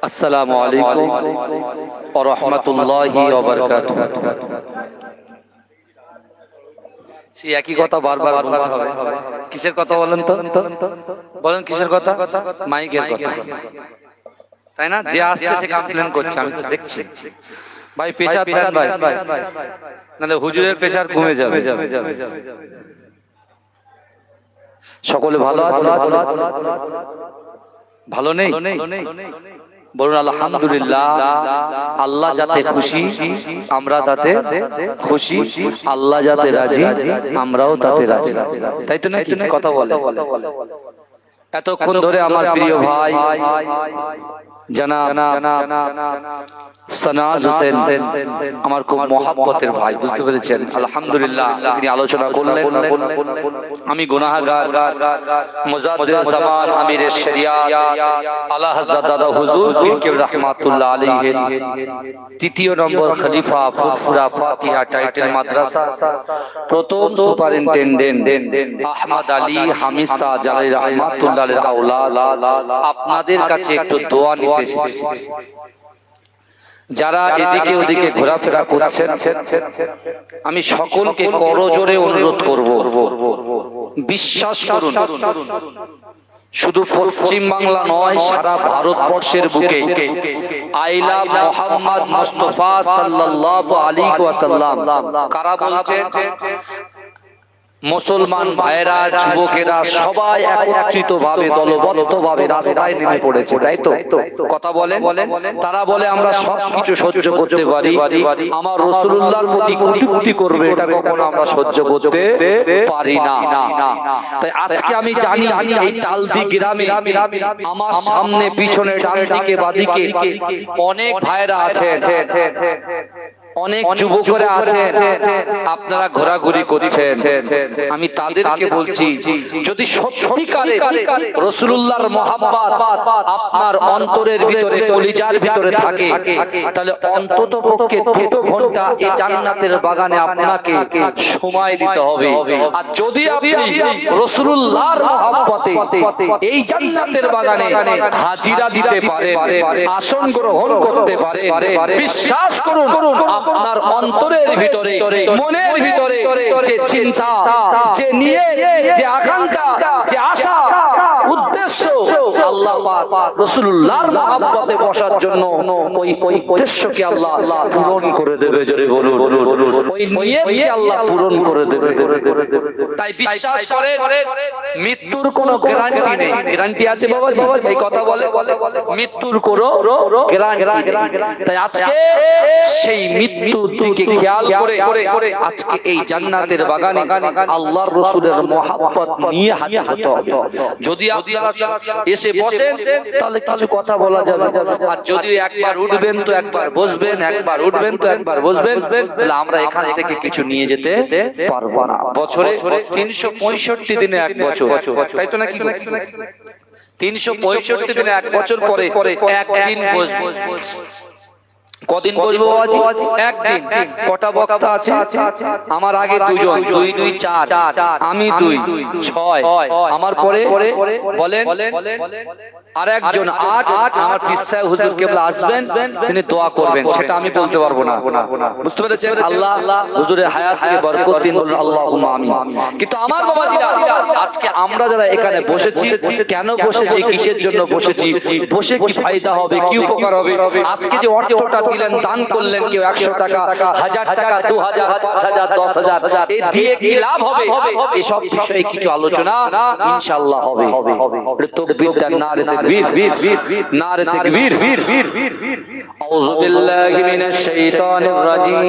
আসসালামু আলাইকুম ওয়া রাহমাতুল্লাহি ওয়া বারাকাতুহু। সে একই কথা বারবার বলতে হবে। কিসের কথা বলেন তো? বলেন কিসের কথা? মাইকের কথা, তাই না? যে আসছে সে কমপ্লেইন করছে, আমি তো দেখছি। ভাই প্রেসার দেন ভাই, নাহলে হুজুরের প্রেসার কমে যাবে। সকলে ভালো আছে? ভালো নেই? বলুন আলহামদুলিল্লাহ। আল্লাহ যাতে খুশি আমরা তাতে খুশি, আল্লাহ যাতে রাজি আমরাও তাতে রাজি, তাই তো নাকি? কথা বলে এতক্ষণ ধরে আমার প্রিয় ভাই জনাব সানাজ হোসেন, আমার খুব মহব্বতের ভাই, বুঝতে পেরেছেন? আলহামদুলিল্লাহ তিনি আলোচনা করলেন। আমি গুনাহগার, মুজাদ্দিদ জামান আমিরের শরিয়াত আলা হযরত দাদা হুজুর পীর কেবলা রাহমাতুল্লাহ আলাইহি তৃতীয় নম্বর খলিফা ফুরফুরা ফাতিহা টাইটেল মাদ্রাসা প্রথম সুপারিনটেন্ডেন্ট আহমদ আলী হামিদ শাহ জালালি রাহমাতুল্লাহ আলাইহির আওলাদ আপনাদের কাছে একটু দোয়া নিতে এসেছি। যারা এদিকে ওদিকে ঘোরাফেরা করছেন, আমি সকলকে করজোরে অনুরোধ করব, বিশ্বাস করুন শুধু পশ্চিম বাংলা নয়, সারা ভারতবর্ষের বুকে আইলা মুহাম্মদ মুস্তাফা সাল্লাল্লাহু আলাইহি ওয়াসাল্লাম কারা বলছেন? মুসলমান ভাইরা, যুবকেরা সবাই একত্রিত ভাবে দলবদ্ধ ভাবে রাস্তায় নেমে পড়েছে, তাই তো? কথা বলেন। তারা বলে আমরা সবকিছু সহ্য করতে পারি, আমার রাসূলুল্লাহর প্রতি কটূক্তি করবে এটা কখনো আমরা সহ্য করতে পারি না। তাই আজকে আমি জানি এই তালদি গ্রামে আমার সামনে পিছনে ডান দিকে বাদিকে অনেক ভাইরা আছেন, অনেক যুবকরা আছেন, আপনারা ঘোরাঘুরি করছেন। আমি তাদেরকে বলছি, যদি সত্যিকারে রাসূলুল্লাহর মহব্বত আপনার অন্তরের ভিতরে, কলিজার ভিতরে থাকে, তাহলে অন্তত পক্ষে 2 ঘন্টা এই জান্নাতের বাগানে আপনাকে সময় দিতে হবে। আর যদি আপনি রাসূলুল্লাহর মহব্বতে এই জান্নাতের বাগানে হাজিরা দিতে পারেন, আসন গ্রহণ করতে পারেন, বিশ্বাস করুন আপনার অন্তরের ভিতরে, মনের ভিতরে যে চিন্তা, যে নিয়ে, যে আকাঙ্ক্ষা, যে আশা, উদ্দেশ্য আল্লাহ পাক রাসূলুল্লাহর মহব্বতে বসার জন্য ওই উদ্দেশ্যকে আল্লাহ পূরণ করে দেবে। জোরে বলুন, ওই নিয়তকে আল্লাহ পূরণ করে দেবে। তাই বিশ্বাস করেন, মৃত্যুর কোনো গ্যারান্টি নেই। গ্যারান্টি আছে বাবাজি? এই কথা বলে মৃত্যুর কোনো গ্যারান্টি নেই। তাই আজকে সেই মৃত্যুর দিকে খেয়াল করে আজকে এই জান্নাতের বাগানে আল্লাহর রাসূলের মহব্বত নিয়ে হাজির হতে হবে। যদি আপনারা এসে বসেন তাহলে কিছু কথা বলা যাবে, আর যদি একবার উঠবেন তো একবার বসবেন, একবার উঠবেন তো একবার বসবেন, তাহলে আমরা এখান থেকে কিছু নিয়ে যেতে পারবো না। বছরে 365 দিনে এক বছর, তাই তো নাকি? 365 দিনে এক বছর পরে একদিন বসবো। কদিন বসবো বাবাজি? একদিন। কটা বক্তা আছে? আমার আগে 2 জন, 2 2 4, আমি 2 6, আমার পরে বলেন আর একজন 8, আমার পিসা হুজুর কেবলা আসবেন, তিনি দোয়া করবেন, সেটা আমি বলতে পারবো না। বুঝতে পেরেছেন? আল্লাহ হুজুরের হায়াতকে বরকত দিন, বলুন আল্লাহুম্মা আমিন। কিন্তু আমার বাবাজিরা, আজকে আমরা যারা এখানে বসেছি, কেন বসেছি, কিসের জন্য বসেছি, বসে কি ফায়দা হবে, কি উপকার হবে, আজকে যে অর্থটা দিলেন, দান করলেন, কেউ 100 টাকা, 1000 টাকা, 2000, 5000, 10000, এই দিয়ে কি লাভ হবে, এই সব বিষয়ে কিছু আলোচনা ইনশাআল্লাহ হবে। তাকবীর দেন, নারে তাকবীর, নারে তাকবীর। আউযু বিল্লাহি মিনাশ শাইতানির রাজীম।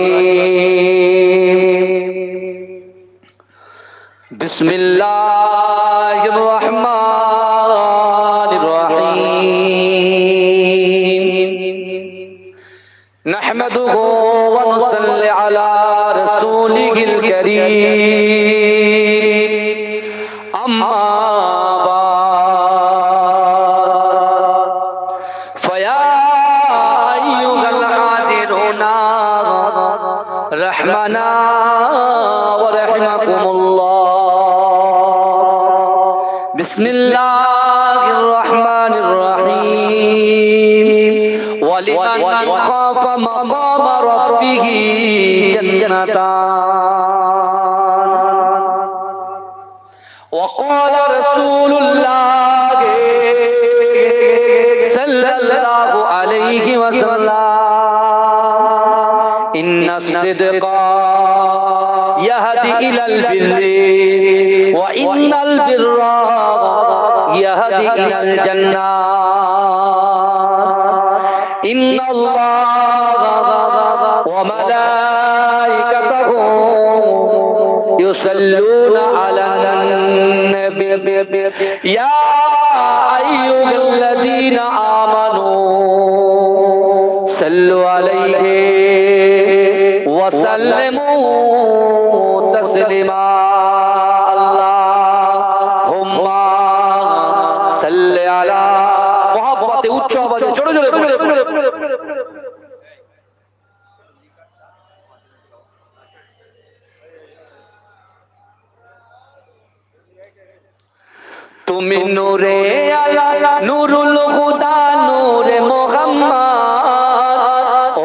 বিসমিল্লাহির রহমানির রহিম। নাহমাদুহু ওয়া নুসাল্লি আলা রাসূলিহিল কারীম। আম্মা رحمنا ورحمكم الله بسم الله الرحمن الرحيم ওয়ালিমান খাফা মাকাম রাব্বিহি জান্নাতান وقال رسول الله صلى الله عليه وسلم إن الصدق يهدي إلى البر وإن البر يهدي إلى الجنة إن الله وملائكته يصلون على النبي يا أيها الذين آمنوا صلوا عليه وسلموا تسليما اللهم صل على محبت উচ্চ আওয়াজে জোরে জোরে তুমি নূরে আলা নূরুল হুদা নূরে মুহাম্মদ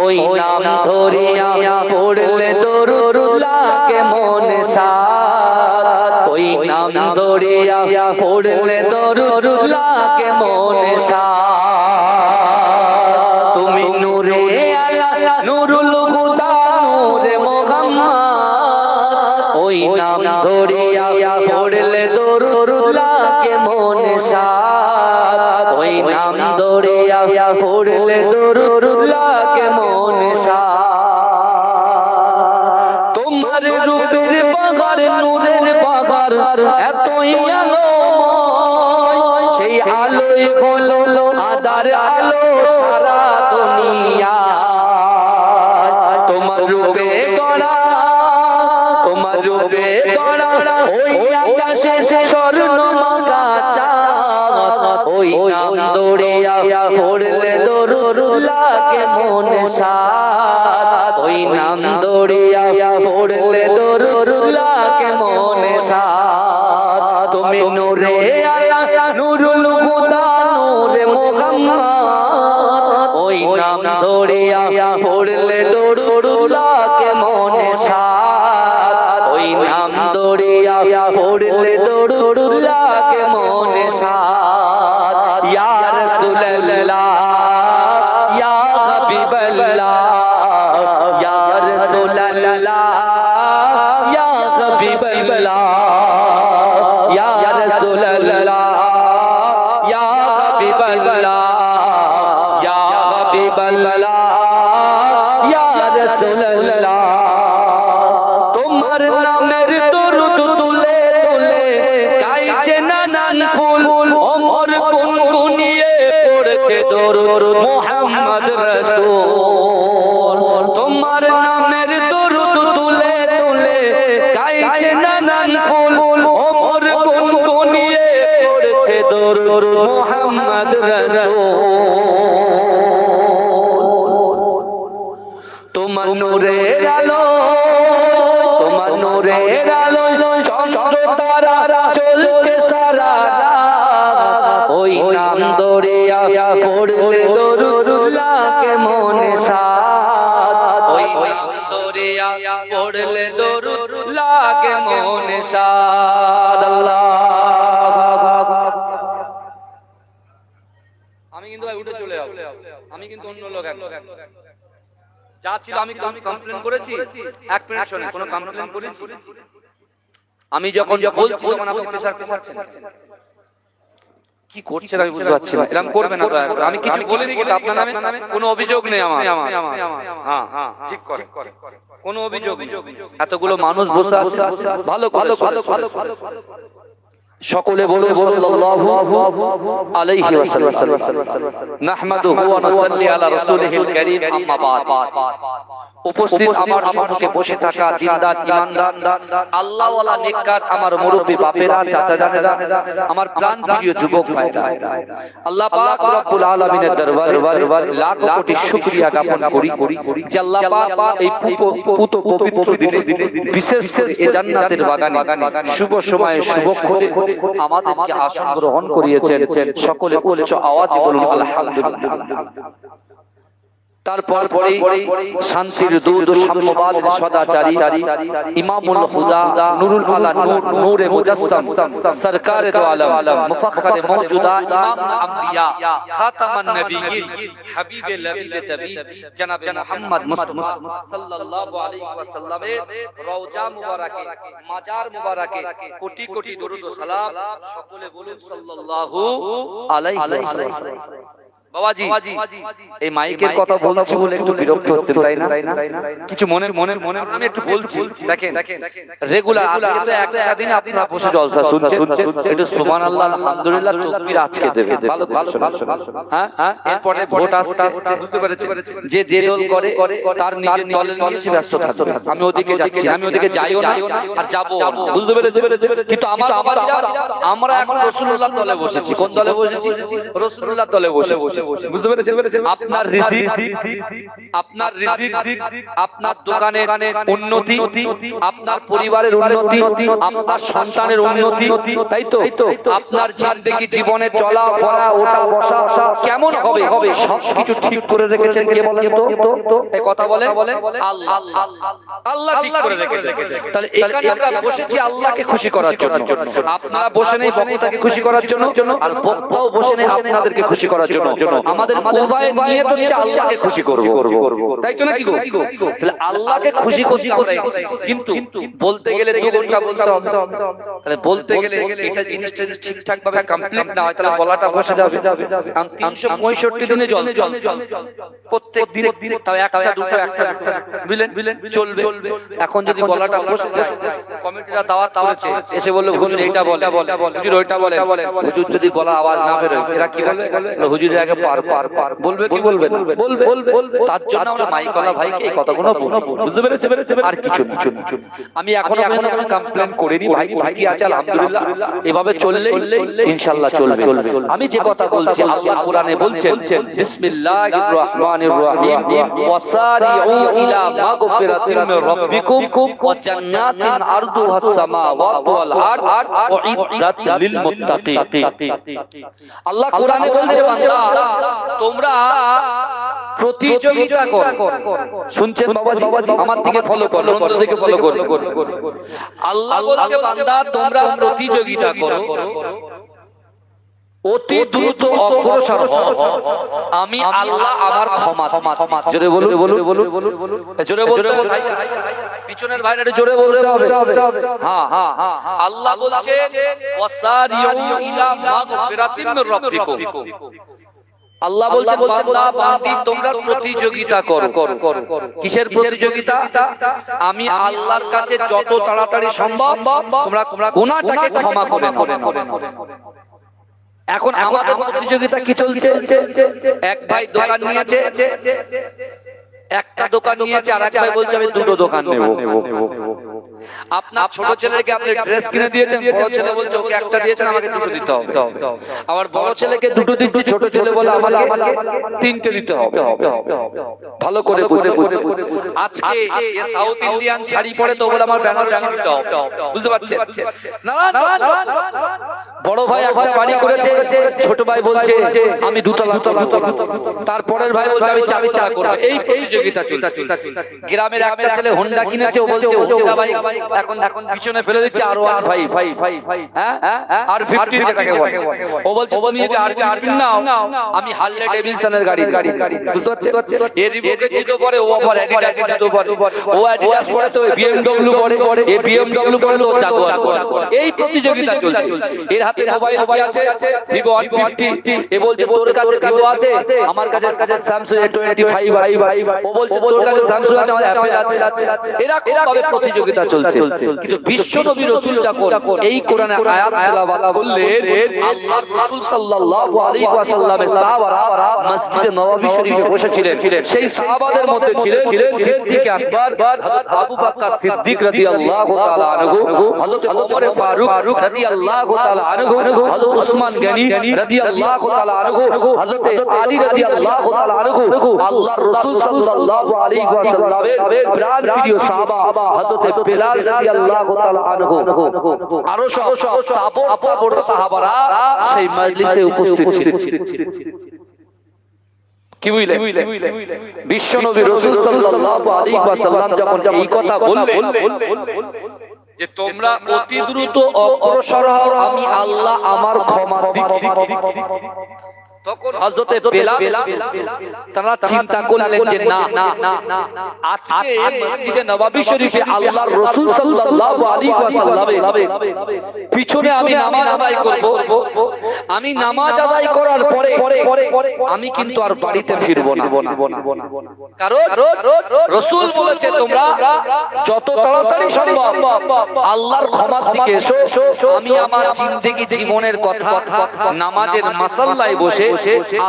ওই নাম ধরিয়া পড়লে দরুদ লাগে মনে সাত ওই নাম ধরিয়া পড়লে দরুদ লাগে মনে সাত তুমি নূরে আলা নূরুল হুদা নূরে মুহাম্মদ ওই নাম ধরিয়া পড়লে দরুদ লাগে মনে সাত ওই নাম ধরিয়া পড়লে দরুদ লাগে মনে সাত তোমার রূপের বাগার নূরের বাগার এতই আলোময় সেই আলোই হলো আদার আলো সারা দুনিয়া তোমার রূপে গড়া তোমার রূপে গড়া ওই আকাশে স্বর্ণ মাখা চাঁদ ওই নাম দৌড়িয়া পড়লে দরুদ লাগে মনে সাত ওই নাম দৌড়িয়া পড়লে দরুদ লাগে মনে সাত তুমি নূরে আলা নূরুল হুদা নূরে মুহাম্মদ ওই নাম দৌড়িয়া পড়লে দরুদ লাগে মনে সাত ওই নাম দৌড়িয়া পড়লে দরুদ লাগে মনে সাত ইয়া রাসূলুল্লাহ ইয়া হাবিবাল্লাহ ইয়া রাসূলুল্লাহ ইয়া হাবিবাল্লাহ ইয়া রাসূলুল্লাহ ইয়া হাবিবাল্লাহ ইয়া হাবিবাল্লাহ ইয়া রাসূলুল্লাহ তোমার নামের দরুদ তুলে তুলে গাইছে নানান ফুল ওমর গুনগুনিয়ে পড়ছে দরুদ মুহাম্মদ রাসূল তোমার নামের দরুদ তুলে তুলে গাইছে নানান ফুল ওমর গুনগুনিয়ে পড়ছে দরুদ মুহাম্মদ রাসূল তোমার নূরের আলো তোমার নূরের আলো চন্দ্র তারা চলছে সারা রাত ওই নাম দরিয়া পড়লে দরুদ লাগে মনে সাত ওই নাম দরিয়া পড়লে দরুদ লাগে মনে সাত আল্লাহ আমি কিন্তু উঠে চলে যাব আমি কিন্তু অন্য লোক যা ছিল আমি কমপ্লেন করেছি এক মিনিট শুনে কোনো কমপ্লেন করেছি আমি যখন বলছি তখন আপনি প্রেসার পাচ্ছেন কি করছেন আমি বুঝতে পারছি না এরকম করবে না আমি কিছু বলিনি কিন্তু আপনার নামে কোনো অভিযোগ নেই আমার হ্যাঁ হ্যাঁ ঠিক করে কোনো অভিযোগ এতগুলো মানুষ বসে আছে ভালো ভালো ভালো ভালো সকলে বলুন সাল্লাল্লাহু আলাইহি ওয়াসাল্লাম নাহমাদুহু ওয়া নুসাল্লি আলা রাসূলিহিল কারীম আম্মা বাদ উপস্থিত আমার সম্মুখে বসে থাকা দিনদার ঈমানদার আল্লাহ ওয়ালা নেককার আমার মুরব্বি বাপেরা চাচা জানেরা আমার প্রাণ প্রিয় যুবক ভাইরা আল্লাহ পাক রব্বুল আলামিনের দরবারে লাখ কোটি শুকরিয়া জ্ঞাপন করি যে আল্লাহ পাক এই পুত পবিত্র দিনে বিশেষ করে এই জান্নাতের বাগানে শুভ সময়ে শুভক্ষণে আমাদেরকে আসন গ্রহণ করিয়েছেন সকলে উচ্চ আওয়াজে বলুন আলহামদুলিল্লাহ তারপর পরে শান্তির দূত সাম্যবাদ সদাচারী ইমামুল হুদা নুরুল আলা নূর নূরে মুজাসসাম সরকারে দো আলম মুফাখখারে মওজুদা ইমাম আম্বিয়া খাতামান নবিয়্যিন হাবিবে লবিবে তবি জনাব মুহাম্মদ মুস্তাফা সাল্লাল্লাহু আলাইহি ওয়াসাল্লামের রওজা মুবারাকে মাজার মুবারাকে কোটি কোটি দরুদ ও সালাম সকলে বলুন সাল্লাল্লাহু আলাইহি ওয়াসাল্লাম। বাবাজি এই মাইকের কথা বলছি বলে একটু বিরক্ত হচ্ছে তাই না? কিছু মনে আমি একটু বলছি, দেখেন রেগুলার আজকে তো একটা দিন আপনারা বসে জলসা শুনছেন, একটু সুবহানাল্লাহ আলহামদুলিল্লাহ তাকবীর আজকে দেবে, ভালো ভালো হ্যাঁ। এরপরে ভোট আসছে, বুঝতে পেরেছেন, যে যে দল করে তার নিজের দলের নিয়ে সে ব্যস্ত থাকবে। আমি ওদিকে যাচ্ছি, আমি ওদিকে যাইও না আর যাবো, বুঝতে পেরেছেন। কিন্তু আমার আমরা এখন রাসূলুল্লাহর দলে বসেছি। কোন দলে বসেছি? রাসূলুল্লাহর দলে বসেছি, বুঝতে পেরেছেন। আপনার রিজিক, আপনার দোকানের উন্নতি, আপনার পরিবারের উন্নতি, আপনার সন্তানের উন্নতি, তাই তো আপনার জিন্দেগি জীবনে চলা ফেরা ওঠা বসা কেমন হবে সবকিছু ঠিক করে রেখেছেন কে বলেন তো? এই কথা বলে আল্লাহ, আল্লাহ ঠিক করে রেখেছেন। তাহলে এখানে আমরা বসেছি আল্লাহকে খুশি করার জন্য। আপনারা বসে নেই বক্তাকে খুশি করার জন্য, আর বক্তাও বসে নেই আপনাদেরকে খুশি করার জন্য। আমাদের উভয়ের নিয়ত হচ্ছে আল্লাহকে খুশি করব, তাই তো নাকি গো? তাহলে আল্লাহকে খুশি করতে আমরা, কিন্তু বলতে গেলে 2 ঘন্টা বলতে হবে। তাহলে বলতে গেলে এটা জিনিসটা যদি ঠিকঠাক ভাবে কমপ্লিট না হয় তাহলে গলাটা বসে যাবে। কারণ 365 দিনে জলসা, প্রত্যেক দিনে তাও একটা দুটো বুঝলেন চলবে। এখন যদি গলাটা বসে যায়, কমিটিরা দাওয়াত করেছে, এসে বলল হুজুর এইটা বলে, হুজুর ওইটা বলে, হুজুর যদি গলা আওয়াজ না বের হয় এরা কি বলবে? হুজুরের আগে পার বলবে, কি বলবে না বলবে। তার জন্য আমরা মাইকওয়ালা ভাইকে এই কথাগুলো বলবো, বুঝতে পেরেছেন? আর কিছু না। আমি এখনো কমপ্লেন করিনি, ভাই ঠিকই আছে আলহামদুলিল্লাহ, এভাবে চললে ইনশাআল্লাহ চলবে। আমি যে কথা বলছি আল্লাহ কোরআনে বলছেন বিসমিল্লাহির রহমানির রহিম ওয়াসারিউ ইলা মাগফিরাতিন মির রাব্বিকুম ওয়া জান্নাতিন আরদুহাস সামাওয়াতু ওয়াল আরদ উইদ্দাত লিল মুত্তাকিন। আল্লাহ কোরআনে বলছে বান্দা তোমরা প্রতিযোগিতা করো। শুনছেন বাবাজি? আমার দিকে ফলো করো, অন্য দিকে ফলো করো। আল্লাহ বলছে বান্দা তোমরা প্রতিযোগিতা করো, অতি দ্রুত অগ্রসর হও, আমি আল্লাহ আমার ক্ষমা। জোরে বলুন, জোরে বলতে হবে, পিছনের ভাইরা জোরে বলতে হবে। হ্যাঁ, আল্লাহ বলছে ওয়াসারিউ ইলা মাগফিরাতিন মির রাব্বিকুম। আল্লাহ বলছে বান্দা বান্দি তোমরা প্রতিযোগিতা করো। কিসের প্রতিযোগিতা? আমি আল্লাহর কাছে যত তাড়াতাড়ি সম্ভব তোমরা গুনাহটাকে ক্ষমা করে নাও। এখন আমাদের প্রতিযোগিতা কি চলছে? এক ভাই দোকান নিয়েছে, একটা দোকান নিয়েছে, আর এক ভাই বলছে আমি 2টো দোকান নেব। আপনার ছোট ছেলেকে আপনি ড্রেস কিনে দিয়েছেন, বড় ছেলে বলছে ওকে একটা দিয়েছেন আমাকে 2টো দিতে হবে। আবার বড় ছেলেকে 2টো দিচ্ছি, ছোট ছেলে বলে আমাকে 3টে দিতে হবে। ভালো করে আজকে সাউথ ইন্ডিয়ান শাড়ি পরে তো বলে আমার বেনারসি দিতে হবে, বুঝতে পারছেন? না, বড় ভাই একটা বাড়ি করেছে, ছোট ভাই বলছে আমি 2 তলা করব, তারপরের ভাই বলছে আমি 4 তলা করব। এই প্রতিযোগিতা চলছে। গ্রামের একটা ছেলে হোন্ডা কিনেছে, ও বলছে হোন্ডা ভাই এখন পিছনে ফেলে দিচ্ছে R1 ভাই, হ্যাঁ R50 যেটাকে বলে। ও বলছে তুমি যদি R50 নাও, আমি হারলে ডেভিডসনের গাড়ি, বুঝতে পারছেন? এর রিবোকে জুতো পরে, ও আবার অ্যাডিডাস জুতো পরে, ও অ্যাডিডাস পরে তো BMW পরে, এই BMW পরে তো জাগুয়ার পরে। এই প্রতিযোগিতা চলছে। এর হাতে মোবাইল আছে Vivo Y50, এ বলছে তোর কাছে Vivo আছে, আমার কাছে Samsung A25 আছে, ও বলছে তোর কাছে Samsung আছে, আমার Apple আছে। এরকম ভাবে প্রতিযোগিতা চলছে। কিন্তু বিশ্বনবী রাসূল যখন এই কোরআনের আয়াত তেলাওয়াত করলেন, আল্লাহর রাসূল সাল্লাল্লাহু আলাইহি ওয়াসাল্লামের সাহাবারা মসজিদে নববী শরীফে বসেছিলেন। সেই সাহাবাদের মধ্যে ছিলেন সিদ্দিক আকবর, হযরত আবু বকর সিদ্দিক রাদিয়াল্লাহু তাআলা আনহু, হযরত ওমর ফারুক রাদিয়াল্লাহু তাআলা আনহু, হযরত উসমান গনি রাদিয়াল্লাহু তাআলা আনহু, হযরত আলী রাদিয়াল্লাহু তাআলা আনহু, আল্লাহর রাসূল সাল্লাল্লাহু আলাইহি ওয়াসাল্লামের প্রাণপ্রিয় সাহাবা হযরত বেলাল রাদিয়াল্লাহু তাআলা আনহু, আরো সব বড় সাহাবারা সেই মজলিসে উপস্থিত ছিলেন। কি বুঝলেন? বিশ্ব নবী রাসূল সাল্লাল্লাহু আলাইহি ওয়াসাল্লাম যখন এই কথা বললেন যে তোমরা অতি দ্রুত অগ্রসর হও, আমি আল্লাহ আমার ক্ষমা দিই, তখন হযরতে বেলাল তারা চিন্তা করলেন যে না, আজকে মসজিদে নববী শরীফে আল্লাহর রাসূল সাল্লাল্লাহু আলাইহি ওয়াসাল্লামের পিছনে আমি নামাজ আদায় করব, আমি নামাজ আদায় করার পরে আমি কিন্তু আর বাড়িতে ফিরবো না, কারণ রাসূল বলেছে তোমরা যত তাড়াতাড়ি সম্ভব আল্লাহর ক্ষমার দিকে এসো। আমি আমার জিন্দেগি জীবনের কথা নামাজের মাসাল্লায় বসে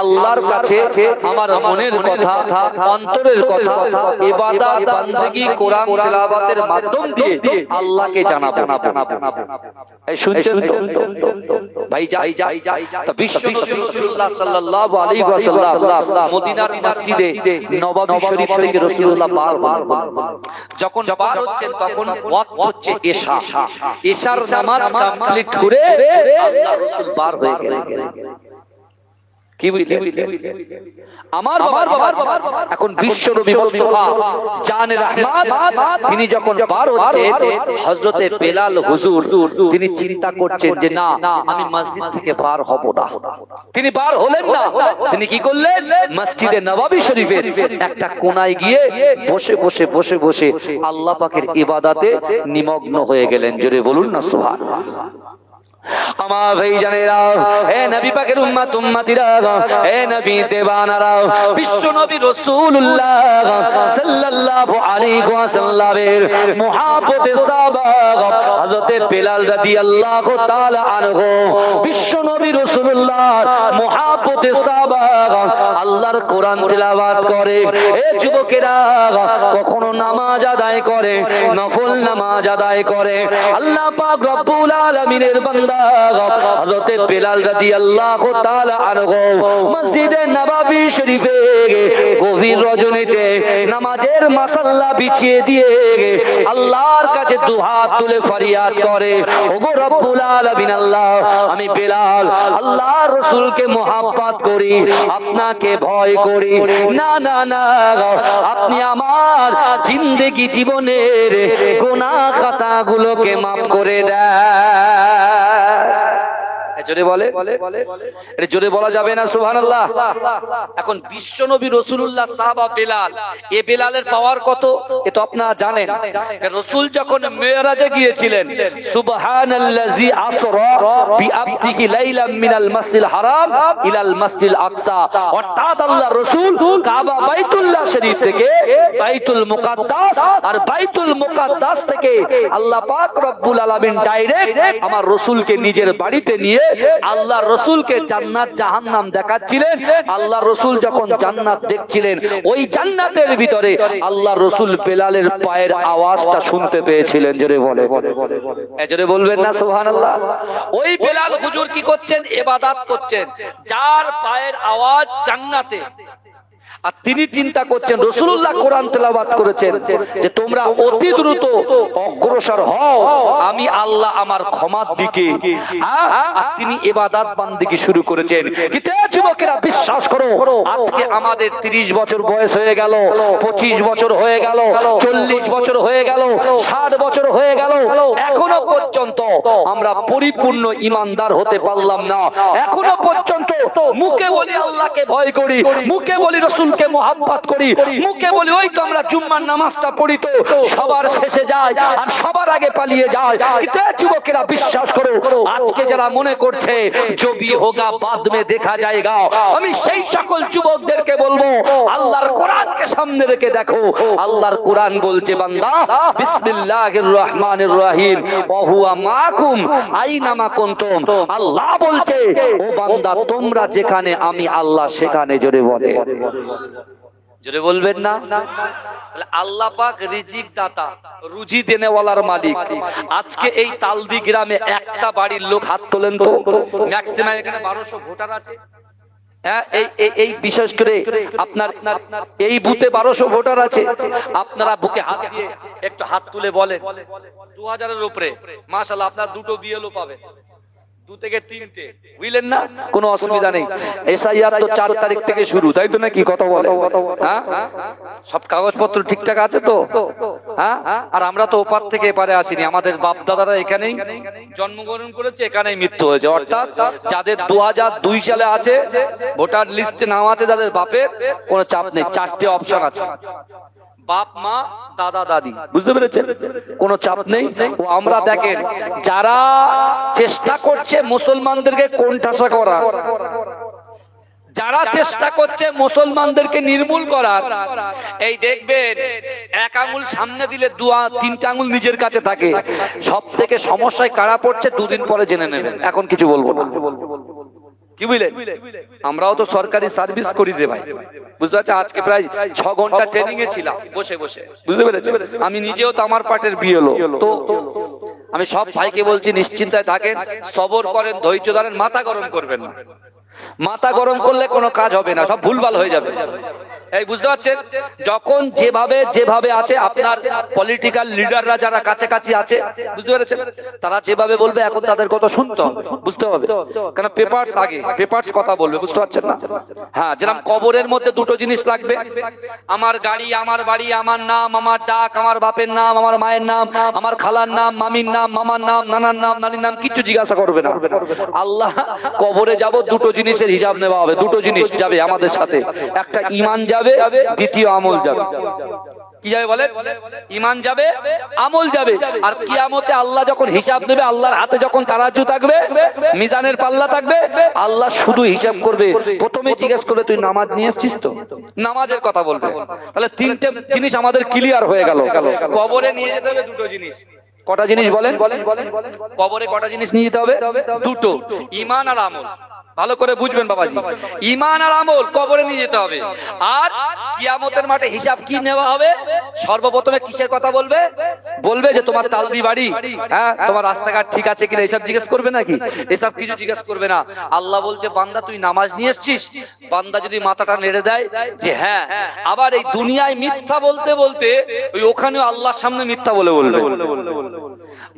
আল্লাহর কাছে আমার মনের কথা, অন্তরের কথা, ইবাদত বান্দেগি কোরআন তেলাওয়াতের মাধ্যম দিয়ে আল্লাহকে জানাবো। এই শুনছেন তো ভাই? যাই তো বিশ্ব নবী রাসূলুল্লাহ সাল্লাল্লাহু আলাইহি ওয়াসাল্লাম মদিনার মসজিদে নববী শরীফ থেকে রাসূলুল্লাহ বার যখন বার হচ্ছেন তখন ওয়াক্ত হচ্ছে এশা, এশার নামাজ কমপ্লিট করে আল্লাহ রাসূল বার হয়ে গেলেন। কি বুঝলেন আমার বাবা? এখন বিশ্ব নবী মুস্তাফা জানে রহমান তিনি যখন বার হচ্ছেন, হযরতে বেলাল হুজুর তিনি চিন্তা করছেন যে না, আমি মসজিদ থেকে বার হব না। তিনি বার হলেন না, তিনি কি করলেন? মসজিদে নববী শরীফের একটা কোণায় গিয়ে বসে বসে বসে বসে আল্লাহ পাকের ইবাদতে নিমগ্ন হয়ে গেলেন। জোরে বলুন না সুবহানাল্লাহ। আমার ভাইজানেরা, হে নবী পাকের উম্মত উম্মতিরা, হে নবী দেওয়ানারা, বিশ্ব নবী রাসূলুল্লাহ সাল্লাল্লাহু আলাইহি ওয়াসাল্লামের মুহাব্বতে সাহাবা হযরতে বেলাল রাদিয়াল্লাহু তাআলা আনহু বিশ্ব নবী রাসূলুল্লাহ মুহাব্বতে সাহাবা আল্লাহর কোরআন তেলাওয়াত করে। এ যুবকেরা, কখনো নামাজ আদায় করে, নফল নামাজ আদায় করে। আল্লাহ পাক রব্বুল আলামিনের বান্দা হযরতে বেলাল রাদিয়াল্লাহু তাআলা আনহু মসজিদে নববী শরীফে গভীর রজনীতে নামাজের মাসাল্লা বিছিয়ে দিয়ে আল্লাহর কাছে দুহাত তুলে ফরিয়াদ করে, ওগো রব্বুল আলামিন আল্লাহ, আমি বেলাল আল্লাহর রাসূলকে মুহাব্বত করি, আপনাকে ভয় করি। না না না, আপনি আমার জিন্দেগি জীবনের গুনাহ খাতাগুলোকে maaf করে দেন। জোরে বলে, এটা জোরে বলা যাবে না সুবহানাল্লাহ। এখন বিশ্ব নবী রাসূলুল্লাহ সাহাবা বেলাল, এ বেলালের পাওয়ার কত এ তো আপনারা জানেন। রাসূল যখন মিরাজে গিয়েছিলেন, সুবহানাল্লাযী আসরা বিআবদিহি লাইলাম মিনাল মাসজিদিল হারাম ইলাল মাসজিদিল আকসা, অর্থাৎ আল্লাহর রাসূল কাবা বাইতুল্লাহ শরীফ থেকে বাইতুল মুকাদ্দাস আর বাইতুল মুকাদ্দাস থেকে আল্লাহ পাক রব্বুল আলামিন ডাইরেক্ট আমার রাসূলকে নিজের বাড়িতে নিয়ে আল্লাহ রসুলকে জান্নাত জাহান্নাম দেখাচ্ছিলেন। আল্লাহ রসুল যখন জান্নাত দেখছিলেন, ওই জান্নাতের ভিতরে আল্লাহ রসুল বেলালের পায়ের আওয়াজটা শুনতে পেয়েছিলেন। জোরে বলে, জোরে বলবেন না সুবহানাল্লাহ। ওই বেলাল হুজুর কি করছেন? ইবাদত করছেন, যার পায়ের আওয়াজ জান্নাতে। আর তিনি চিন্তা করছেন, রাসূলুল্লাহ কোরআন তেলাওয়াত করেছেন যে তোমরা অতি দ্রুত অগ্রসর হও, আমি আল্লাহ আমার ক্ষমার দিকে। আর তিনি ইবাদত বান্দেগি শুরু করেছেন। কিন্তু যুবকেরা বিশ্বাস করো, আজকে আমাদের 30 বছর বয়স হয়ে গেল, 25 বছর হয়ে গেল, 40 বছর হয়ে গেল, 60 বছর হয়ে গেল, এখনো পর্যন্ত আমরা পরিপূর্ণ ঈমানদার হতে পারলাম না। এখনো পর্যন্ত মুখে বলি আল্লাহকে ভয় করি, মুখে বলি রাসূলকে মুহাব্বত করি, মুখে বলি ওই তো আমরা জুম্মার নামাজটা পড়ি, তো সবার শেষে যায় আর সবার আগে পালিয়ে যায়। কিন্তু যুবকেরা বিশ্বাস করো, আজকে যারা মনে করছে जो भी होगा बाद में देखा जाएगा, আমি সেই সকল যুবকদেরকে বলবো আল্লাহর কোরআনকে সামনে রেখে দেখো। আল্লাহর কোরআন বলছে, বান্দা বিসমিল্লাহির রহমানির রহিম ওয়া হুয়া মাকুম আইনামা কুনতুম। আল্লাহ বলছে, ও বান্দা তোমরা যেখানে আমি আল্লাহ সেখানে। জোরে বলে, জোরে বলবেন না? আল্লাহ পাক রিজিক দাতা, রুজি দেনেওয়ালার মালিক। আজকে এই তালদি গ্রামে একটা বাড়ির লোক হাত তোলেন তো, ম্যাক্সিমাম এখানে 1200 ভোটার আছে। এই বিশেষ করে আপনার এই বুথে 1200 ভোটার আছে। আপনারা বুকে হাত দিয়ে একটু হাত তুলে বলেন 2000-এর উপরে। মাশাআল্লাহ, আপনার দুটো বিএলও পাবে, 2 থেকে 3টে, বুঝলেন না? কোনো অসুবিধা নেই। এসআইআর তো 4 তারিখ থেকে শুরু, তাই তো নাকি? কথা বলে, হ্যাঁ? সব কাগজপত্র ঠিকঠাক আছে তো? হ্যাঁ। আর আমরা তো ওপার থেকে এপারে আসিনি, আমাদের বাপ দাদারা এখানেই জন্মগ্রহণ করেছে, এখানেই মৃত্যু হয়েছে। অর্থাৎ যাদের 2002 সালে আছে, ভোটার লিস্টে নাম আছে যাদের বাপের, কোনো চাপ নেই। 4টে অপশন আছে, বাপ, মা, দাদা, দাদি, বুঝতে পেরেছেন? কোনো চাপ নেই। ও আমরা দেখেন, যারা চেষ্টা করছে মুসলমানদেরকে কোণঠাসা করা, যারা চেষ্টা করছে মুসলমানদেরকে নির্মূল করার, এই দেখবেন এক আঙুল সামনে দিলে 3টে আঙুল নিজের কাছে থাকে। সব থেকে সমস্যায় কারা পড়ছে 2 দিন পরে জেনে নেবেন। এখন কিছু বলবো না, কি বুঝলেন? আমরাও তো সরকারি সার্ভিস করি রে ভাই, বুঝতে পারছি। আজকে প্রায় 6 ঘন্টা ট্রেনিং এ ছিলাম বসে বসে, বুঝতে পেরেছেন? আমি নিজেও তো আমার পার্টের বিএলও। তো আমি সব ভাইকে বলছি নিশ্চিন্তায় থাকেন, সবর করেন, ধৈর্য ধরেন, মাথা গরম করবেন না। মাথা গরম করলে কোনো কাজ হবে না, সব ভুলভাল হয়ে যাবে। এই বুঝতে পারছেন? যখন যেভাবে আছে আপনার পলিটিক্যাল লিডাররা যারা কাছাকাছি আছে, বুঝতে পেরেছেন, তারা যেভাবে বলবে এখন তাদের কথা শুনতে হবে, বুঝতে হবে। কারণ পেপারস আগে, পেপারস কথা বলবে, বুঝতে পারছেন না? হ্যাঁ, যেরকম কবরের মধ্যে 2টো জিনিস লাগবে, আমার গাড়ি, আমার বাড়ি, আমার নাম, আমার ডাক, আমার বাপের নাম, আমার মায়ের নাম, আমার খালার নাম, মামির নাম, মামার নাম, নানার নাম, নানির নাম, কিছু জিজ্ঞাসা করবে না। আল্লাহ কবরে যাব, 2টো জিনিসের হিসাব নেওয়া হবে। 2টো জিনিস যাবে আমাদের সাথে, একটা ঈমান যাবে, দ্বিতীয় আমল যাবে। কি যাবে বলেন? ঈমান যাবে, আমল যাবে। আর কিয়ামতে আল্লাহ যখন হিসাব নেবে, আল্লাহর হাতে যখন তারাজু থাকবে, মিজানের পাল্লা থাকবে, আল্লাহ শুধু হিসাব করবে। প্রথমে জিজ্ঞেস করবে তুই নামাজ নিয়ে এসেছিস তো? নামাজের কথা বলবে। তাহলে 3টে জিনিস আমাদের ক্লিয়ার হয়ে গেল। কবরে নিয়ে যেতে হবে 2টো জিনিস। কটা জিনিস বলেন? কবরে কটা জিনিস নিয়ে যেতে হবে? 2টো, ঈমান আর আমল। ভালো করে বুঝবেন বাবাজি, ঈমান আর আমল কবরে নিয়ে যেতে হবে। আর কিয়ামতের মাঠে হিসাব কি নেওয়া হবে? সর্বপ্রথমে কিসের কথা বলবে? বলবে যে তোমার তালদি বাড়ি, হ্যাঁ, তোমার রাস্তাঘাট ঠিক আছে কিনা, এসব জিজ্ঞেস করবে নাকি? এসব কিছু জিজ্ঞেস করবে না। আল্লাহ বলছে বান্দা তুই নামাজ নিয়ে এসেছিস? বান্দা যদি মাথাটা নেড়ে দেয় যে হ্যাঁ, আবার এই দুনিয়ায় মিথ্যা বলতে বলতে ওই ওখানেও আল্লাহর সামনে মিথ্যা বলে বলবে।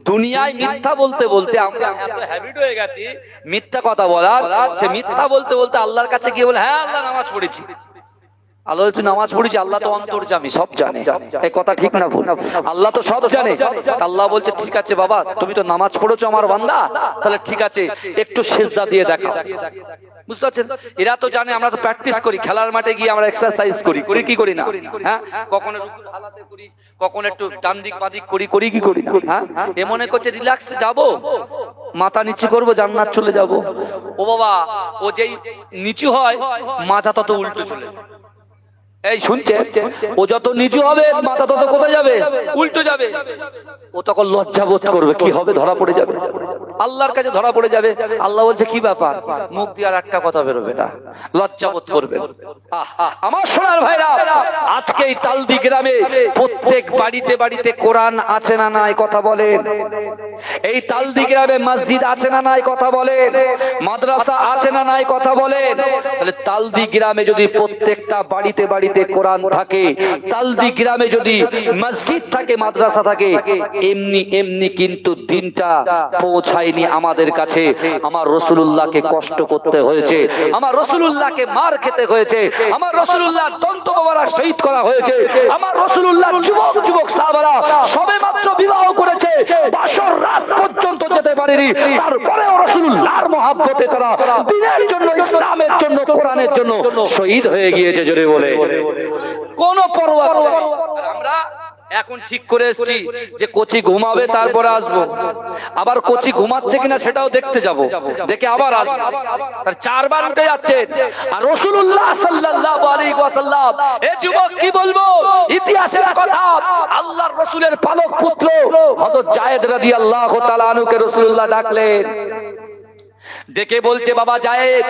দুনিয়ায় মিথ্যা বলতে বলতে আমরা এত হ্যাবিট হয়ে গেছি মিথ্যা কথা বলার, সে মিথ্যা বলতে বলতে আল্লাহর কাছে গিয়ে বলে হ্যাঁ আল্লাহ নামাজ পড়েছি। আল্লাহ তুই নামাজ পড়েছি, আল্লাহ তো অন্তর্যামী, সব জানে। এই কথা ঠিক না ভুল? আল্লাহ তো সব জানে। আল্লাহ বলছে ঠিক আছে বাবা, তুমি তো নামাজ পড়েছো আমার বান্দা, তাহলে ঠিক আছে একটু সিজদা দিয়ে দেখাও। বুঝতে পারছেন? এরা তো জানে আমরা তো প্র্যাকটিস করি, খেলার মাঠে গিয়ে আমরা এক্সারসাইজ করি, করি কি করি না? হ্যাঁ, কখনো রুকুর হালাতে করি, কখনো একটু ডান দিক বাঁ দিক করি, করি কি করি না? হ্যাঁ, এ মনে করছে রিল্যাক্সে যাবো, মাথা নিচু করবো, জান্নাত চলে যাবো। ও বাবা, ও যেই নিচু হয় মাথা তত উল্টো চলে। এই শুনছে, ও যত নিচু হবে মাথা তত কোথায় যাবে? উল্টো যাবে। ও তখন লজ্জা বোধ করবে, কি হবে? ধরা পড়ে যাবে, আল্লাহর কাছে ধরা পড়ে যাবে। আল্লাহ বলছে কি ব্যাপার? মুখ দিয়ে আর একটা কথা বেরোবে না, লজ্জা বোধ করবে। আমার সোনার ভাইরা, আজকে এই তালদি গ্রামে প্রত্যেক বাড়িতে বাড়িতে কোরআন আছে না নাই কথা বলেন? এই তালদি গ্রামে মসজিদ আছে না নাই কথা বলেন? মাদ্রাসা আছে না নাই কথা বলেন? তাহলে তালদি গ্রামে যদি প্রত্যেকটা বাড়িতে বাড়িতে কোরআন থাকে, তালদি গ্রামে যদি মসজিদ থাকে, মাদ্রাসা থাকে, এমনি এমনি কিন্তু দিনটা পৌঁছায়নি আমাদের কাছে। আমার রাসূলুল্লাহকে কষ্ট করতে হয়েছে, আমার রাসূলুল্লাহকে মার খেতে হয়েছে, আমার রাসূলুল্লাহ দন্ত মোবারক শহীদ করা হয়েছে, আমার রাসূলুল্লাহ যুবক যুবক সাহাবারা সবেমাত্র বিবাহ করেছে, বাসর রাত পর্যন্ত যেতে পারেনি, তারপরেও রাসূলুল্লাহর মহব্বতে তারা দ্বীনের জন্য, ইসলামের জন্য, কোরআনের জন্য শহীদ হয়ে গিয়েছে। জোরে বলে কোন পরোয়া। আমরা এখন ঠিক করে এসেছি যে কোচি ঘুমাবে তারপরে আসবো, আবার কোচি ঘুমাচ্ছে কিনা সেটাও দেখতে যাব, দেখে আবার আসবো। তার 4 বার উঠে যাচ্ছে। আর রাসূলুল্লাহ সাল্লাল্লাহু আলাইহি ওয়াসাল্লাম, এই যুবক কি বলবো ইতিহাসের কথা, আল্লাহর রাসূলের পালক পুত্র হযরত যায়েদ রাদিয়াল্লাহু তাআলা আনহুকে রাসূলুল্লাহ ডাকলেন। ডেকে বলছে, বাবা জায়েদ,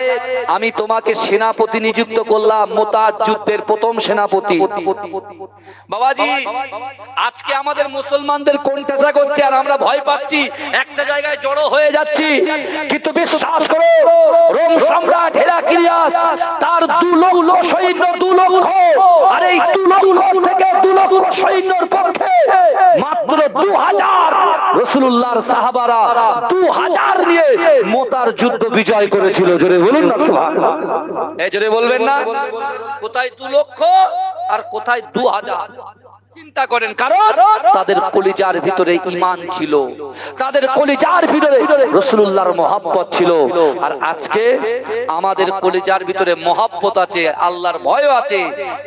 আমি তোমাকে সেনাপতি নিযুক্ত করলাম, মুতার যুদ্ধের প্রথম সেনাপতি। বাবাজি, আজকে আমাদের মুসলমানদের কোণঠাসা করছে আর আমরা ভয় পাচ্ছি, একটা জায়গায় জড়ো হয়ে যাচ্ছি। কিন্তু বিশ্বাস করো, রোম সম্রাট হেরাক্লিয়াস তার 2 লক্ষ সৈন্য, 2 লক্ষ, আর এই 2 লক্ষ থেকে 2 লক্ষ সৈন্যর পক্ষে মাত্র 2000 রাসূলুল্লাহর সাহাবারা 2000 নিয়ে মুতার যুদ্ধ বিজয় করেছিল। জোরে বলুন না সুবহানাল্লাহ। এই জোরে বলবেন না? কোথায় 2 লক্ষ আর কোথায় 2000? চিন্তা করেন, কারণ তাদের কলিজার ভিতরে ঈমান ছিল, তাদের কলিজার ভিতরে রাসূলুল্লাহর মহব্বত ছিল। আর আজকে আমাদের কলিজার ভিতরে মহব্বত আছে, আল্লাহর ভয় আছে,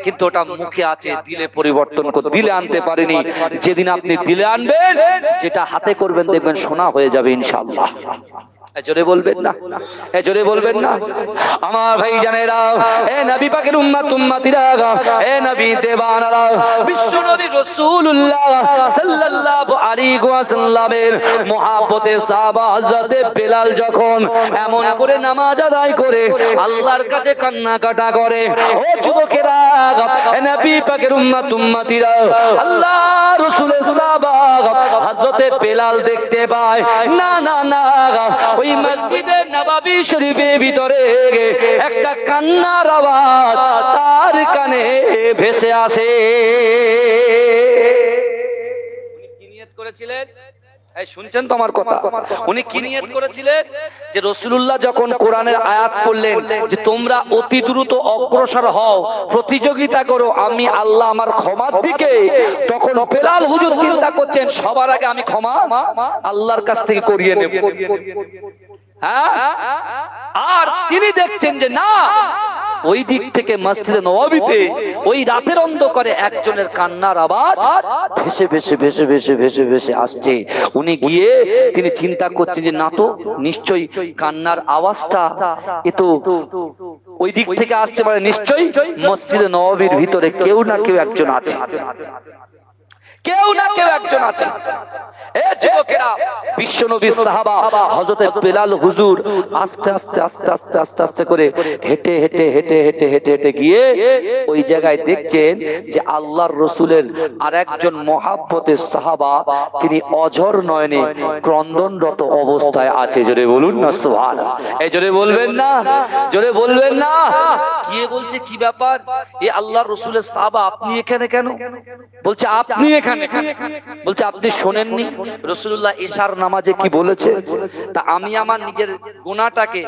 কিন্তু ওটা মুখে আছে, দিলে পরিবর্তন করে দিলে আনতে পারেনি। যেদিন আপনি দিলে আনবেন, যেটা হাতে করবেন দেখবেন সোনা হয়ে যাবে ইনশাআল্লাহ। জোরে বলবেন না? জোরে বলবেন না? আমার ভাই জানেরা, এ নবী পাকের উম্মত উম্মতিরা, এ নবী দেবানারা, বিশ্ব নবী রাসূলুল্লাহ সাল্লাল্লাহু আলাইহি ওয়াসাল্লামের মহব্বতে সাহাবা হযরতে বেলাল যখন এমন করে নামাজ আদায় করে আল্লাহর কাছে কান্নাকাটা করে, ও যুবকেরা, এ নবী পাকের উম্মত উম্মতিরা, আল্লাহ রাসূলের সাহাবা হযরতে বেলাল দেখতে পায়, না না না, ওই মসজিদে নববী শরীফের ভিতরে একটা কান্নার আওয়াজ তার কানে ভেসে আসে। উনি কি নিয়ত করেছিলেন? এই শুনছেন তো আমার কথা? উনি কি নিয়ত করেছিলেন? যে রাসূলুল্লাহ যখন কোরআনের আয়াত পড়লেন যে তোমরা অতি দ্রুত অগ্রসর হও, প্রতিযোগিতা করো, আমি আল্লাহ আমার ক্ষমার দিকে, তখন বেলাল হুজুর চিন্তা করছেন সবার আগে আমি ক্ষমা আল্লাহর কাছ থেকে করিয়ে নেব। আর তিনি দেখছেন যে না, ওই দিক থেকে মসজিদে নববীতে ওই রাতের অন্ধকারে একজনের কান্নার আওয়াজ ভেসে ভেসে ভেসে ভেসে ভেসে ভেসে আসছে। উনি গিয়ে তিনি চিন্তা করছেন যে না তো, নিশ্চয়ই কান্নার আওয়াজটা এ তো ওই দিক থেকে আসছে, মানে নিশ্চয়ই মসজিদে নববীর ভিতরে কেউ না কেউ একজন আছে, কেউ না কেউ একজন আছে। এ যুবকেরা, বিশ্বনবীর সাহাবা হযরতে বেলাল হুজুর আস্তে আস্তে আস্তে আস্তে আস্তে আস্তে করে হেঁটে হেঁটে হেঁটে হেঁটে হেঁটে হেঁটে গিয়ে ওই জায়গায় দেখছেন যে আল্লাহর রাসূলের আরেকজন মহব্বতের সাহাবা তিনি অঝর নয়নে ক্রন্দনরত অবস্থায় আছে। জোরে বলুন না সুবহানাল্লাহ। এই জোরে বলবেন না? জোরে বলবেন না? কি বলছে, কি ব্যাপার? এ আল্লাহর রাসূলের সাহাবা, আপনি এখানে কেন? বলছে আপনি এখানে, বলছে আপনি শোনেননি রাসূলুল্লাহ ইশার নামাজে কি বলেছে? তা আমি আমার নিজের গুনাহটাকে,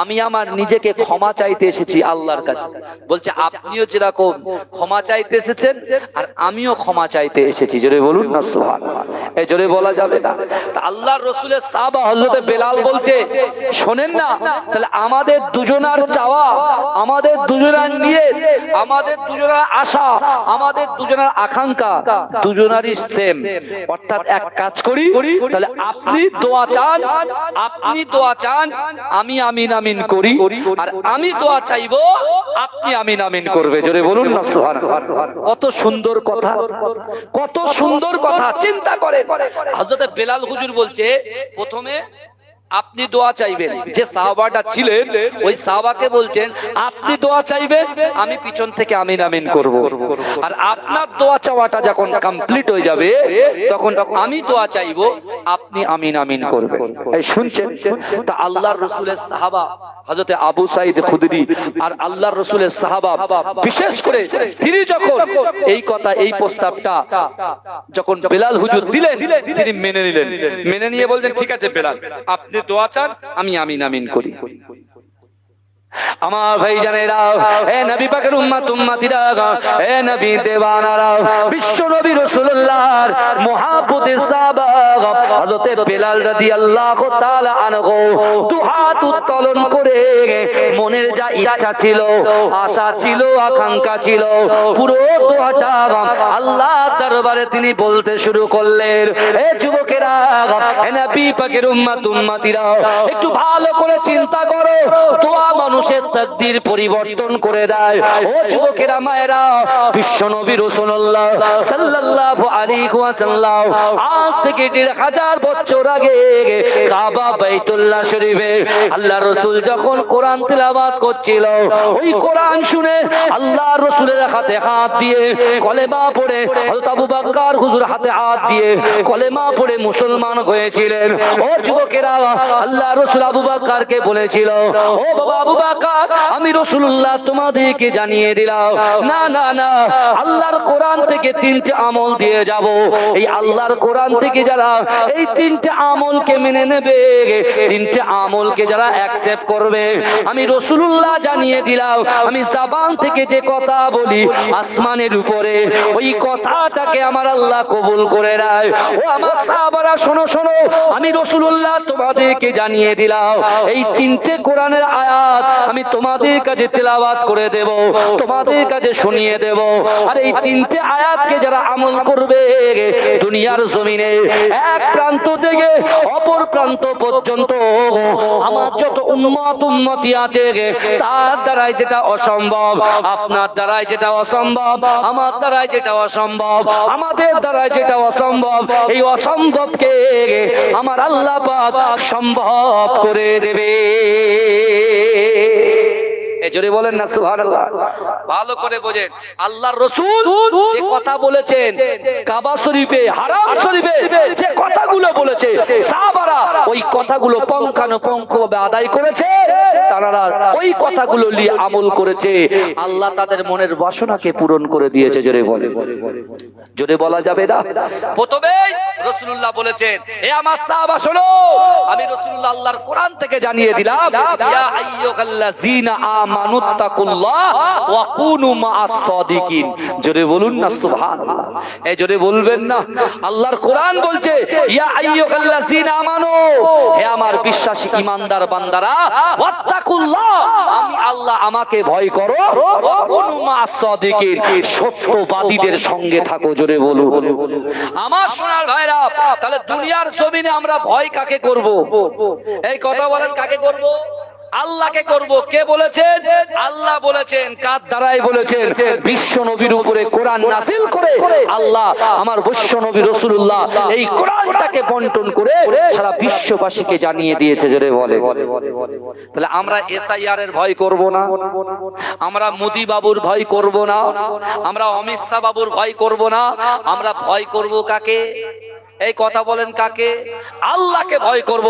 আমি আমার নিজেকে ক্ষমা চাইতে এসেছি আল্লাহর কাছে। বলছে আপনিও যেরকম ক্ষমা চাইতে এসেছেন আর আমিও ক্ষমা চাইতে এসেছি। জোরে বলুন না সুবহানাল্লাহ। এই জোরে বলা যাবে না? তা আল্লাহর রাসূলের সাহাবা হযরতে বেলাল বলছে শোনেন না, তাহলে আমাদের দুজনার চাওয়া, আমাদের দুজনার নিয়ত, আমাদের দুজনার আশা, আমাদের দুজনার আকাঙ্ক্ষা দুজনারই সেম। অর্থাৎ এক কাজ করি, তাহলে আপনি দোয়া চান, আপনি দোয়া চান, আমি আমিন আমিন করি, আর আমি দোয়া চাইবো, আপনি আমিন আমিন করবে। জোরে বলুন না সুবহানাল্লাহ। কত সুন্দর কথা, কত সুন্দর কথা। চিন্তা করে হযরত বেলাল হুজুর বলছে প্রথমে আপনি দোয়া চাইবেন, যে সাহাবাটা ছিলেন ওই সাহাবাকে বলছেন আপনি দোয়া চাইবেন, আমি পিছন থেকে আমিন আমিন করব। আর আপনার দোয়া চাওয়াটা যখন কমপ্লিট হয়ে যাবে তখন আমি দোয়া চাইবো, আপনি আমিন আমিন করবেন। এই শুনছেন? তা আল্লাহর রাসূলের সাহাবা হযরত আবু সাঈদ খুদরি আর আল্লাহর রাসূলের সাহাবা বিশেষ করে তিনি যখন এই কথা, এই প্রস্তাবটা যখন বেলাল হুজুর দিলেন, তিনি মেনে নিলেন। মেনে নিয়ে বললেন ঠিক আছে বেলাল, আপনি দোয়া চান, আমি আমিন আমিন করি। আমার ভাই জানেরা, এ নবী পাকের উম্মত উম্মতিরা, এ নবী দেওয়ানারা, বিশ্ব নবী রাসূলুল্লাহর মহব্বতের সাহাবা হযরত বেলাল রাদিয়াল্লাহু তাআলা আনহু দুহাত উত্তোলন করে মনের যা ইচ্ছা ছিল, আশা ছিল, আকাঙ্ক্ষা ছিল, পুরো দোয়াটা আল্লাহর দরবারে তিনি বলতে শুরু করলেন। এ যুবকেরা, এ নবী পাকের উম্মত উম্মতিরা, একটু ভালো করে চিন্তা করো, দোয়া মানুষ মানুষের তাকদীর পরিবর্তন করে দেয়। ও যুবকেরা মায়েরা, বিশ্ব নবী রাসূলুল্লাহ সাল্লাল্লাহু আলাইহি ওয়াসাল্লাম আজ থেকে ১৫০০ বছর আগে কাবা বাইতুল্লাহ শরীফে আল্লাহ রাসূল যখন কোরআন তিলাওয়াত করছিল, ওই কোরআন শুনে আল্লাহ রাসূলের হাতে হাত দিয়ে কলেমা পড়ে হযরত আবু বকর হুজুর হাতে হাত দিয়ে কলেমা পড়ে মুসলমান হয়েছিলেন। ও যুবকেরা, আল্লাহ রাসূল আবু বকরকে বলেছিল, ও বাবা আবু বকর, আমি রাসূলুল্লাহ তোমাদেরকে জানিয়ে দিলাম, না না না, আল্লাহর কোরআন থেকে 3টে আমল দিয়ে যাব। এই আল্লাহর কোরআন থেকে যারা এই 3টে আমলকে মেনে নেবে, 3টে আমলকে যারা অ্যাকসেপ্ট করবে, আমি রাসূলুল্লাহ জানিয়ে দিলাম, আমি জবান থেকে যে কথা বলি আসমানের উপরে ওই কথাটাকে আমার আল্লাহ কবুল করে নেয়। ও আমার সাহাবারা শোনো শোনো, আমি রাসূলুল্লাহ তোমাদেরকে জানিয়ে দিলাম, এই 3টে কোরআনের আয়াত আমি তোমাদের কাছে তেলাওয়াত করে দেব, তোমাদের কাছে শুনিয়ে দেব। আর এই 3টে আয়াতকে যারা আমল করবে, দুনিয়ার জমিনে এক প্রান্ত থেকে অপর প্রান্ত পর্যন্ত আমার যত উম্মতি আছে, তার দ্বারাই যেটা অসম্ভব, আপনার দ্বারাই যেটা অসম্ভব, আমার দ্বারাই যেটা অসম্ভব, আমাদের দ্বারাই যেটা অসম্ভব, এই অসম্ভবকে আমার আল্লাহ পাক সম্ভব করে দেবে। জোরে বলেন না সুবহানাল্লাহ। ভালো করে বোঝেন, আল্লাহর রাসূল যে কথা বলেছেন কাবা শরীফে, হারাম শরীফে যে কথাগুলো বলেছে, সাহাবারা ওই কথাগুলো পুঙ্খানুপুঙ্খভাবে আদায় করেছে, তারা ওই কথাগুলো নিয়ে আমল করেছে। আল্লাহ তাদের মনের বাসনাকে পূরণ করে দিয়েছে। জোরে বলে, জোরে বলা যাবে না। প্রথমেই রাসূলুল্লাহ বলেছেন, হে আমার সাহাবা শোনো, আমি রাসূলুল্লাহ আল্লাহর কোরআন থেকে জানিয়ে দিলাম, ইয়া আইয়ুহাল্লাযীনা আমানুত্তাকুল্লাহ ওয়া কুনু মাআস সাদিকিন। জোরে বলুন না সুবহানাল্লাহ। এই জোরে বলবেন না। আল্লাহর কোরআন বলছে, ইয়া আইয়ুহাল্লাযীনা আমানু, হে আমার বিশ্বাসী ঈমানদার বান্দারা, ওয়াত্তাকুল্লাহ, আমি আল্লাহ আমাকে ভয় করো, ওয়া কুনু মাআস সাদিকিন, সত্যবাদীদের সঙ্গে থাকো। জোরে বলুন। আমার সোনার ভাইরা, তাহলে দুনিয়ার জমিনে আমরা ভয় কাকে করব? এই কথা বলেন, কাকে করব? আল্লাহকে করব। কে বলেছেন? আল্লাহ বলেছেন। কার দ্বারাই বলেছেন? বিশ্ব নবীর উপরে কোরআন নাযিল করে আল্লাহ আমার বিশ্ব নবী রাসূলুল্লাহ এই কোরআনটাকে বন্টন করে সারা বিশ্ববাসীকে জানিয়ে দিয়েছে। জোরে বলে। তাহলে আমরা এসআইআর এর ভয় করব না, আমরা মোদি বাবুর ভয় করব না, আমরা অমিত শাহ বাবুর ভয় করব না, আমরা ভয় করব কাকে? এই কথা বলেন, কাকে? আল্লাহকে ভয় করব।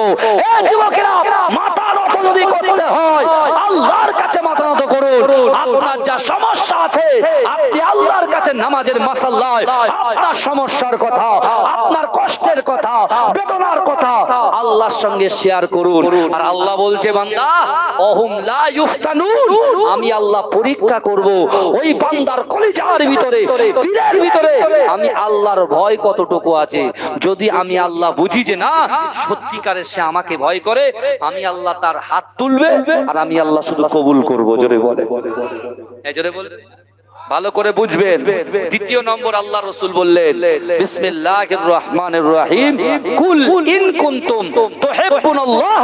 এই যুবকেরা, মাথা নত যদি করতে হয় আল্লাহর কাছে মাথা নত করুন। আপনার যা সমস্যা আছে আপনি আল্লাহর কাছে নামাজের মাসাল্লায় আপনার সমস্যার কথা, আপনার কষ্টের কথা, বেদনার কথা আল্লাহর সঙ্গে শেয়ার করুন। আর আল্লাহ বলছে, বান্দা অহুম লা ইফতানুন, আমি আল্লাহ পরীক্ষা করব ওই বান্দার কলিজার ভিতরে, দিলের ভিতরে আমি আল্লাহর ভয় কতটুকু আছে। যদি আমি আল্লাহ বুঝি যে না সত্যিকারের সে আমাকে ভয় করে, আমি আল্লাহ তার হাত তুলবে আর আমি আল্লাহ শুধু কবুল করব। জোরে বলে, জোরে বলে, ভালো করে বুঝবেন। দ্বিতীয় নম্বর আল্লাহ রাসূল বললেন, বিসমিল্লাহির রহমানির রহিম, কুল ইন কুনতুম তুহিব্বুনাল্লাহ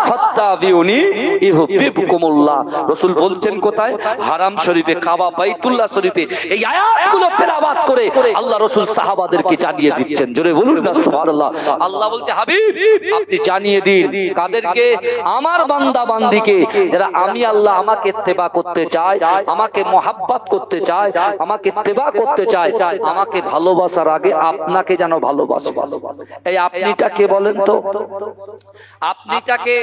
ফাত্তাবিউনি ইউহিব্বুকুমুল্লাহ। রাসূল বলছেন কোথায়? হারাম শরীফে, কাবা বাইতুল্লাহ শরীফে এই আয়াতগুলো তেলাওয়াত করে আল্লাহ রাসূল সাহাবাদেরকে জানিয়ে দিচ্ছেন। জোরে বলুন না সুবহানাল্লাহ। আল্লাহ বলছে, হাবিব আপনি জানিয়ে দিন কাদেরকে? আমার বান্দা বান্দিকে, যারা আমি আল্লাহ আমাকে ইত্তেবা করতে চায়, আমাকে মহব্বত করতে চায়, আমাকে ইত্তেবা করতে চায়, আমাকে ভালোবাসার আগে আপনাকে যেন ভালোবাসে। এই আপনিটা কে বলেন তো? আপনিটাকে,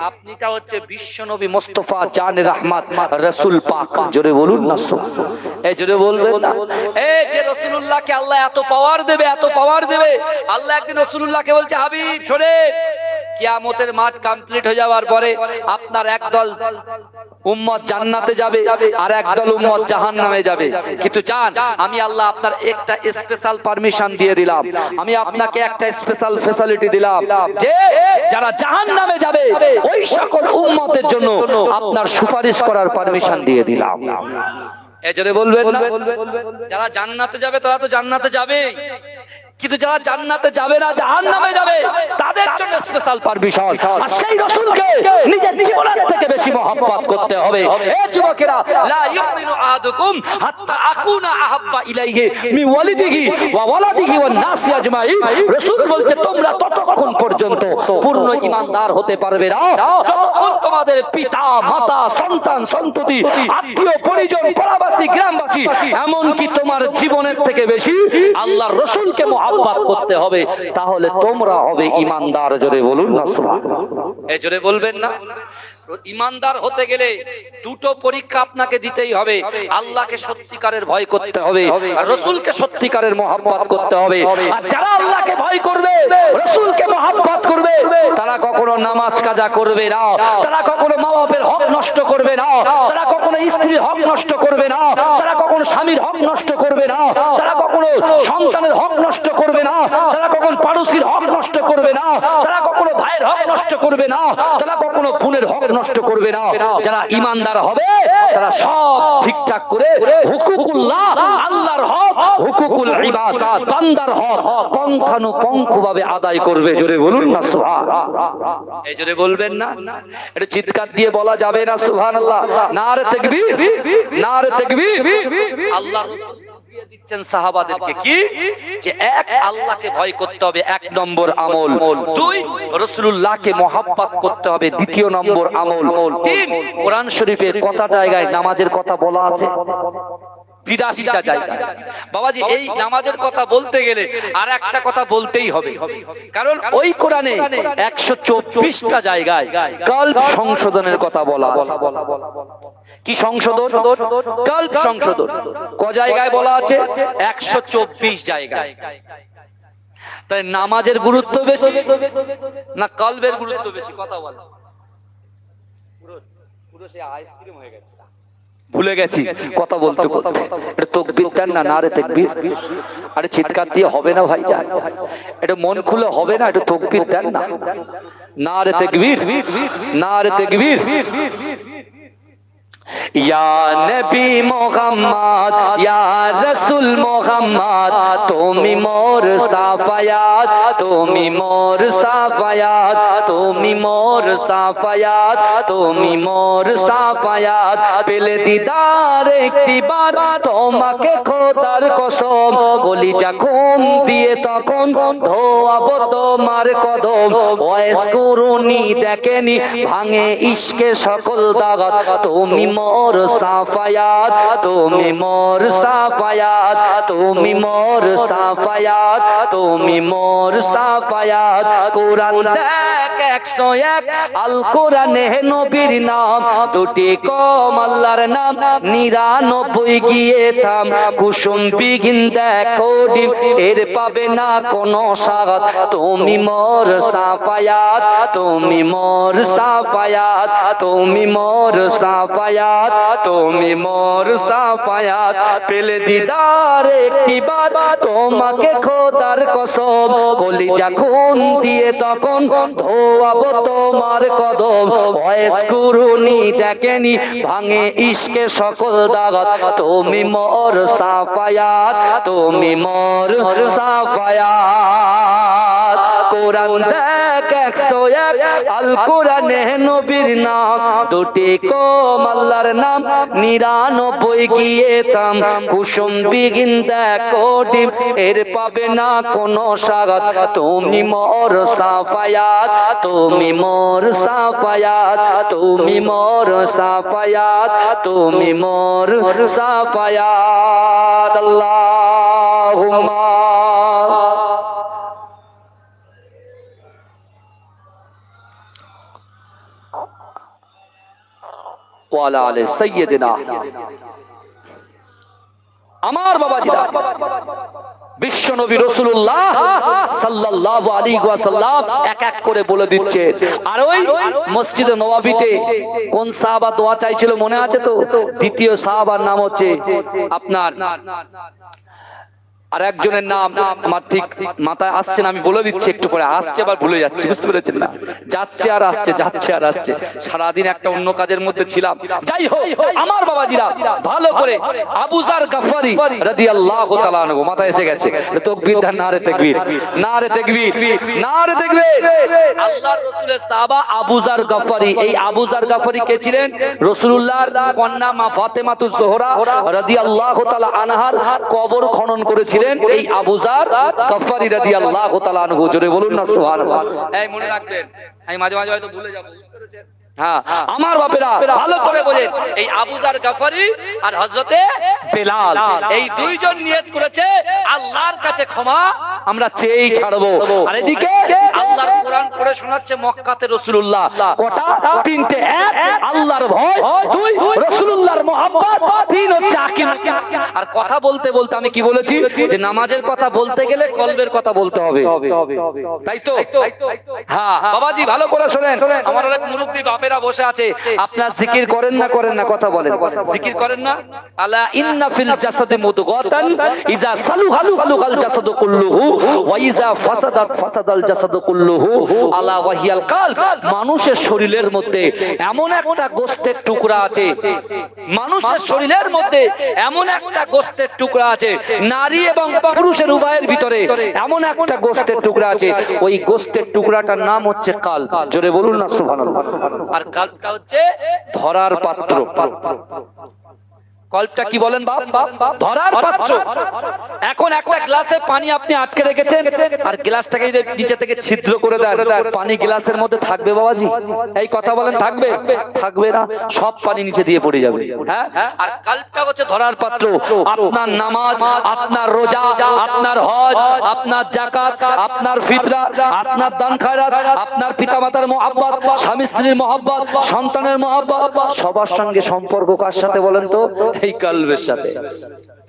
আপনিটা হচ্ছে বিশ্বনবী মুস্তাফা জানে রহমত রাসূল পাক। জোরে বলুন না সুবহানাল্লাহ। এই জোরে বলবেন না। এই যে রাসূলুল্লাহকে আল্লাহ এত পাওয়ার দেবে, এত পাওয়ার দেবে, আল্লাহ একদিন রাসূলুল্লাহকে বলছে, হাবিব শোনেন, কিয়ামতের মাঠ কমপ্লিট হয়ে যাওয়ার পরে আপনার একদল উম্মত জান্নাতে যাবে আর একদল উম্মত জাহান্নামে যাবে। কিন্তু জান, আমি আল্লাহ আপনার একটা স্পেশাল পারমিশন দিয়ে দিলাম, আমি আপনাকে একটা স্পেশাল ফ্যাসিলিটি দিলাম যে যারা জাহান্নামে যাবে ওই সকল উম্মতের জন্য আপনার সুপারিশ করার পারমিশন দিয়ে দিলাম। এজন্য বলবেন না, যারা জান্নাতে যাবে তারা তো জান্নাতে যাবে, কিন্তু যারা জান্নাতে যাবে না জাহান্নামে যাবে তাদের জন্য স্পেশাল পারমিশন। আর সেই রাসূলকে নিজের জীবনের থেকে বেশি মহব্বত করতে হবে। এ যুবকেরা, লা ইউমিনু আহাদুকুম হাত্তা আকুনা আহাব্বা ইলাইহি মিন ওয়ালিদিহি ওয়া ওয়ালাদিহি ওয়ান নাসি আজমাইন। রাসূল বলছে তোমরা ততক্ষণ পর্যন্ত পূর্ণ ঈমানদার হতে পারবে না যতক্ষণ তোমাদের পিতা মাতা সন্তান সন্ততি আত্মীয় পরিজন পরবাসী গ্রামবাসী এমনকি তোমার জীবনের থেকে বেশি আল্লাহর রাসূলকে মহব্বত করতে হবে, তাহলে তোমরা হবে ঈমানদার। জোরে বলুন না সুবহানাল্লাহ। এই জোরে বলবেন না? ঈমানদার হতে গেলে দুটো পরীক্ষা আপনাকে দিতেই হবে। আল্লাহকে সত্যিকারের ভয় করতে হবে আর রাসূলকে সত্যিকারের মহব্বত করতে হবে। আর যারা আল্লাহকে ভয় করবে, রাসূলকে মহব্বত করবে, তারা কখনো নামাজ কাজা করবে না, তারা কখনো মা বাপের হক নষ্ট করবে না, তারা কখনো স্ত্রীর হক নষ্ট করবে না, তারা কখনো স্বামীর হক নষ্ট করবে না, তারা কখনো সন্তানের হক নষ্ট করবে না, তারা কখনো পাড়োশীর হক নষ্ট করবে না, তারা কখনো ভাইয়ের হক নষ্ট করবে না, তারা কখনো বোনের হক নষ্ট করবে না। যারা ঈমানদার হবে তারা সব ঠিকঠাক করে হুকুকুল্লাহ, আল্লাহর হক, হুকুকুল ইবাদ, বান্দার হক পঙ্খানুপঙ্খভাবে আদায় করবে। জোরে বলুন না সুবহানাল্লাহ। এই জোরে বলবেন না? এটা চিৎকার দিয়ে বলা যাবে না সুবহানাল্লাহ? নারে তাকবীর, নারে তাকবীর। আল্লাহ দিচ্ছেন সাহাবাদেরকে কি, যে এক আল্লাহকে ভয় করতে হবে, এক নম্বর আমল। দুই রাসূলুল্লাহকে মহব্বত করতে হবে, দ্বিতীয় নম্বর আমল। তিন কোরআন শরীফের কত জায়গায় নামাজের কথা বলা আছে? 82টা জায়গায়। বাবাজি, এই নামাজের কথা বলতে গেলে আর একটা কথা বলতেই হবে, কারণ ওই কোরআনে 124টা জায়গায় কলব সংশোধনের কথা বলা আছে। কি সংশোধন? কলব সংশোধন। ক জায়গায় বলা আছে? 124 জায়গায়। তাই নামাজের গুরুত্ব বেশি না কলবের গুরুত্ব বেশি? কথা বলো। পুরো সে আইসক্রিম হয়ে গেছে, ভুলে গেছি কথা বলতে বলতে। এটা তাকবীর দেন না, নারে তাকবীর। আরে চিৎকার দিয়ে হবে না ভাইজান, এটা মন খুলে হবে না, এটা তাকবীর দেন না, নারে তাকবীর, নারে তাকবীর। ইয়া নবী মুহাম্মদ, ইয়া রাসূল মুহাম্মদ, তুমি মোর সাফায়াত, তুমি মোর সাফায়াত, তুমি মোর সাফায়াত, তুমি মোর সাফায়াত। পেলে দিদার একটিবার তোমাকে খোদার কসম, কলিজা খুন দিয়ে তখন ধোয়াবো তোমার কদম। ওয়াইস কুরুনি দেখেনি ভাঙে ইশকে সকল দাগাত, তুমি মোর সাফায়াত, তুমি মোর সাফায়াত, তুমি মোর সাফায়াত, তুমি মোর সাফায়াত। কোরআন দেখ 101, আল কোরআনে নবীর নাম দুটি কম, আল্লাহর নাম 99 গিয়ে থাম। কুসুম বিগিন দেখো ডিম, এর পাবে না কোনো স্বাদ। তুমি মোর সাফায়াত, তুমি মোর সাফায়াত, তুমি মোর সাফায়াত, তুমি মোর সাফায়াত। পেলে দিদার একটিবার তোমাকে খোদার কসম, কলিজা খুন দিয়ে তখন ধোয়াবো তোমার কদম। ওয়াইস কুরুনি দেখেনি ভাঙে ইশকে সকল দাগাত, তুমি মোর সাফায়াত, তুমি মোর সাফায়াত। কোরআন দেখ 101, আল কোরআনে নবীর নাম দুটি কম, আল্লাহর নাম 99 গিয়ে থাম। কুসুম বিগিন দেখো ডিম, এর পাবে না কোনো স্বাদ। তুমি মোর সাফায়াত, তুমি মোর সাফায়াত, তুমি মোর সাফায়াত, তুমি মোর সাফায়াত। আল্লাহুম্মা ওয়ালা আলে সাইয়্যিদিনা। আমার বাবাজিরা, বিশ্ব নবী রাসূলুল্লাহ সাল্লাল্লাহু আলাইহি ওয়াসাল্লাম এক এক করে বলে দিচ্ছে। আর ওই মসজিদে নববীতে কোন সাহাবা দোয়া চাইছিল মনে আছে তো? দ্বিতীয় সাহাবার নাম হচ্ছে আপনার আর একজনের নাম আমার ঠিক মাথায় আসছে না, আমি বলে দিচ্ছি, একটু পরে আসছে আবার ভুলে যাচ্ছি, বুঝতে পেরেছেন না? যাচ্ছে আর আসছে, যাচ্ছে আর আসছে, সারাদিন একটা অন্য কাজের মধ্যে ছিলাম। যাই হোক আমার বাবাজিরা ভালো করে, আবু যার গাফফারি রাদিয়াল্লাহু তাআলা আনহু, মাথায় এসে গেছে, তাকবীর দেন, নারে তাকবীর, নারে তাকবীর, নারে তাকবীর। আল্লাহর রাসূলের সাহাবা আবু যার গাফফারি। এই আবু যার গাফফারি কে ছিলেন? রাসূলুল্লাহর কন্যা মা ফাতেমাতুজ জোহরা রাদিয়াল্লাহু তাআলা আনহার কবর খনন করেছিলেন এই আবু যার গাফফারি রাদিয়াল্লাহু তাআলা আনহু। জোরে বলুন না সুবহানাল্লাহ। এই মনে রাখবেন, আমি মাঝে মাঝে হয়তো ভুলে যাব, হ্যাঁ আমার বাপেরা ভালো করে বলেন, এই আবু যার গাফফারি আর হযরতে বেলাল, এই দুইজন নিয়ত করেছে আল্লাহর কাছে ক্ষমা আমরা চেয়েই ছাড়বো। আর এদিকে আল্লাহর কোরআন পড়ে শোনাচ্ছে মক্কাতে রাসূলুল্লাহ। কটা? তিনটে। এক, আল্লাহর ভয়। দুই, রাসূলুল্লাহর মহব্বত। তিন হচ্ছে আকিদ। আর কথা বলতে বলতে আমি কি বলেছি, যে নামাজের কথা বলতে গেলে কলবের কথা বলতে হবে, তাই তো? হ্যাঁ বাবাজি ভালো করে শোনেন, আমার অনেক মুরব্বী বাপেরা বসে আছে, আপনার জিকির করেন না করেন না? কথা বলেন, জিকির করেন না? আলা ইন্না ফিল জাসাদি মুদগাতান ইযা সালুহা সালুহাল জাসাদু কুল্লুহু ওয়া ইযা ফাসাদাত ফাসাদাল জাসাদু কুল্লুহু আলা ওয়াহিয়াল কলব। মানুষের শরীরের মধ্যে এমন একটা গোশতের টুকরা আছে, মানুষের শরীরের মধ্যে এমন একটা গোশতের টুকরা আছে, নারী এবং পুরুষের উভয়ের ভিতরে এমন একটা গোশতের টুকরা আছে, ওই গোশতের টুকরাটার নাম হচ্ছে কলব। জোরে বলুন না সুবহানাল্লাহ। আর কলবটা হচ্ছে ধরার পাত্র। কলবটা কি বলেন বাপ? ধরার পাত্র। এখন একটা গ্লাসে পানি আপনি আটকে রেখেছেন, আর গ্লাসটাকে যদি নিচে থেকে ছিদ্র করে দেন, পানি গ্লাসের মধ্যে থাকবে বাবাজি? এই কথা বলেন, থাকবে? থাকবে না, সব পানি নিচে দিয়ে পড়ে যাবে। হ্যাঁ, আর কলবটা হচ্ছে ধরার পাত্র। আপনার নামাজ, আপনার রোজা, আপনার হজ, আপনার যাকাত, আপনার ফিতরা, আপনার দান খয়রাত, আপনার পিতামাতার মহব্বত, স্বামী স্ত্রীর মহব্বত, সন্তানের মহব্বত, সবার সঙ্গে সম্পর্ক কার সাথে বলেন তো? এই কলবের সাথে।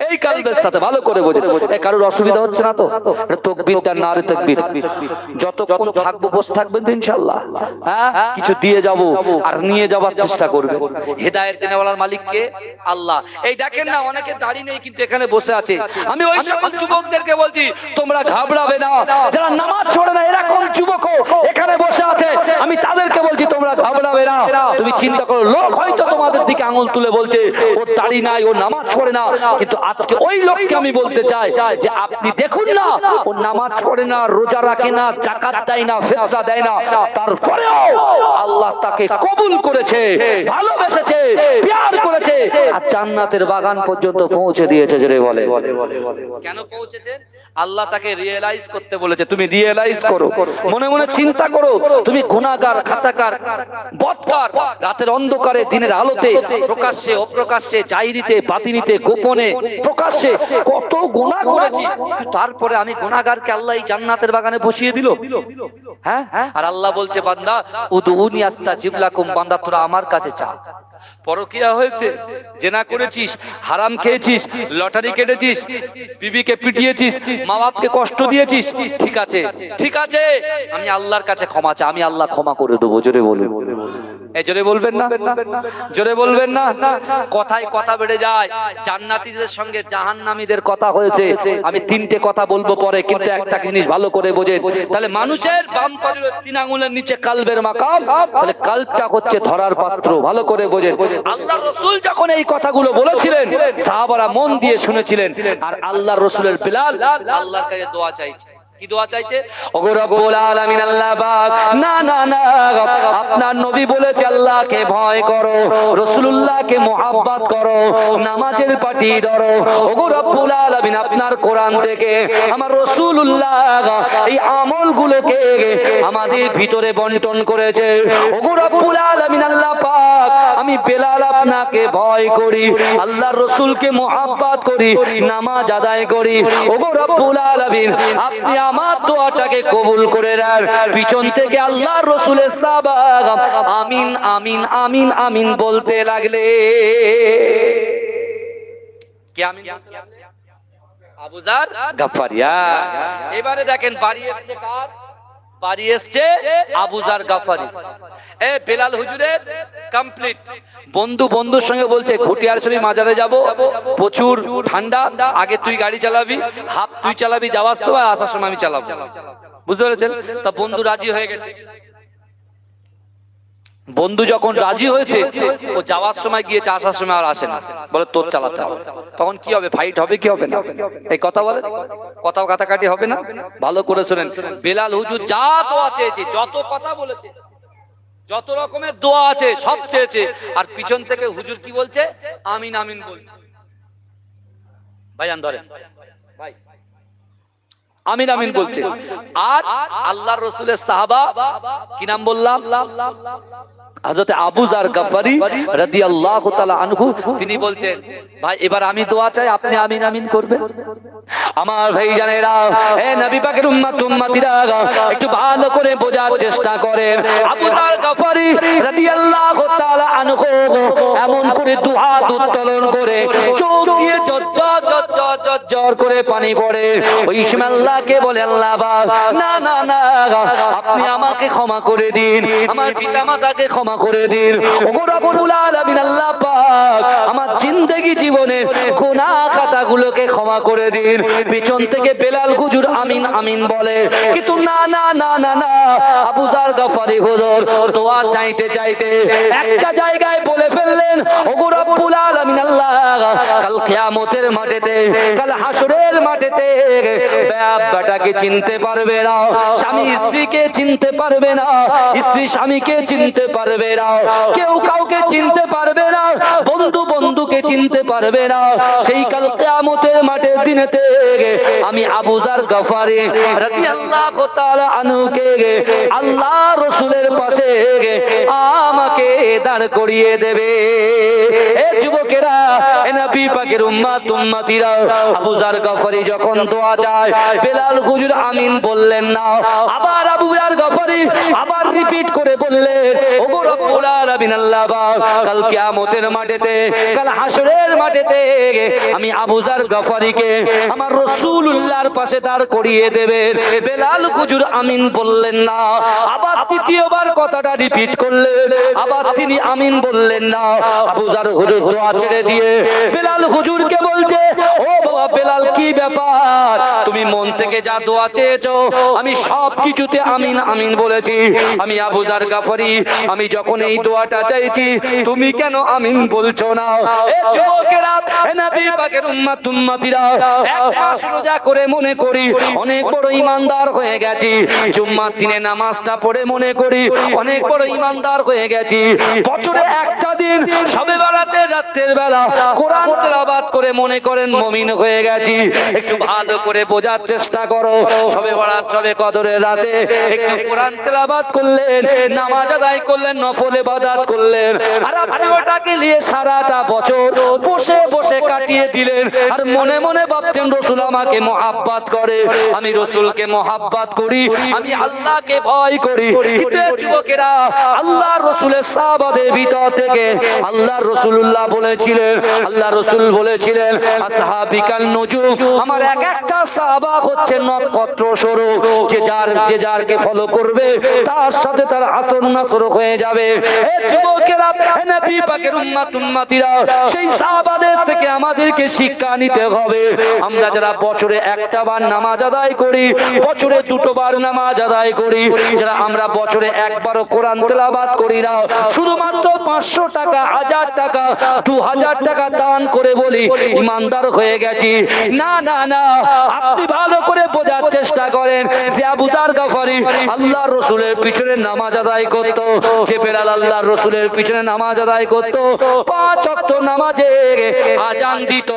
এই কলবের সাথে ভালো করে বোঝেন। এই কারোর অসুবিধা হচ্ছে না তো? তাকবীর দেন, নারে তাকবীর। যতক্ষণ থাকবো বসে থাকবেন তো ইনশাআল্লাহ। হ্যাঁ, কিছু দিয়ে যাব আর নিয়ে যাবার চেষ্টা করবে। হেদায়েত দেনেওয়ালার মালিক কে? আল্লাহ। এই দেখেন না, অনেকে দাড়ি নেই কিন্তু এখানে বসে আছে। আমি ওই সকল যুবকদেরকে বলছি, তোমরা ঘাবড়াবে না। যারা নামাজ পড়ে না এরকম যুবকও এখানে বসে আছে, আমি তাদেরকে বলছি তোমরা ঘাবড়াবে না। তুমি চিন্তা করো, লোক হয়তো তোমাদের দিকে আঙুল তুলে বলছে ও দাড়ি নাই, ও নামাজ পড়ে না, কিন্তু আজকে ওই লোককে আমি বলতে চাই যে আপনি দেখুন না, ও নামাজ পড়ে না, রোজা রাখে না, যাকাত দেয় না, ফিতরা দেয় না, তারপরেও আল্লাহ তাকে কবুল করেছে, ভালোবেসেছে, প্যার করেছে, আর জান্নাতের বাগান পর্যন্ত পৌঁছে দিয়েছে। জোরে বলে। কেন পৌঁছেছে? আল্লাহ তাকে রিয়েলাইজ করতে বলেছে। তুমি রিয়েলাইজ করো, মনে মনে চিন্তা করো, তুমি গুনাহগার, খাতাকার, বদকার, রাতের অন্ধকারে দিনের আলোতে, প্রকাশ্যে অপ্রকাশ্যে, জাহিরিতে বাতিনিতে, গোপনে প্রকাশ্যে কত গুনাহ করেছি, তারপরে আমি গুনাহগারকে আল্লাহ এই জান্নাতের বাগানে বসিয়ে দিল। হ্যাঁ, আর আল্লাহ বলছে বান্দা উদউনি আস্তাজিব লাকুম, বান্দা তোরা আমার কাছে চা। পরকিয়া হয়েছে, জেনা করেছিস, হারাম খেয়েছিস, লটারি কেটেছিস, বিবিকে পিটিয়েছিস, মা বাপকে কষ্ট দিয়েছিস, ঠিক আছে, ঠিক আছে, আমি আল্লাহর কাছে ক্ষমা চা, আমি আল্লাহ ক্ষমা করে দেবো। জোরে বলে। এই জোরে বলবেন না, জোরে বলবেন না। কথায় কথা বেড়ে যায়। জান্নাতীদের সঙ্গে জাহান্নামীদের কথা হয়েছে, আমি তিনটে কথা বলবো পরে, কিন্তু একটা জিনিস ভালো করে বোঝেন। তাহলে মানুষের বাম পায়ের তিন আঙ্গুলের নিচে কলবের মাকাম, তাহলে কলবটা হচ্ছে ধরার পাত্র। ভালো করে বোঝেন। আল্লাহর রাসূল যখন এই কথাগুলো বলেছিলেন, সাহাবারা মন দিয়ে শুনেছিলেন। আর আল্লাহর রাসূলের বিলাল আল্লাহর কাছে দোয়া চাইছে। কি দোয়া চাইছে? ওগো রব্বুল আলামিন, আল্লাহ পাক, না না না, আপনার নবী বলেছে আল্লাহকে ভয় করো, রাসূলুল্লাহকে মহব্বত করো, নামাজের পাটি ধরো। ওগো রব্বুল আলামিন, আপনার কোরআন থেকে আমার রাসূলুল্লাহ এই আমলগুলোকে আমাদের ভিতরে বন্টন করেছে। ওগো রব্বুল আলামিন, আল্লাহ পাক, আমি বেলাল আপনাকে ভয় করি, আল্লাহর রাসূলকে মহব্বত করি, নামাজ আদায় করি। ওগো রব্বুল আলামিন, আপনি আমার দোয়াটাকে কবুল করে নেন। পিছন থেকে আল্লাহর রাসূলের সাহাবা আমিন আমিন আমিন আমিন বলতে লাগলে। কে আমিন? আবু যার গাফফারিয়া। এবারে দেখেন বাড়ি এসেছে কার? বাড়ি এসছে আবু যার গাফারি, এ বেলাল হুজুরের কমপ্লিট। বন্ধুর সঙ্গে বলছে ঘুটিয়ার শরীফ মাজারে যাব, প্রচুর ঠান্ডা, আগে তুই গাড়ি চালাবি, হাফ তুই চালাবি যাওয়ার সময়, আসার সময় আমি চালাবো। বুঝতে পেরেছেন? তা বন্ধু রাজি হয়ে গেছে। বন্ধু যখন রাজি হয়েছে, ও যাওয়ার সময় গিয়েছে, আসার সময় আর আসে না, বলে তোর চালাতে হবে। তখন কি হবে? ফাইট হবে কি হবে না? এই কথা বলে, কথা কাটাকাটি হবে না? ভালো করে শোনেন, বেলাল হুজুর যা দোয়া চেয়েছে, যত কথা বলেছে, যত রকমের দোয়া আছে সব চেয়েছে, আর পিছন থেকে হুজুর কি বলছে? আমিন আমিন বলছে। ভাইজান ধরেন, ভাই আমিন আমিন বলছে। আর আল্লাহর রাসূলের সাহাবা, কি নাম বললাম? হযরত আবু যার গাফারি রাদিয়াল্লাহু তাআলা আনহু, তিনি বলছেন ভাই এবার আমি দোয়া চাই, আপনি আমিন আমিন করবেন। আমার ভাইজানেরা, হে নবী পাকের উম্মতিরা, একটু ভালো করে বোঝার চেষ্টা করেন। আবু যার গাফারি রাদিয়াল্লাহু তাআলা আনহু এমন করে দুহাত উত্তোলন করে চোখ দিয়ে ঝরঝর করে পানি পড়ে, ওই সময় আল্লাহকে বলে, আল্লাহ না না না, আপনি আমাকে ক্ষমা করে দিন, আমার পিতামাতাকে ক্ষমা করে দিন, ওগো রব্বুল আলামিন আল্লাহ পাক আমার জিন্দেগি জীবনের গুনাহ খাতাগুলোকে ক্ষমা করে দিন। পিছন থেকে বেলাল হুজুর আমিন আমিন বলে, কিন্তু না না না না না, আবু যার গাফারি হুজুর দোয়া চাইতে চাইতে একটা জায়গায় বলে ফেললেন, ওগো রব্বুল আলামিন আল্লাহ, কাল কিয়ামতের মাঠেতে, কাল হাসরের মাঠেতে বাপ বেটাকে চিনতে পারবে না, স্বামী স্ত্রীকে চিনতে পারবে না, স্ত্রী স্বামীকে চিনতে পারবে না, কেউ কাউকে চিনতে পারবে না, বন্ধু বন্ধুকে চিনতে পারবে না। সেই কাল কিয়ামতের মাঠের দিনেতে আমি আবু যার গাফারি রাদিয়াল্লাহু তাআলা আনহুকে আল্লাহ রাসূলের পাশে আমাকে দাঁড় করিয়ে দেবে। এ যুবকেরা, এ নবী পাকের উম্মতিরা, আবু যার গাফারি যখন দোয়া চায়, বেলাল হুজুর আমিন বললেন না, আবার আবু যার গাফারি আবার রিপিট করে বললেন, ওগো রব্বুল আলামিন আল্লাহ পাক কাল কিয়ামতের মাঠেতে, কাল হাসরের মাঠেতে আমি আবু যার গাফারিকে আমার রাসূলুল্লাহর পাশে দাঁড় করিয়ে দেবেন। বেলাল হুজুর আমিন বললেন না, আবার তৃতীয়বার কথাটা রিপিট করলেন, আবার তিনি আমিন বললেন না। আবু যার হুজুর দোয়া ছেড়ে দিয়ে বেলাল হুজুরকে বলছে, ও বাবা বেলাল, কি ব্যাপার? তুমি মন থেকে যা দোয়া চেয়েছো আমি সব কিছুতে আমিন আমিন বলেছি। আমি আবু যার গাফারি, আমি যখন এই দোয়াটা চাইছি, তুমি কেন আমিন বলছো না? এ যুবকেরা, এ নবী পাকের উম্মতিরা, এক মাস রোজা করে মনে করি অনেক বড় ইমানদার হয়ে গেছি, জুম্মার দিনে নামাজটা পড়ে মনে করি অনেক বড় ইমানদার হয়ে গেছি, বছরে একটা দিন সবে বেলাতে রাতের বেলা কোরআন তেলাওয়াত করে মনে করেন মুমিন হয়ে গেছি। একটু ভালো করে বোঝার চেষ্টা করো, সবে বরাত সবে কদরের রাতে একটু কোরআন তেলাওয়াত করলেন, নামাজ আদায় করলেন, নফল ইবাদত করলেন, আর আপনি ওটাকে নিয়ে সারাটা বছর বসে বসে কাটিয়ে দিলেন, আর মনে মনে ভাবছেন রাসূল আমাকে মহব্বত করে, আমি রাসূলকে মহব্বত করি, আমি আল্লাহকে ভয় করি। কিন্তু যুবকেরা, আল্লাহর রাসূলের সাহাবাদের ভিতর থেকে আল্লাহর রাসূলুল্লাহ বলেছিলেন, আল্লাহ রাসূল বলেছিলেন, আসহাবিকাল নুজুম, আমার এক একটা সাহাবা হচ্ছে নক্ষত্র স্বরূপ, যে যারকে ফলো করবে তার সাথে তার আসর নাসর হয়ে যাবে। এ যুবকেরা, হে নবী পাকের উম্মতিরা, সেই সাহাবাদের থেকে আমাদেরকে শিক্ষা নিতে হবে। আমরা যারা বছরে একটা বার নামাজ আদায় করি, বছরে দুটো বার নামাজ আদায় করি, যারা আমরা বছরে একবারও কোরআন তেলাওয়াত করি না, শুধুমাত্র 500 টাকা, 1000 টাকা, 2000 টাকা দান করে বলি ইমানদার হয়ে গেছি, না না না, আপনি ভালো করে বোঝার চেষ্টা করেন যে আবু যার গাফারি আল্লাহর রাসূলের পিছনে নামাজ আদায় করত, যে বেলাল আল্লাহর রাসূলের পিছনে নামাজ আদায় করত, 5 ওয়াক্ত নামাজে আজান দিত,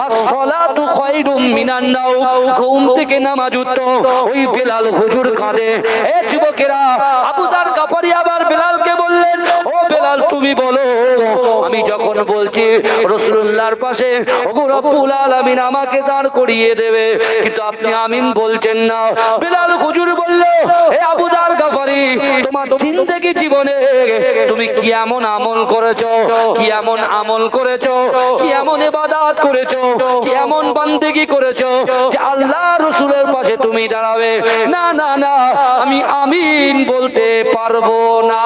as-সালাতু খায়রুম মিনান নাওম, ঘুম থেকে নামাজ উঠতো, ওই বেলাল হুজুর কাঁদে। এ যুবকেরা, আবু যার গাফারি আবার বেলালকে বললেন, ও বেলাল তুমি বলো, আমি যখন বলছি রাসূলুল্লাহর পাশে ওগো রব্বুল আলামিন আমাকে দাঁড় দাঁড় করিয়ে দেবে, কিন্তু আপনি আমিন বলছেন না। বিলাল হুজুর বলল, হে আবু যার গফারি, তোমার জিন্দেগি জীবনে তুমি কি এমন আমল করেছো, কি এমন আমল করেছো, কি এমন ইবাদত করেছো, কি এমন বান্দেগি করেছো যে আল্লাহ রাসূলের পাশে তুমি দাঁড়াবে? না না না, আমি আমিন বলতে পারবো না।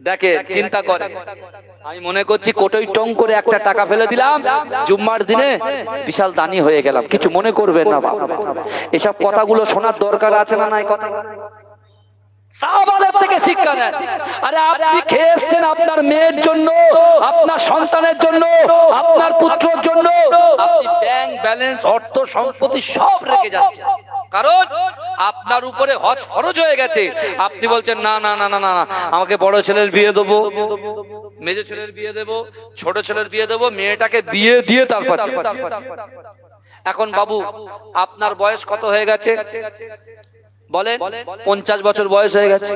দেখে চিন্তা করে, আমি মনে করছি কোটোই টং করে একটা টাকা ফেলে দিলাম, জুম্মার দিনে বিশাল দানি হয়ে গেলাম। কিছু মনে করবেন না বাবা, এসব কথাগুলো শোনার দরকার আছে না নাই? কথা সাহাবাদের থেকে শিক্ষা নেন। আরে আপনি খেয়ে এসছেন আপনার মেয়ের জন্য, আপনার সন্তানের জন্য, আপনার পুত্রের জন্য, আপনি ব্যাংক ব্যালেন্স অর্থ সম্পত্তি সব রেখে যাচ্ছেন, কারণ আপনার উপরে হজ ফরজ হয়ে গেছে। আপনি বলছেন না না না না না, আমাকে বড় ছেলের বিয়ে দেবো, মেজো ছেলের বিয়ে দেবো, ছোট ছেলের বিয়ে দেবো, মেয়েটাকে বিয়ে দিয়ে তারপর। এখন বাবু আপনার বয়স কত হয়ে গেছে বলে? 50 বছর বয়স হয়ে গেছে।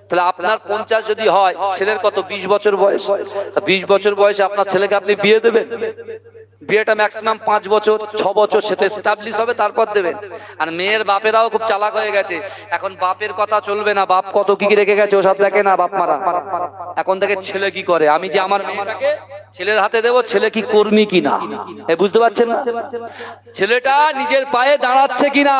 তাহলে আপনার 50 যদি হয়, ছেলের কত? 20 বছর বয়স। 20 বছর বয়সে আপনার ছেলেকে আপনি বিয়ে দেবেন? বিয়েটা ম্যাক্সিমাম 5 বছর 6 বছর সেটা এস্টাবলিশ হবে, তারপর দেবেন। আর মেয়ের বাপেরাও খুব চালাক হয়ে গেছে, এখন বাপের কথা চলবে না, বাপ কত কি রেখে গেছে ওসব দেখে না বাপ মারা। এখন দেখে ছেলে কি করে, আমি যে আমার মেয়েটাকে ছেলের হাতে দেবো, ছেলে কি কর্মী কিনা, বুঝতে পারছেন না? ছেলেটা নিজের পায়ে দাঁড়াচ্ছে কিনা।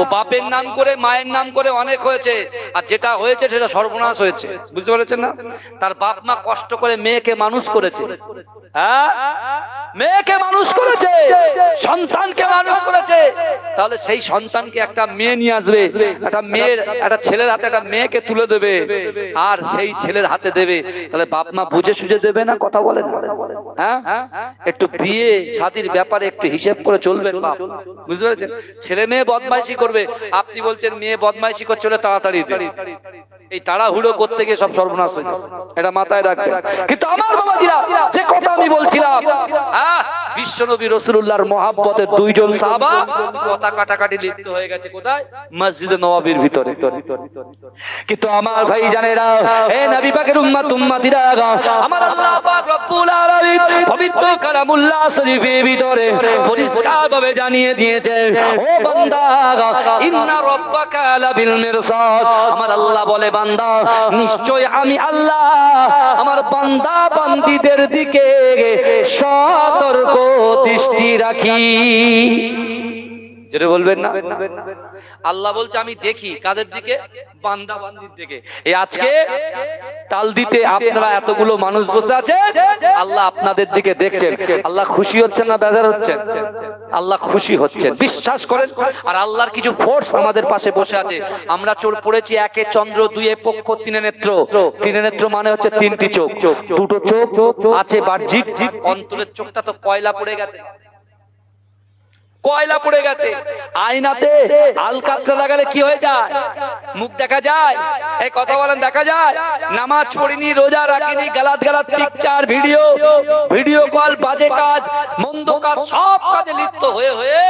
ও বাপের নাম করে মায়ের নাম করে অনেক হয়েছে, আর যেটা হয়েছে সেটা সর্বনাশ হয়েছে, বুঝতে পারছেন না? তার বাপ মা কষ্ট করে মেয়েকে মানুষ করেছে, হ্যাঁ মেয়েকে মানুষ করেছে, সন্তানকে মানুষ করেছে, তাহলে সেই সন্তানকে একটা মেয়ে নিয়ে আসবে, একটা মেয়ের একটা ছেলের হাতে একটা মেয়েকে তুলে দেবে, আর সেই ছেলের হাতে দেবে, তাহলে বাপ মা বুঝে সুঝে দেবে না? কথা বলেন, হ্যাঁ? একটু বিয়ে শাদীর ব্যাপারে একটু হিসেব করে চলবেন বাপ, বুঝতে পেরেছেন? ছেলে মেয়ে বদমাইশি করবে, আপনি বলছেন মেয়ে বদমাইশি করছে বলে তাড়াতাড়ি দেবে, এই তাড়াহুড়ো করতে গিয়ে সব সর্বনাশ হয়ে যাবে, এটা মাথায় রাখবেন। কিন্তু আমার বাবাজিরা, যে কথা আমি বলছিলাম, বিশ্বনবী রাসূলুল্লাহর মহব্বতের দুইজন সাহাবা কথা কাটাকাটি লিপ্ত হয়ে গেছে কোথায়? মসজিদে নববীর ভিতরে। কিন্তু আমার ভাই জানেরা, হে নবী পাকের উম্মত উম্মতিরা, আমার আল্লাহ পাক রব্বুল আলামিন পবিত্র কালামুল্লাহ শরীফের ভিতরে পরিষ্কারভাবে জানিয়ে দিয়েছে, ও বান্দা, ইন্না রাব্বাকা লাবিল মিরসাদ। আমার আল্লাহ বলে, বান্দা, নিশ্চয় আমি আল্লাহ আমার বান্দা বান্দীদের দিকে সতর্ক দৃষ্টি রাখি। যেটা বলবেন না, আল্লাহ বলছে আমি দেখি কাদের দিকে? বান্দা বান্দির দিকে। এই আজকে তাল দিতে আপনারা এতগুলো মানুষ বসে আছে, আল্লাহ আপনাদের দিকে দেখছেন। আল্লাহ খুশি হচ্ছেন না বেজার হচ্ছেন? আল্লাহ খুশি হচ্ছেন, বিশ্বাস করেন। আর আল্লাহর কিছু ফোর্স আমাদের পাশে বসে আছে। আমরা চোর পড়েছি, একে চন্দ্র, দুয়ে পক্ষ, তিনে নেত্র। তিনে নেত্র মানে হচ্ছে তিনটি চোখ, দুটো চোখ আছে বাহ্যিক, অন্তরের চোখটা তো কয়লা পড়ে গেছে, কয়লা পড়ে গেছে। আয়নাতে আলকাতরা লাগালে কি হয়ে যায়? মুখ দেখা যায়? এই কথা বলেন, দেখা যায়? নামাজ পড়িনি, রোজা রাখিনি, গালাত গালাত পিকচার, ভিডিও কল, বাজে কাজ, মন্দ কাজ, সব কাজে লিপ্ত হয়ে হয়ে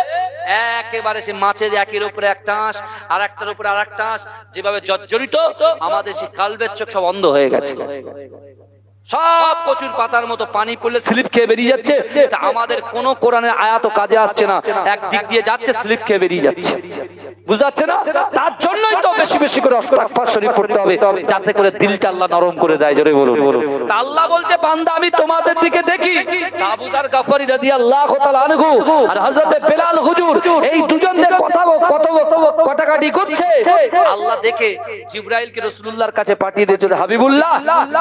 একেবারে সে মাছের একের উপরে একটা আঁশ আর একটার উপরে আর একটা আঁশ যেভাবে জর্জরিত, আমাদের সেই কালবের চোখ সব অন্ধ হয়ে গেছে। সব কচুর পাতার মতো পানি পড়লে স্লিপ খেয়ে বেরিয়ে যাচ্ছে। আমাদের কোন কোরআনের আয়াত কাজে আসছে না, একদিক দিয়ে যাচ্ছে, স্লিপ খেয়ে বেরিয়ে যাচ্ছে, বুঝতে পারছে না? তার জন্যই তো বেশি বেশি করে ইস্তিগফার শরীফ পড়তে হবে, যাতে করে দিলটা আল্লাহ নরম করে দেয়। জোরে বলুন। তা আল্লাহ বলছে, বান্দা আমি তোমাদের দিকে দেখি। আবু যার গফারি রাদিয়াল্লাহু তাআলা আনহু আর হযরত বেলাল হুজুর এই দুজনের কথা কাটাকাটি করছে, আল্লাহ দেখে জিবরাইলকে রাসূলুল্লাহর কাছে পাঠিয়ে দিয়েছিল, হাবিবুল্লাহ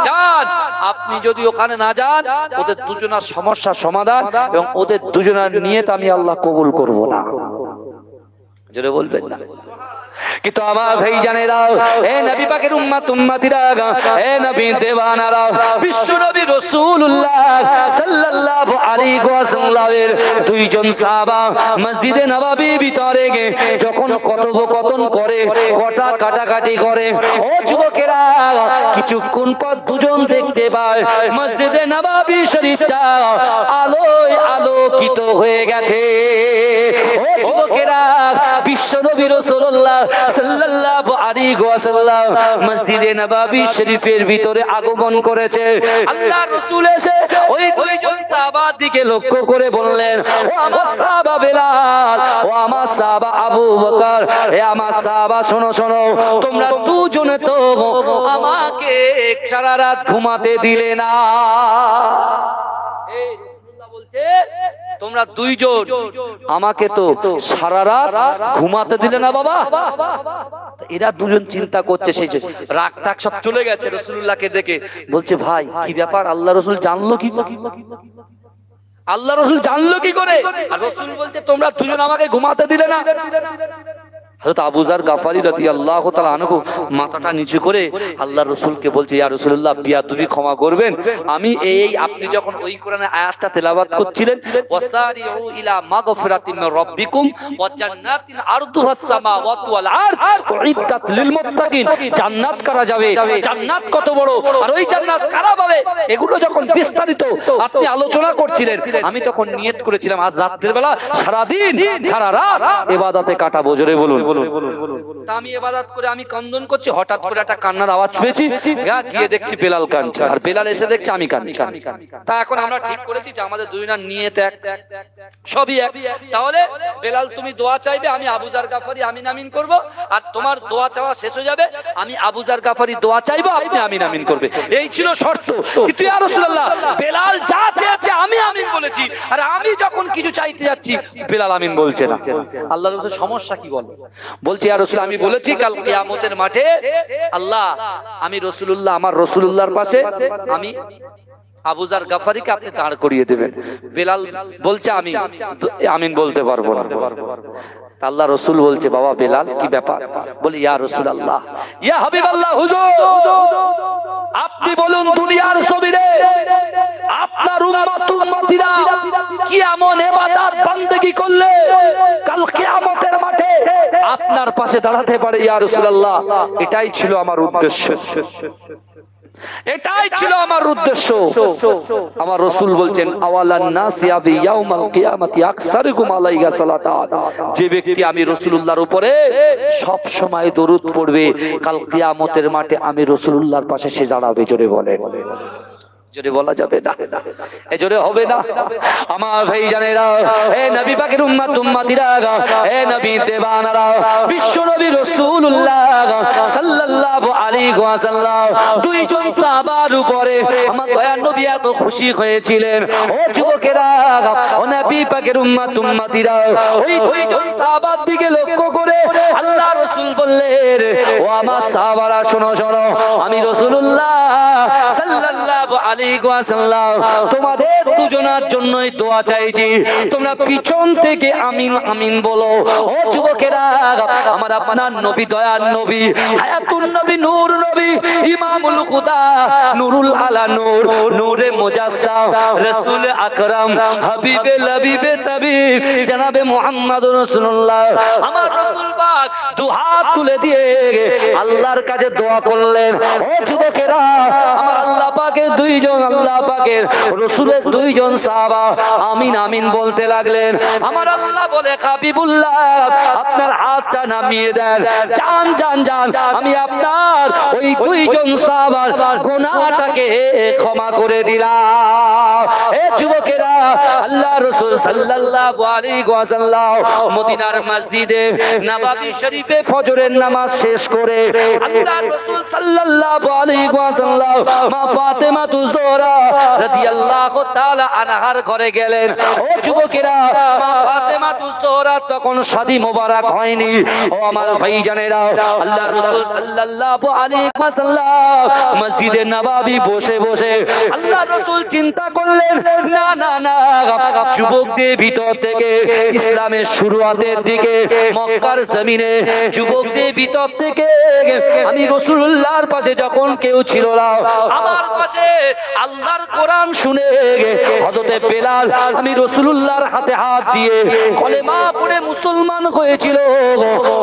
যান, আপনি যদি ওখানে না যান, ওদের দুজনের সমস্যার সমাধান এবং ওদের দুজনের নিয়ত আমি আল্লাহ কবুল করব না। জোরে বলবেন না? কিন্তু আমার ভাই জানেরা, এ নবী পাকের উম্মত উম্মতিরা, এ নবী দেওয়ানারা, বিশ্ব নবী রাসূলুল্লাহ সাল্লাল্লাহু আলাইহি ওয়াসাল্লামের দুইজন সাহাবা মসজিদে নববীর ভিতরে যখন কথোপকথন করে, কথা কাটাকাটি করে, ও যুবকেরা, কিছুক্ষণ পর দুজন দেখতে পায় মসজিদে নববী শরীফটা আলোয় আলোকিত হয়ে গেছে। ও যুবকেরা, বিশ্ব নবী রাসূলুল্লাহ সাল্লাল্লাহু আলাইহি ওয়াসাল্লাম মসজিদে নববী শরীফের ভিতরে আগমন করেছে। আল্লাহর রাসূল এসে ওই দুইজন সাহাবার দিকে লক্ষ্য করে বললেন, ও আমার সাহাবা বেলাল, ও আমার সাহাবা আবু বকর, হে আমার সাহাবা শোনো শোনো, তোমরা দুজনে তো আমাকে সারা রাত ঘুমাতে দিলে না। এই রাসূলুল্লাহ বলছে, তোমরা দুইজন আমাকে তো সারা রাত ঘুমাতে দিলে না বাবা। এরা দুজন চিন্তা করছে, সেই রাগ টাগ সব চলে গেছে রাসূলুল্লাহকে দেখে। বলছে, ভাই কি ব্যাপার, আল্লাহ রাসূল জানলো কি? আল্লাহ রাসূল জানলো কি করে? আর রাসূল বলছে, তোমরা দুজন আমাকে ঘুমাতে দিলে না। হযরত আবু যার গাফারি রাদিয়াল্লাহু তাআলা আনহু মাথাটা নিচু করে আল্লাহর রাসূলকে বলছে, ইয়া রাসূলুল্লাহ, বিয়াদবি ক্ষমা করবেন, আমি এই আপনি যখন ওই কোরআনের আয়াতটা তেলাওয়াত করছিলেন, ওয়াসারিউ ইলা মাগফিরাতিন মির রাব্বিকুম ওয়া জান্নাতিন আরদুহাস সামাওয়াতু ওয়াল আরদ উইদ্দাত লিল মুত্তাকিন, জান্নাত কারা যাবে, জান্নাত কত বড়, আর ওই জান্নাত কারা পাবে, এগুলো যখন বিস্তারিত আপনি আলোচনা করছিলেন, আমি তখন নিয়ত করেছিলাম আজ রাতের বেলা সারা দিন সারা রাত ইবাদতে কাটাবো। জোরে বলুন। তা আমি ইবাদত করে আমি কান্দন করছি, হঠাৎ করে একটা কান্নার আওয়াজ পেয়েছি, গিয়ে দেখছি বেলাল কাঁদছে, আর বেলাল এসে দেখছে আমি কাঁদছি। তা এখন আমরা ঠিক করেছি যে আমাদের দুইজনের নিয়ত এক, সবই এক। তাহলে বেলাল তুমি দোয়া চাইবে, আমি আবু যার গাফারি আমিন আমিন করব, আর তোমার দোয়া চাওয়া শেষ হয়ে যাবে, আমি আবু যার গাফারি দোয়া চাইবো, আপনি আমিন আমিন করবে। এই ছিল শর্ত। কিন্তু ইয়া রাসূলুল্লাহ, বেলাল যা চেয়েছে আমি আমিন বলেছি, আর আমি যখন কিছু চাইতে যাচ্ছি বেলাল আমিন বলছে না। আল্লাহর রাসূল সমস্যা কি বল? বলছি, ইয়া রাসূল, আমি বলেছি কাল কিয়ামতের মাঠে আল্লাহ, আমি রাসূলুল্লাহ, আমার রাসূলুল্লাহর পাশে আমি আবু যার গাফারিকে আপনি দাঁড় করিয়ে দেবেন। বেলাল বলছে, আমি আমিন বলতে পারবো না। আল্লাহ রাসূল বলছে, বাবা বেলাল কি ব্যাপার? বলি, ইয়া রাসূলুল্লাহ, ইয়া হাবিবাল্লাহ, হুজুর আপনি বলুন, দুনিয়ার জমিনে আপনার উম্মতিরা কি এমন ইবাদত বান্দেগি করলে কাল কিয়ামতের মাঠে আপনার পাশে দাঁড়াতে পারে? ইয়া রাসূলুল্লাহ, এটাই ছিল আমার উদ্দেশ্য, এটাই ছিল আমার উদ্দেশ্য। আমার রাসূল বলছেন, আওয়ালান নাসি আবি ইয়াউমাল কিয়ামাতি আকসারুকুম আলাইহি সালাতান, যে ব্যক্তি আমি রাসূলুল্লাহর উপরে সব সময় দরুদ পড়বে, কাল কিয়ামতের মাঠে আমি রাসূলুল্লাহর পাশে সে দাঁড়াবে। জোরে বলে, জোরে বলা যাবে না, এ জোরে হবে না। আমার ভাই জানেরা, হে নবী পাকের উম্মত উম্মতিরা, হে নবী দেবানারা, বিশ্ব নবী রাসূলুল্লাহ সাল্লাল্লাহু আলাইহি ওয়াসাল্লাম দুইজন সাহাবার উপরে আমার দয়ার নবী এত খুশি হয়েছিলেন। ও যুবকেরা, ও নবী পাকের উম্মত উম্মতিরা, ওই দুইজন সাহাবার দিকে লক্ষ্য করে আল্লাহ রাসূল বললেন, ও আমার সাহাবারা শোনো শোনো, আমি রাসূলুল্লাহ সাল্লাল্লাহু আলাইহি ওয়াসাল্লাম তোমাদের দুজনের জন্যই দোয়া চাইছি, তোমরা পিছন থেকে আমিন আমিন বলো। ও যুবকেরা, আমার আপনার নবী, দয়ার নবী, হায়াতুন নবী, নূর নবী, ইমামুল খুদা, নুরুল আলা নূর, নূরে মুজাসসাম, রাসূল আকরাম, হাবিবে লবিবে তাবিব, জনাবে মুহাম্মদুর রাসূলুল্লাহ, আমার রাসূল পাক দুহাত তুলে দিয়ে আল্লাহর কাছে দোয়া করলেন। ও যুবকেরা, আমার আল্লাহ পাকের দুইজন, আল্লাহ পাকের রাসূলের দুইজন সাহাবা আমিন আমিন বলতে লাগলেন। আমার আল্লাহ বলে, হাবিবুল্লাহ আপনার হাতটা নামিয়ে দেন, জান জান জান, আমি আপনার ওই দুইজন সাহাবার গুনাহটাকে ক্ষমা করে দিলাম। এ যুবকেরা, আল্লাহ রাসূল সাল্লাল্লাহু আলাইহি ওয়াসাল্লাম মদিনার মসজিদে নববী শরীফে ফজরের নামাজ শেষ করে আল্লাহ রাসূল সাল্লাল্লাহু আলাইহি ওয়াসাল্লাম মা ফাতেমা জোহরা রাদিয়াল্লাহু তাআলা আনহার ঘরে গেলেন। ও যুবকেরা, মা ফাতেমা জোহরা তখন শাদী মোবারক হয়নি। ও আমার ভাইজানেরা, আল্লাহ রাসূল সাল্লাল্লাহু আলাইহি ওয়াসাল্লাম মসজিদে নববী বসে বসে আল্লাহ রাসূল চিন্তা করলেন, না না না, যুবকদের ভিতর থেকে ইসলামের শুরুয়াতের দিকে মক্কার জমিনে যুবকদের ভিতর থেকে আমি রাসূলুল্লাহর পাশে যখন কেউ ছিল না, আমার পাশে আল্লাহর কোরআন শুনে হযরতে বেলাল আমি রাসূলুল্লাহর হাতে হাত দিয়ে কলেমা পড়ে মুসলমান হয়েছিল,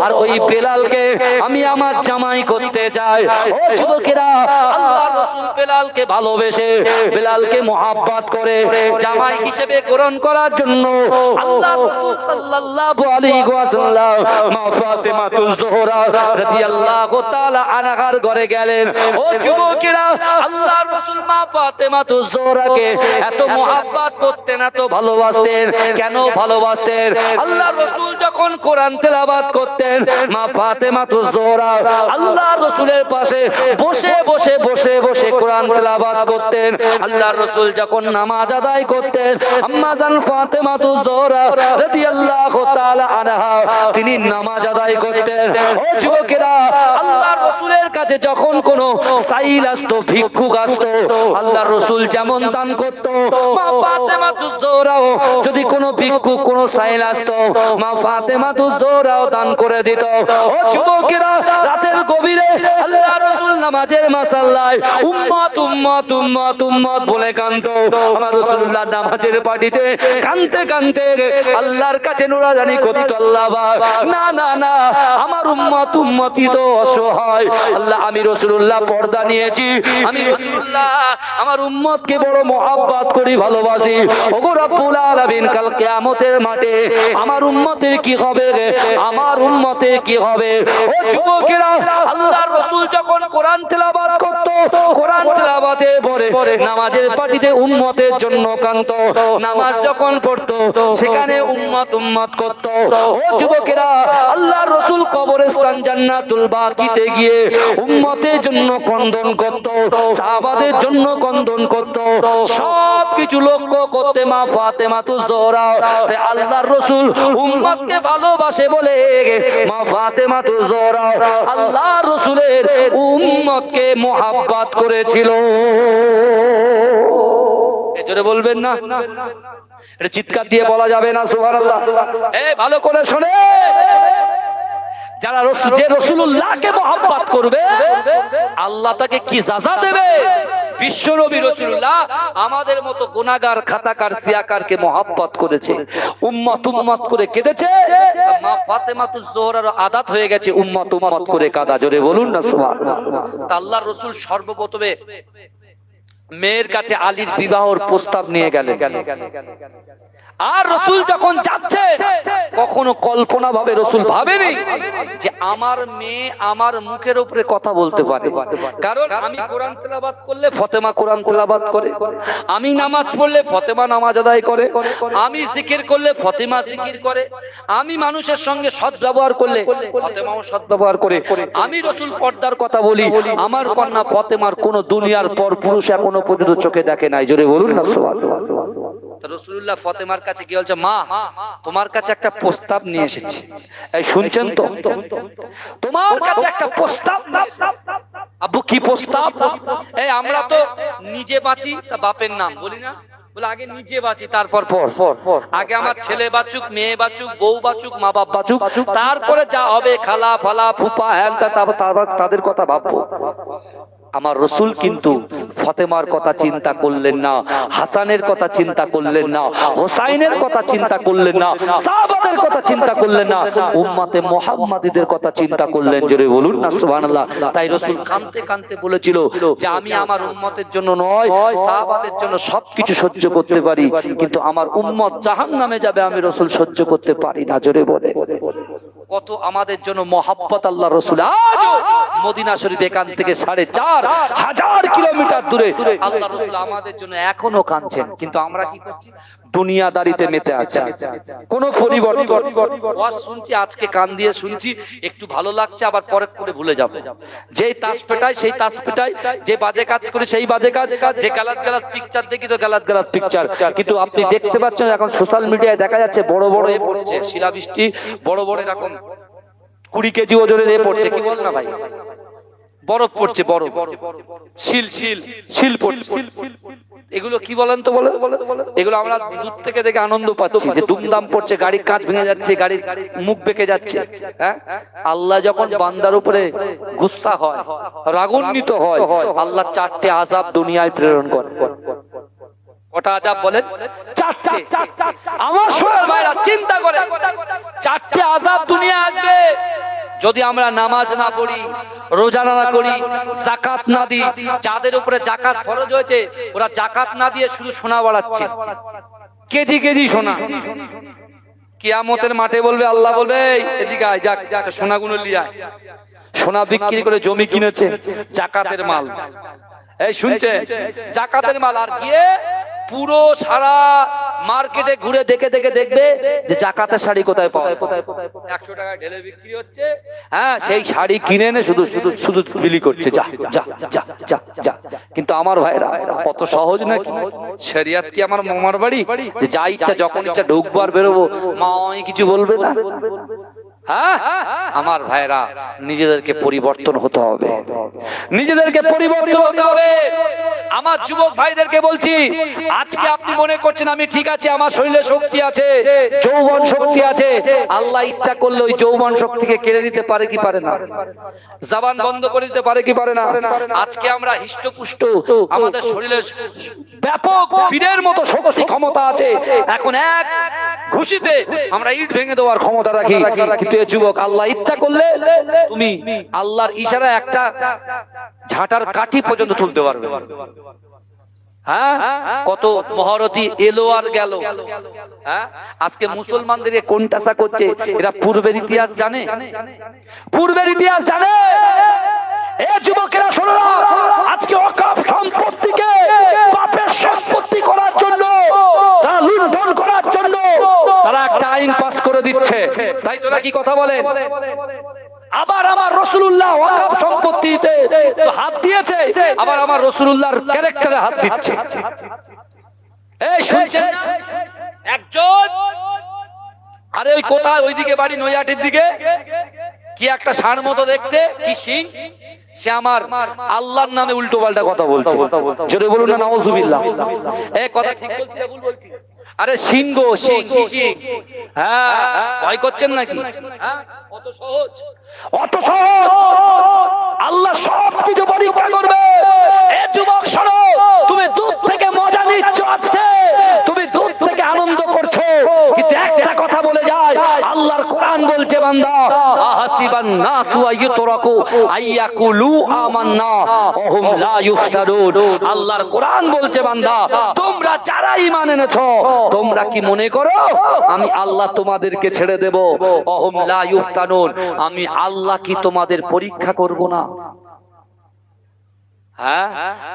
আর ওই বেলালকে আমি আমার জামাই করতে চাই। ও যুবকেরা, আল্লাহর রাসূল বেলালকে ভালোবেসে, বেলালকে মহব্বত করে জামাই হিসেবে গ্রহণ করার জন্য আল্লাহর রাসূল সাল্লাল্লাহু আলাইহি ওয়াসাল্লাম মা ফাতেমাতুজ জোহরা রাদিয়াল্লাহু তাআলা আনহার ঘরে গেলেন। ও যুবকেরা, আল্লাহর রাসূল মা ফাতেমাতুজ জোহরাকে এত মহব্বত করতেন, এত ভালোবাসতেন। কেন ভালোবাসতেন? আল্লাহর রাসূল যখন কোরআন তেলাওয়াত করতেন, মা ফাতেমাতুজ জোহরা আল্লাহর রাসূলের পাশে বসে বসে বসে বসে কোরআন তেলাওয়াত করতেন। আল্লাহর রাসূল যখন নামাজ আদায় করতেন, আম্মা জান ফাতেমাতুজ জোহরা রাদিয়াল্লাহু তাআলা আনহা তিনি নামাজ আদায় করতেন। ও যুবকেরা, আল্লাহর রাসূলের কাছে যখন কোনো সাইল আসতো, ভিক্ষুক আসতো, আল্লাহর রাসূল যেমন দান করত, মা ফাতেমাতুজ জোহরাও যদি কোনো ভিক্ষুক কোনো সাইল আসতো, মা ফাতেমাতুজ জোহরাও দান করে দিত। ও যুবকেরা, রাতের গভীরে আল্লাহর রাসূল নামাজের মাসাল্লায় উম্মত উম্মত উম্মত উম্মত বলে কাঁদতো। আমার রাসূলুল্লাহ নামাজের পাটিতে কাঁদতে কাঁদতে আল্লাহর কাছে নুরাজানি করতো, আল্লাহ না না না, আমার উম্মত উম্মতি তো অসহায়। আল্লাহ, আমি রাসূলুল্লাহ পর্দা নিয়েছি, আমি রাসূলুল্লাহ আমার উম্মতকে বড় মহব্বত করি, ভালোবাসি। ওগো রব্বুল আলামিন, কাল কিয়ামতের মাঠে আমার উম্মতের কি হবে? আমার উম্মতের কি হবে? ও যুবকেরা, আল্লাহর রাসূল যখন কোরআন তেলাওয়াত করত, কোরআন তেলাওয়াতে পরে নামাজের পাটিতে উম্মতের জন্য কাঁদতো। নামাজ যখন পড়তো সেখানে উম্মত উম্মত করত। ও যুবকেরা, আল্লাহর রাসূল কবরস্থান জান্নাতুল বাকিতে গিয়ে উম্মতের জন্য ক্রন্দন করত, সাহাবাদের জন্য ক্রন্দন করত। সব কিছু লক্ষ্য করতে মা ফাতেমাতুজ জোহরা আল্লাহর রাসূল উম্মতকে ভালোবাসে বলে মা ফাতেমাতুজ জোহরা আল্লাহর রাসূলের উম্মতকে মহব্বত করেছিল। এজন্য বলবেন না, এটা চিৎকার দিয়ে বলা যাবে না সুবহানাল্লাহ। এই ভালো করে শুনে, যারা যে রাসূলুল্লাহকে মহব্বত করবে আল্লাহ তাকে কি সাজা দেবে? বিশ্বনবী রাসূলুল্লাহ আমাদের মতো গুনাহগার, খাতাকার, সিয়াকারকে মহব্বত করেছে, উম্মত উম্মত করে কেঁদেছে। মা ফাতেমাতুজ জোহরার আদাত হয়ে গেছে উম্মত উম্মত করে কাঁদা। জোরে বলুন না সুবহানাল্লাহ। তা আল্লাহর রাসূল সর্বপ্রথমে মেয়ের কাছে আলীর বিবাহের প্রস্তাব নিয়ে গেলেন। আর রাসূল যখন যাচ্ছে, কখনো কল্পনা ভাবে রাসূল ভাবেনি যে আমার মেয়ে আমার মুখের উপরে কথা বলতে পারে। কারণ আমি কোরআন তেলাওয়াত করলে ফাতেমা কোরআন তেলাওয়াত করে, আমি নামাজ পড়লে ফাতেমা নামাজ আদায় করে, আমি জিকির করলে ফাতেমা জিকির করে, আমি মানুষের সঙ্গে সৎ ব্যবহার করলে ফাতেমাও সৎ ব্যবহার করে, আমি রাসূল পর্দার কথা বলি, আমার কন্যা ফাতেমার কোন দুনিয়ার পর পুরুষ এখনো পর্যন্ত চোখে দেখে নাই। জোরে বলুন না সুবহানাল্লাহ। রাসূলুল্লাহ ফাতেমার কাছে কি বলছে? মা, তোমার কাছে একটা প্রস্তাব নিয়ে এসেছি। এই শুনছেন তো? তোমার কাছে একটা প্রস্তাব। আব্বু কি প্রস্তাব? এই আমরা তো নিজে বাঁচি তা বাপের নাম বলি না, বলে আগে নিজে বাঁচি তারপর পর। আগে আমার ছেলে বাঁচুক, মেয়ে বাঁচুক, বউ বাঁচুক, মা বাপ বাঁচুক, তারপরে যা হবে খালা ফালা ফুপা হ্যান তাদের কথা ভাববো। আমার রাসূল কিন্তু ফাতেমার কথা চিন্তা করলেন না, হাসানের কথা চিন্তা করলেন না, হোসাইনের কথা চিন্তা করলেন না, সাহাবাদের কথা চিন্তা করলেন না, উম্মতে মুহাম্মাদীদের কথা চিন্তা করলেন। জোরে বলুন না সুবহানাল্লাহ। তাই রাসূল কাঁদতে কাঁদতে বলেছিল যে আমি আমার উম্মতের জন্য নয়, সাহাবাদের জন্য সবকিছু সহ্য করতে পারি, কিন্তু আমার উম্মত জাহান্নামে যাবে আমি রাসূল সহ্য করতে পারি না। জোরে বলে কত আমাদের জন্য মহব্বত আল্লাহর রাসূল। আজও মদিনা শরীফ এখান থেকে ৪৫০০ কিলোমিটার দূরে আল্লাহর রাসূল আমাদের জন্য এখনো কাঁদছেন, কিন্তু আমরা কি করছি? দুনিয়াদারিতে মেতে আছি, কোন পরিবর্তন। ওয়াজ শুনছি, আজকে কান দিয়ে শুনছি, একটু ভালো লাগছে, আবার পরে করে ভুলে যাব। যেই তাস পেটাই সেই তাস পেটাই, যে বাজে কাজ করি সেই বাজে কাজ, যে গালাত গালাত পিকচার দেখি তো গালাত গালাত পিকচার। কিন্তু আপনি দেখতে পাচ্ছেন এখন সোশ্যাল মিডিয়ায় দেখা যাচ্ছে বড় বড় এ পড়ছে শিলাবৃষ্টি, বড় বড় এরকম 20 কেজি ওজনের এ পড়ছে, কি বল না ভাই, বরফ পড়ছে, বরফ শিল শিল শিল পড়ছে। এগুলো কি বলেন তো? বলে এগুলো আমরা দূর থেকে দেখে আনন্দ পাচ্ছি যে দুমদাম পড়ছে, গাড়ির কাঁচ ভেঙে যাচ্ছে, গাড়ির মুখ বেঁকে যাচ্ছে। হ্যাঁ, আল্লাহ যখন বান্দার উপরে গুসা হয়, রাগান্বিত হয়, আল্লাহ 4টে আযাব দুনিয়ায় প্রেরণ করে। কটা আযাব বলেন? চারটে। আমার সোনার ভাইরা চিন্তা করে, চারটে আযাব দুনিয়া আসবে যদি আমরা নামাজ না পড়ি, রোজা না করি, যাকাত না দিই। যাদের উপরে যাকাত ফরজ হয়েছে ওরা যাকাত না দিয়ে শুধু সোনা বাড়াচ্ছে, কেজি কেজি সোনা। কিয়ামতের মাঠে বলবে, আল্লাহ বলবে এই এদিকে আয়, যাক সোনাগুলো নিয়ে আয়। সোনা বিক্রি করে জমি কিনেছে, যাকাতের মাল। এই শুনছে, যাকাতের মাল। আর গিয়ে পুরো সারা মার্কেটে ঘুরে দেখে দেখে দেখবে যে যাকাতের শাড়ি কোথায় পাওয়া যায়। 100 টাকায় ঢেলে বিক্রি হচ্ছে, হ্যাঁ সেই শাড়ি কিনে এনে শুধু শুধু শুধু বিলি করছে, যা যা যা যা যা। কিন্তু আমার ভাইরা কত সহজ নাকি? শরিয়ত কি আমার মামার বাড়ি যে যা ইচ্ছা যখন ইচ্ছা ঢুকবো আর বেরোবো, মা কিছু বলবে না? হ্যাঁ আমার ভাইরা, নিজেদেরকে পরিবর্তন হতে হবে, নিজেদেরকে পরিবর্তন হতে হবে। আমার যুবক ভাইদেরকে বলছি, আজকে আপনি মনে করছেন আমি ঠিক আছে, আমার শরীরে শক্তি আছে, যৌবন শক্তি আছে। আল্লাহ ইচ্ছা করলে ওই যৌবন শক্তিকে কেড়ে নিতে পারে কি পারে না? জবান বন্ধ করে দিতে পারে কি পারে না? আজকে আমরা হিষ্টপুষ্ট, আমাদের শরীরে ব্যাপক বীরের মতো শক্তি ক্ষমতা আছে। এখন এক ঘুষিতে আমরা ইট ভেঙে দেওয়ার ক্ষমতা রাখি। কিন্তু এ যুবক, আল্লাহ ইচ্ছা করলে তুমি আল্লাহর ইশারায় একটা ঝাঁটার কাঠি পর্যন্ত তুলতে পারবে। হ্যাঁ, কত মহারথী এলো আর গেল। হ্যাঁ, আজকে মুসলমানদের কোনটাসা করছে, এরা পূর্বের ইতিহাস জানে, পূর্বের ইতিহাস জানে। এ যুবকেরা শোনো, আজকে ওয়াকফ সম্পত্তিকে পাপের সম্পত্তি করার জন্য, তারা লুণ্ঠন করার জন্য তারা একটা আইন পাস করে দিচ্ছে। তাই তোরা কি কথা বলেন? আবার আমার রাসূলুল্লাহ ওয়াকফ সম্পত্তিতে তো হাত দিয়েছে, আবার আমার রাসূলুল্লাহর ক্যারেক্টারে হাত দিচ্ছে। এই শুনছেন না? একজন, আরে ওই কোথায়, ওইদিকে বাড়ি নৈহাটির দিকে, কি একটা ষাঁড় মতো দেখতে, কি সিং, সে আমার আল্লাহর নামে উল্টো পাল্টা কথা বলছে। জোরে বলুন না নাউজুবিল্লাহ। এই কথা ঠিক বলছি না ভুল বলছি? আরে সিংহ, সিং, সিং। হ্যাঁ, ভয় করছেন নাকি? হ্যাঁ, অত সহজ, অত সহজ। আল্লাহ সব কিছু পরীক্ষা করবে। এ যুবক শোনো, তুমি দুধ থেকে মজা নিচ্ছ, আজকে তুমি দুধ থেকে আনন্দ করছো, কিন্তু একটা কথা বলে যায়, আল্লাহর কোরআন বলছে, বান্দা আহাসিবান নাসু আইয়ুতরাকু আইয়াকুলু আমান্না ওয়া হুম লা ইফতারুন। আল্লাহর কোরআন বলছে, বান্দা তোমরা যারা ঈমান এনেছো, তোমরা কি মনে করো আমি আল্লাহ তোমাদেরকে ছেড়ে দেব? ওয়া হুম লা ইফতারুন, আমি আল্লাহ কি তোমাদের পরীক্ষা করব না? হ্যাঁ,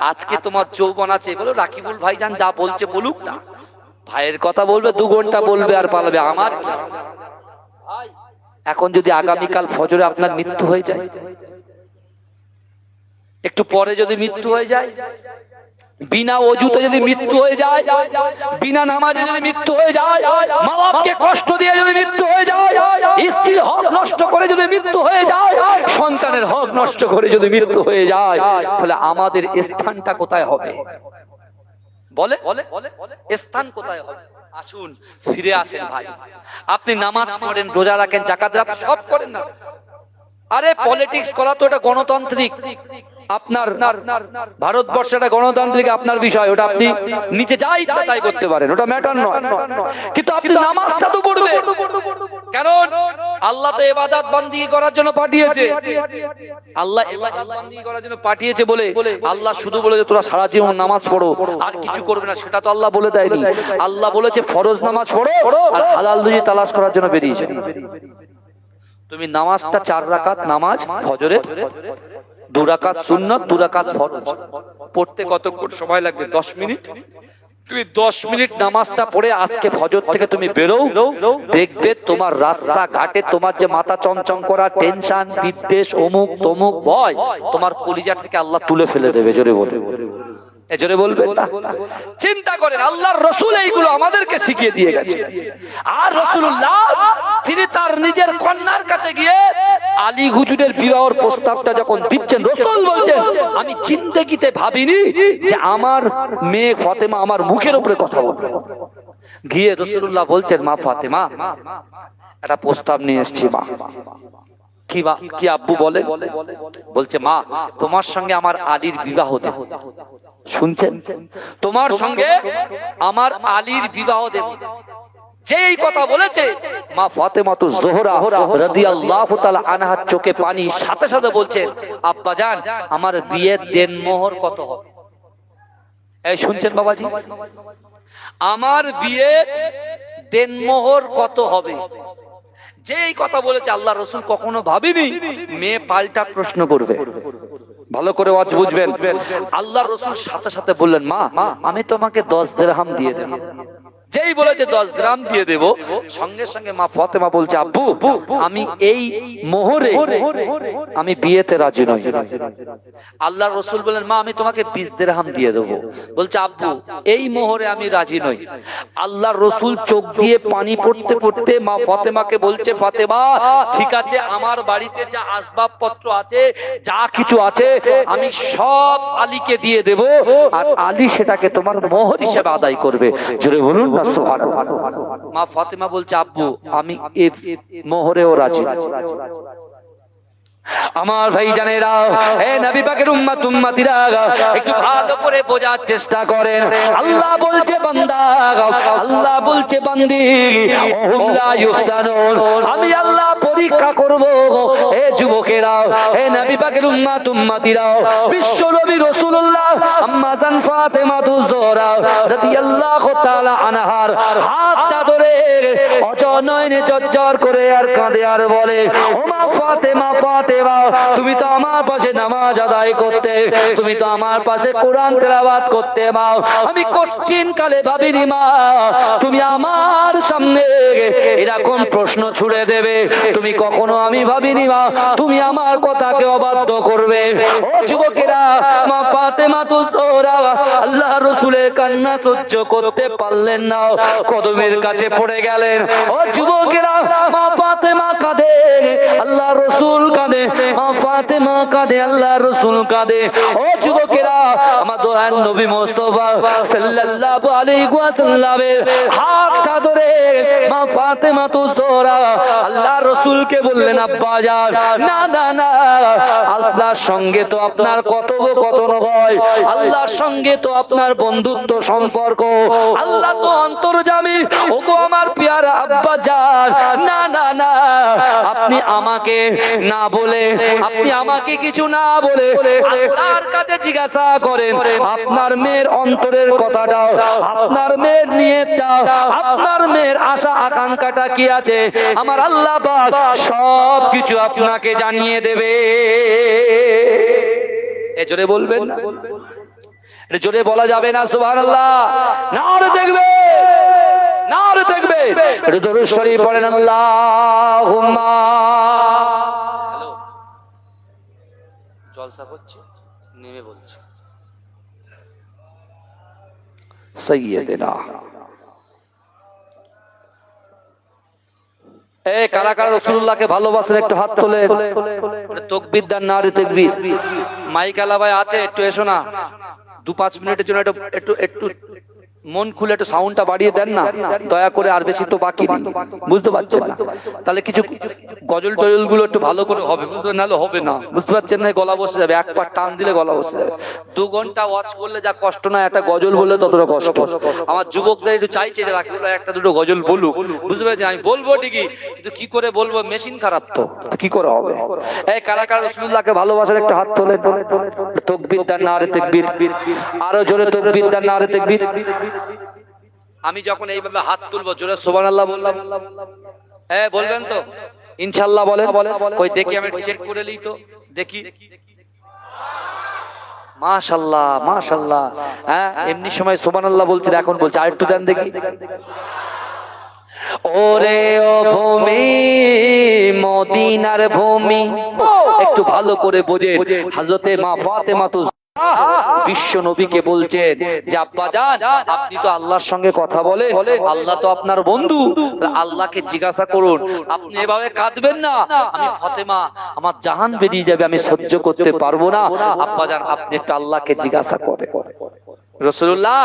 আজকে তোমার যৌবন আছে, বলো রাকিবুল ভাইজান যা বলছে বলুক না, ভাইয়ের কথা বলবে 2 ঘন্টা বলবে আর পালাবে। আমার এখন যদি আগামীকাল ফজরে আপনার মৃত্যু হয়ে যায়, একটু পরে যদি মৃত্যু হয়ে যায়, বিনা ওযুতে যদি মৃত্যু হয়ে যায়, বিনা নামাজে যদি মৃত্যু হয়ে যায়, মা বাপকে কষ্ট দিয়ে যদি মৃত্যু হয়ে যায়, স্ত্রীর হক নষ্ট করে যদি মৃত্যু হয়ে যায়, সন্তানের হক নষ্ট করে যদি মৃত্যু হয়ে যায়, তাহলে আমাদের স্থানটা কোথায় হবে? বলে স্থান কোথায় হবে? আসুন ফিরে আসেন ভাই। আপনি নামাজ পড়েন, রোজা রাখেন, যাকাত রাখেন, সব করেন না। আরে পলিটিক্স করা তো এটা গণতান্ত্রিক, আপনার ভারতবর্ষে এটা গণতান্ত্রিক আপনার বিষয়, ওটা আপনি নিচে যা ইচ্ছা তাই করতে পারেন, ওটা ম্যাটার নয়। কিন্তু আপনি নামাজটা তো পড়বেন, কারণ আল্লাহ তো ইবাদত বান্দিগি করার জন্য পাঠিয়েছে। আল্লাহ ইবাদত বান্দিগি করার জন্য পাঠিয়েছে বলে আল্লাহ শুধু বলেছে তোরা সারা জীবন নামাজ পড়ো আর কিছু করবে না, সেটা তো আল্লাহ বলে দেয়নি। আল্লাহ বলেছে ফরজ নামাজ পড়ো আর হালাল রুজি তালাশ করার জন্য বেরিয়েছে। তুমি নামাজটা 4 রাকাত নামাজ, ফজরের 2 রাকাত সুন্নাত, 2 রাকাত ফরজ পড়তে কতক্ষণ সময় লাগবে? 10 মিনিট। তুমি 10 মিনিট নামাজটা পড়ে আজকে ফজর থেকে তুমি বেরো, দেখবে তোমার রাস্তা ঘাটে তোমার যে মাথা চমচম করা টেনশন, বিদ্বেষ, অমুক তমুক ভয়, তোমার কলিজা থেকে আল্লাহ তুলে ফেলে দেবে। জোরে বলবে, জোরে বলবেন না? চিন্তা করেন, আল্লাহর রাসূল এইগুলো আমাদেরকে শিখিয়ে দিয়ে গেছে। আর রাসূলুল্লাহ তিনি তার নিজের কন্যার কাছে গিয়ে আলী হুজুরের বিবাহের প্রস্তাবটা যখন দিচ্ছেন, রাসূল বলছেন আমি জিন্দেগিতে ভাবিনি যে আমার মেয়ে ফাতেমা আমার মুখের উপরে কথা বলবে। গিয়ে রাসূলুল্লাহ বলছেন, মা ফাতেমা একটা প্রস্তাব নিয়ে এসেছি। মা কি আব্বু বলে? বলছে মা তোমার সঙ্গে আমার আলীর বিবাহ দেব। শুনছেন? তোমার সঙ্গে আমার আলীর বিবাহ দেব। যেই কথা বলেছে মা ফাতেমাতুজ জোহরা রাদিয়াল্লাহু তাআলা আনহার চোখে পানি, সাথে সাথে বলছে আব্বাজান আমার বিয়ের দেনমোহর কত হবে? এই শুনছেন বাবাজি? আমার বিয়ে দেনমোহর কত হবে? যেই কথা বলেছে আল্লাহ রাসূল কখনো ভাবিনি মেয়ে পাল্টা প্রশ্ন করবে। ভালো করে ওয়াজ বুঝবেন। আল্লাহ রাসূল সাথে সাথে বললেন মা আমি তোমাকে 10 দিরহাম দিয়ে দেব। যেই বলেছে 10 দিরহাম দিয়ে দেব, সঙ্গে সঙ্গে মা ফাতেমা বলছে আব্বু আমি এই মোহরে আমি বিয়েতে রাজি নই। আল্লাহ রাসূল বলেন মা আমি তোমাকে 20 দিরহাম দিয়ে দেব। বলছে আব্বু এই মোহরে আমি রাজি নই। আল্লাহ রাসূল চোখ দিয়ে পানি পড়তে পড়তে মা ফাতেমাকে বলছে ফাতেমা ঠিক আছে আমার বাড়িতে যা আসবাবপত্র আছে যা কিছু আছে আমি সব আলীকে দিয়ে দেব, আর আলী সেটাকে তোমার মোহর হিসেবে আদায় করবে। জোরে বলুন না সুবহানাল্লাহ। মা ফাতেমা বলছে আব্বু আমি এই মোহরেও রাজি। আমার ভাই জানেরা, হে নবী পাকের উম্মত উম্মতিরা একটু ভালো করে বোঝার চেষ্টা করেন। আল্লাহ বলছে বান্দা, আল্লাহ বলছে বান্দি ওহুম লা ইফতানুন, আমি আল্লাহ পরীক্ষা করব। হে যুবকেরা, হে নবী পাকের উম্মত উম্মতিরা, বিশ্ব নবী রাসূলুল্লাহ আম্মা জান ফাতেমাতুজ জোহরা রাদিয়াল্লাহু তাআলা আনহার হাতটা ধরে অজনয়নে জর্জর করে আর কাঁদে আর বলে ও মা ফাতেমা তুমি তো আমার পাশে নামাজ আদায় করতে, তুমি তো আমার পাশে কোরআন তেলাওয়াত করতে মা, আমি কোশ্চিন কালে ভাবিনি মা তুমি আমার সামনে এরকম প্রশ্ন ছুড়ে দেবে, তুমি কখনো আমি ভাবিনি মা তুমি আমার কথাকে অবাধ্য করবে। ও যুবকেরা, মা ফাতেমাতুজ জোহরা আল্লাহ রাসূলের কান্না সহ্য করতে পারলেন না, কদমের কাছে পড়ে গেলেন। ও যুবকেরা, মা ফাতেমা কাঁদে, আল্লাহ রাসূল কাঁদে, মা ফাতেমা কাঁদে, আল্লাহ রাসূল কাঁদে। ও যুবকেরা, আমার দয়ার নবী মুস্তাফা সাল্লাল্লাহু আলাইহি ওয়াসাল্লামের হাতটা ধরে মা ফাতেমাতুজ জোহরা আল্লাহ রাসূলকে বললেন আব্বা জান না না না, আল্লাহর সঙ্গে তো আপনার কথোপকথন হয়, আল্লাহর সঙ্গে তো আপনার বন্ধুত্ব সম্পর্ক, আল্লাহ তো অন্তর্যামী। ওগো আমার পেয়ারা আব্বা জান না না না, আপনি আমাকে না বলে, আপনি আমাকে কিছু না বলে আল্লাহর কাছে জিজ্ঞাসা করেন আপনার মেয়ের অন্তরের কথাটা, আপনার মেয়ের নিয়তটা, আপনার মেয়ের আশা আকাঙ্ক্ষাটা কি আছে, আমার আল্লাহ পাক সব কিছু আপনাকে জানিয়ে দেবে। এ জোরে বলবেন না? এটা জোরে বলা যাবে না সুবহানাল্লাহ? নারে দেখবে, নারে দেখবে, এটা দরুদ শরীফ পড়েন আল্লাহুম্মা। হ্যালো, জলসা করছে, নেমে বলছে সাইয়্যিদিনা। এই কারা কারা রাসূলুল্লাহকে ভালোবাসেন একটু হাত তোলে। তাকবীর দেন, নারে তাকবীর। মাইক আলা ভাই আছে, একটু এসো না, 2-5 মিনিটের জন্য একটু একটু মন খুলে একটু সাউন্ডটা বাড়িয়ে দেন না দয়া করে, আর বেশি তো বাকি নেই, বুঝতে পারছেন না? তাহলে কিছু গজল টজল গুলো একটু ভালো করে হবে, বুঝতে নাহলে হবে না, বুঝতে পারছেন না? গলা বসে যাবে, একবার টান দিলে গলা বসে যাবে। 2 ঘন্টা ওয়াচ করলে যা কষ্ট না, একটা গজল বললে ততটা কষ্ট। আমার যুবকদের একটু চাইছে যে রাখলে একটা দুটো গজল বলুক, বুঝতে পেরেছেন? আমি বলবো ঠিকই, কিন্তু কি করে বলবো, মেশিন খারাপ তো কি করে হবে। এই কারা কারা রাসূলুল্লাহকে ভালোবাসার একটা হাত তোলে। তাকবীর দেন, নারে তাকবীর। আরো জোরে তাকবীর দেন, নারে তাকবীর। আমি যখন এইভাবে হাত তুলবো জোরে সুবহানাল্লাহ বললাম, হ্যাঁ বলবেন তো ইনশাআল্লাহ? বলেন কই দেখি, আমি চেক করে লই তো দেখি। মাশাআল্লাহ মাশাআল্লাহ, হ্যাঁ এমনি সময় সুবহানাল্লাহ বলছে, এখন বলছে আরেকটু দেন দেখি। ওরে ও ভূমি মদিনার ভূমি, একটু ভালো করে বোঝে। হযরতে মা ফাতেমাতুজ বিশ্ব নবীকে বলছেন যে আব্বা জান আপনি তো আল্লাহর সঙ্গে কথা বলেন, আল্লাহ তো আপনার বন্ধু, আল্লাহকে জিজ্ঞাসা করুন। আপনি এভাবে কাঁদবেন না, আমি ফাতেমা আমার জাহান বেরিয়ে যাবে, আমি সহ্য করতে পারবো না। আব্বা জান আপনি একটু আল্লাহকে জিজ্ঞাসা করেন। রাসূলুল্লাহ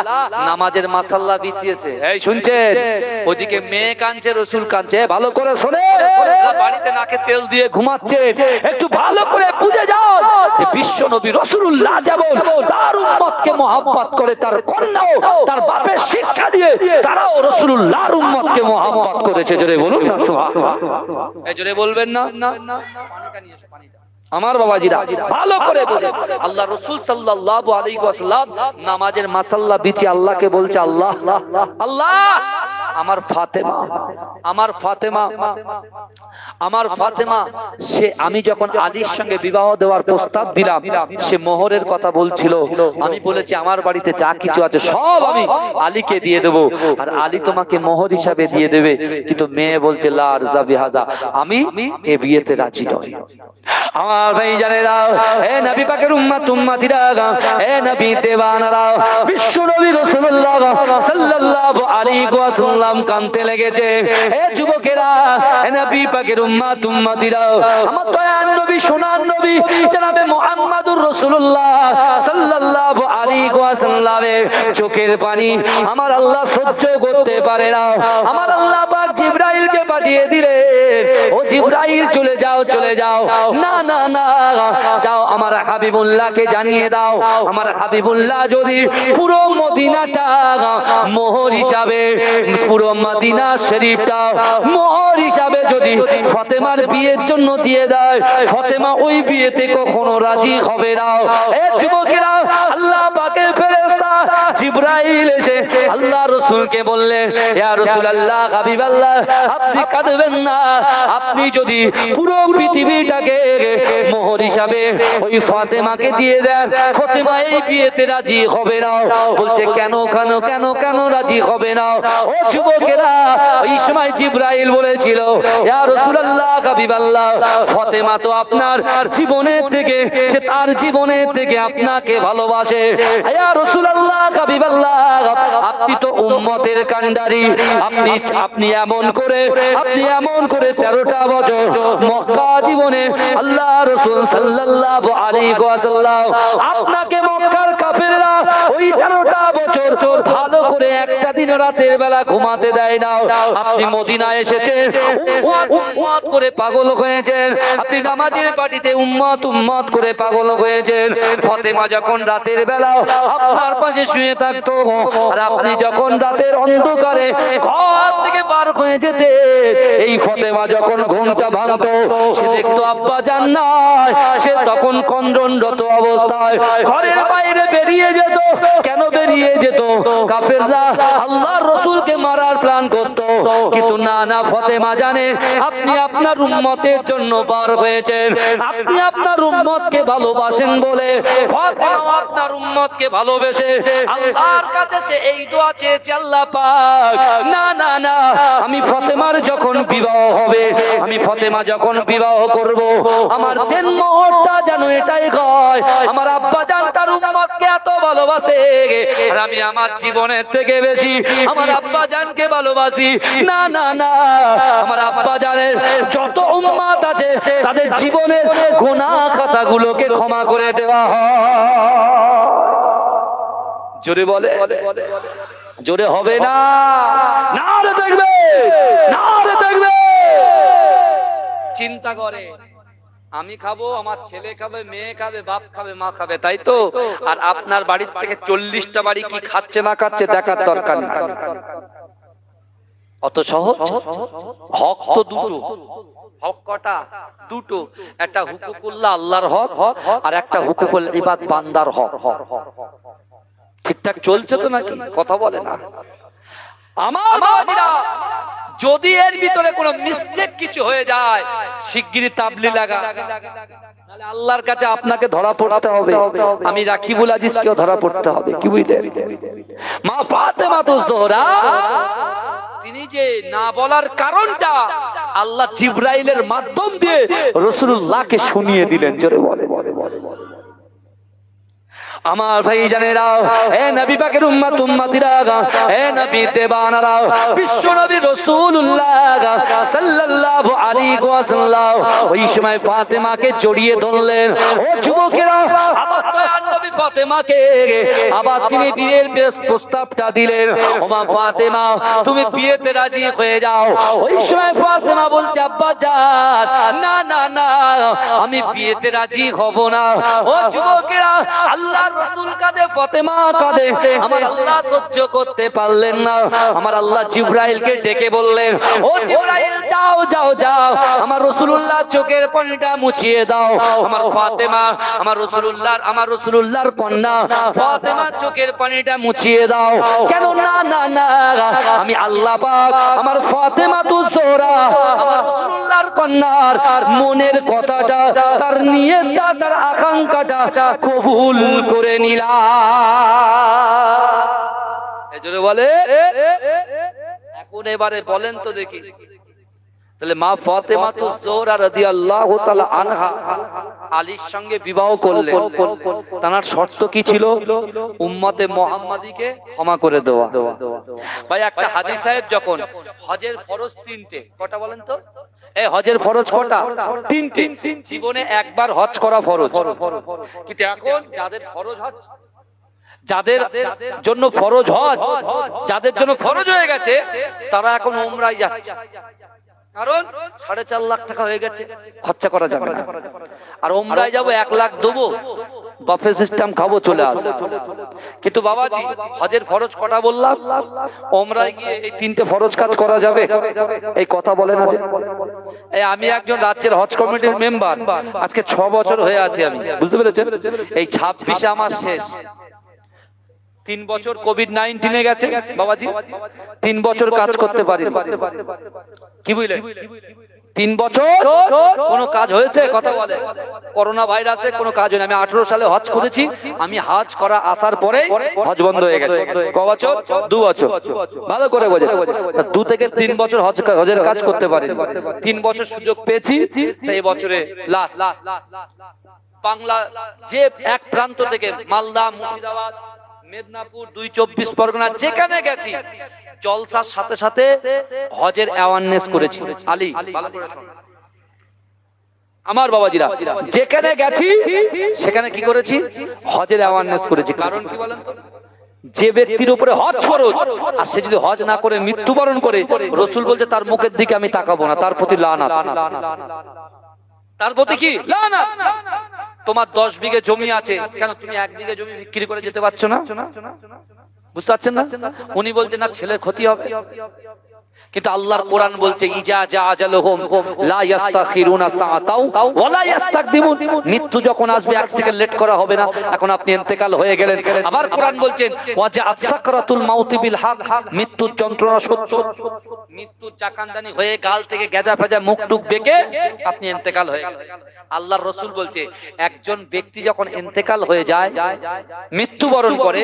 নামাজের মাসাল্লা বিছিয়েছে, এই শুনছেন? ওদিকে মেয়ে কাঁদছে, রাসূল কাঁদছে, ভালো করে শোনেন। বাড়িতে নাকে তেল দিয়ে ঘুমাচ্ছে, একটু ভালো করে বুঝে যাও যে বিশ্ব নবী রাসূলুল্লাহ যেমন তার উম্মতকে মহব্বত করে, তার কন্যাও তার বাপের শিক্ষা দিয়ে তারাও রাসূলুল্লাহর উম্মতকে মহব্বত করেছে। জোরে বলুন না সুবহানাল্লাহ। এই জোরে বলবেন না? পানিটা নিয়ে এসো, পানিটা। আমার বাবাজিরা ভালো করে বলে, আল্লাহ রাসূল সাল্লাল্লাহু আলাইহি ওয়াসাল্লাম নামাজের মাসাল্লা বিচি আল্লাহকে বলছে, আল্লাহ আল্লাহ আমার ফাতেমা, আমার ফাতেমা, আমার ফাতেমা, সে আমি যখন আলীর সঙ্গে বিবাহ দেওয়ার প্রস্তাব দিলাম, সে মোহরের কথা বলছিল। আমি বলেছি আমার বাড়িতে যা কিছু আছে সব আমি আলীকে দিয়ে দেব, আর আলী তোমাকে মোহর হিসাবে দিয়ে দেবে। কিন্তু মেয়ে বলছে লা আরজা বিহাজা, আমি এ বিয়েতে রাজি নই। আমার ভাই জানেরা, হে নবী পাকের উম্মত উম্মতিরা, হে নবী দেওয়ানারা, বিশ্ব নবী রাসূলুল্লাহ সাল্লাল্লাহু আলাইহি ওয়াসাল্লাম কাঁদতে লেগেছে। হে যুবকেরা, হে নবী পাকের উম্মত উম্মতিরা, আমার দয়ার নবী সোনার নবী জনাবে মুহাম্মদুর রাসূলুল্লাহ সাল্লাল্লাহু আলাইহি ওয়াসাল্লামের চোখের পানি আমার আল্লাহ সহ্য করতে পারে না। আমার আল্লাহ পাক জিবরাইলকে পাঠিয়ে দিলেন, ও জিবরাইল চলে যাও, চলে যাও। না না না, যাও আমার হাবিবুল্লাহকে জানিয়ে দাও, আমার হাবিবুল্লাহ যদি পুরো মদিনাটা মোহর হিসাবে, পুরো মদিনা শরীফটা মোহর হিসাবে যদি ফাতেমার বিয়ের জন্য দিয়ে দেয়, ফাতেমা ওই বিয়েতে কখনো রাজি হবে না। এ যুবকেরা, আল্লাহ পাকের ফেরেশতা জিবরাইল এসে আল্লাহ রাসূলকে বললেন, ইয়া রাসূলুল্লাহ, হাবিবাল্লাহ, আপনি কাঁদবেন না, আপনি যদি পুরো পৃথিবীটাকে মোহর হিসাবে ওই ফাতেমাকে দিয়ে দেন, ফাতেমা এই বিয়েতে রাজি হবে না। বলছে কেন কেন কেন কেন রাজি হবে না? ও যুবকেরা, ওই সময় জিবরাইল বলেছিল, ইয়া রাসূলুল্লাহ, হাবিবাল্লাহ, ফাতেমা তো আপনার জীবনের থেকে, সে তার জীবনের থেকে আপনাকে ভালোবাসে। ইয়া রাসূলুল্লাহ, হাবিবাল্লাহ, আপনি তো উম্মতের কান্ডারি, আপনি এমন করে 13টা বছর মক্কা জীবনে আল্লাহ রাসূল সাল্লাল্লাহু আলাইহি ওয়াসাল্লাম আপনাকে মক্কার কাফেররা ওই 13টা বছর ভালো করে একটা দিন রাতের বেলা ঘুমাতে দেয় না। আপনি মদিনায় এসেছেন, উম্মত করে পাগল হয়েছেন, আপনি নামাজের পার্টিতে উম্মত করে পাগল হয়েছেন। ফাতেমা যখন রাতের বেলা আপনার পাশে শুয়ে থাকতো, আর আপনি যখন রাতের অন্ধকারে ঘর থেকে বার হয়ে যেতেন, এই ফাতেমা যখন ঘুমটা ভাঙতো, সে দেখতো আব্বা জান নাই, সে তখন কন্দনরত অবস্থায় ঘরের বাইরে বেরিয়ে যেত। কেন বেরিয়ে যেত? কাফেররা আল্লাহর রাসূলকে মারার প্ল্যান করত। কিন্তু না না, ফাতেমা জানে আপনি আপনার উম্মতের জন্য বার হয়েছেন, আপনি আপনার উম্মতকে ভালোবাসেন বলে ফাতেমা আপনার উম্মতকে ভালোবেসে আল্লাহর কাছে সে এই দোয়া চেয়েছে, আল্লাহ পাক, না না না, আমি ফাতেমার যখন বিবাহ হবে, আমি ফাতেমা যখন বিবাহ করব, আমার দেন মোহরটা যেন এটাই হয়, আমার আব্বা জান তার উম্মতকে এত ভালোবাসে, আর আমি আমার জীবনের থেকে বেশি আমার আব্বা জানকে ভালোবাসি। না না না, আমার আব্বা জানের যত উম্মত আছে তাদের জীবনের গুনাহ খাতাগুলোকে ক্ষমা করে দেওয়া হয়। জোরে বলে, জোরে হবে না, না রে দেখবে, না রে দেখবে। চিন্তা করে আমি খাবো, আমার ছেলে খাবে, মেয়ে খাবে, বাপ খাবে, মা খাবে, তাই তো? আর আপনার বাড়ির থেকে 40টা বাড়ি কি খাচ্ছে না খাচ্ছে দেখার দরকার নেই। অত সহজ? হক তো দুটো। হক কটা? দুটো। একটা হুকুকুল্লাহ আল্লাহর হক, আর একটা হুকুকুল ইবাদ বান্দার হক। ঠিকঠাক চলছে তো নাকি? কথা বলে না আমার বাবাজিরা। যদি এর ভিতরে কোনো মিস্টেক কিছু হয়ে যায়, শিগগিরই তাবলি লাগা, তাহলে আল্লাহর কাছে আপনাকে ধরা পড়তে হবে। আমি রাকিবুল আজিজকেও ধরা পড়তে হবে। কি বুঝলেন? মা ফাতেমা তো জোহরা, তিনি যে না বলার কারণটা আল্লাহ জিবরাইলের মাধ্যম দিয়ে রাসূলুল্লাহকে শুনিয়ে দিলেন। জোরে বলে, আমার ভাই জানেরা, হে নবী পাকের উম্মত উম্মতিরা, হে নবী দেবানারা, বিশ্ব নবী রাসূলুল্লাহ সাল্লাল্লাহু আলাইহি ওয়াসাল্লাম ওই সময় ফাতেমাকে জড়িয়ে ধরলেন। ও যুবকেরা, আমার দয়ার নবী ওই ফাতেমাকে আবার তিনি বিয়ের প্রস্তাবটা দিলেন। ওমা ফাতেমা তুমি বিয়েতে রাজি হয়ে যাও। ওই সময় ফাতেমা বলছে আব্বা জান না না না আমি বিয়েতে রাজি হব না। ও যুবকেরা আল্লাহর রাসূল কাঁদে, ফাতেমা কাঁদে, আমার আল্লাহ সহ্য করতে পারলেন না। আমার আল্লাহ জিবরাইলকে ডেকে বললেন ও জিবরাইল যাও যাও যাও আমার রাসূলুল্লাহ চোখের পানিটা মুছিয়ে দাও। আমার ফাতেমা আমার রাসূলুল্লাহর কন্যা ফাতেমা চোখের পানিটা মুছিয়ে দাও। কেন না না না আমি আল্লাহ পাক আমার ফাতেমা তু জোহরা আমার রাসূলুল্লাহর কন্যার মনের কথাটা তার নিয়তটা তার আকাঙ্ক্ষাটা কবুল করে নিলাম। এজন্য বলে এখন এবারে বলেন তো দেখি তাহলে মা ফাতেমা তু জোহরা রাদিয়াল্লাহু তাআলা আনহা আলীর সঙ্গে বিবাহ করলেন। তার শর্ত কি ছিল? উম্মতে মুহাম্মাদীকে ক্ষমা করে দেওয়া। ভাই একটা হাজী সাহেব যখন হজের ফরজ তিনটে, কটা বলেন তো? এই হজের ফরজ কটা? তিনটে। জীবনে একবার হজ করা ফরজ, কিন্তু এখন যাদের ফরজ হজ যাদের জন্য ফরজ হজ যাদের জন্য ফরজ হয়ে গেছে তারা এখন উমরায় যাচ্ছে। কারণ 4.5 লাখ টাকা হয়ে গেছে, খরচা করা যাবে না। আর উমরায় যাব 1 লাখ দেবো, বাফে সিস্টেম খাবো, চলে আসবো। কিন্তু বাবাজি হজের ফরজ কটা বললাম? উমরায় গিয়ে এই তিনটে ফরজ কাজ করা যাবে? এই কথা বলে না যে আমি একজন রাজ্যের হজ কমিটির মেম্বার, আজকে 6 বছর হয়ে আছে আমি, বুঝতে পেরেছেন? এই 26 আমার শেষ। 3 বছর কোভিড-19 গেছে বাবাজি, 3 বছর কাজ করতে পারি। কি বুঝলেন? 3 বছর কোনো কাজ হয়েছে? কথা বলে। করোনা ভাইরাসে কোনো কাজ হয়নি। আমি 18 সালে হজ করেছি। আমি হজ করা আসার পরে হজ বন্ধ হয়ে গেছে। ক বছর? 2 বছর। ভালো করে বোঝেন, 2 থেকে 3 বছর হজের কাজ করতে পারি। 3 বছর সুযোগ পেয়েছি, তাই এই বছরে লাস্ট। বাংলা যে এক প্রান্ত থেকে মালদা, মুর্শিদাবাদ, মেদিনীপুর, 2-24 পরগনা যেখানে গেছি জলসার সাথে সাথে হজের অ্যাওয়ারনেস করেছি। আলী ভালো করে শুনুন আমার বাবাজিরা, যেখানে গেছি সেখানে কি করেছি? হজের অ্যাওয়ারনেস করেছি। কারণ কি বলেন তো? যে ব্যক্তির উপরে হজ ফরজ আর সে যদি হজ না করে মৃত্যুবরণ করে, রাসূল বলছে তার মুখের দিকে আমি তাকাবো না, তার প্রতি লানাত। তার প্রতি কি? লানাত। তোমার 10 বিঘে জমি আছে, কেন তুমি 1 বিঘে জমি বিক্রি করে যেতে পারছো না? বুঝতে পারছেন না? উনি বলছেন না ছেলের ক্ষতি হবে। কিন্তু আল্লাহর কোরআন বলছে ইজা জা আজালুহুম লা ইস্তাখিরুনা সাআতাও ওয়া লা ইস্তাকদিমুন। মৃত্যু যখন আসবে 1 সেকেন্ড লেট করা হবে না। এখন আপনি ইন্তেকাল হয়ে গেলেন। আবার কোরআন বলছেন ওয়া জাআত সাকরাতুল মাউতি বিল হক, মৃত্যুর যন্ত্রণা সত্য। মৃত্যুর চাকানদানি হয়ে গাল থেকে গেজা ফেজা মুখ টুক বেঁকে আপনি ইন্তেকাল হয়ে গেলেন। আল্লাহর রাসূল বলছে একজন ব্যক্তি যখন ইন্তেকাল হয়ে যায়, মৃত্যুবরণ করে,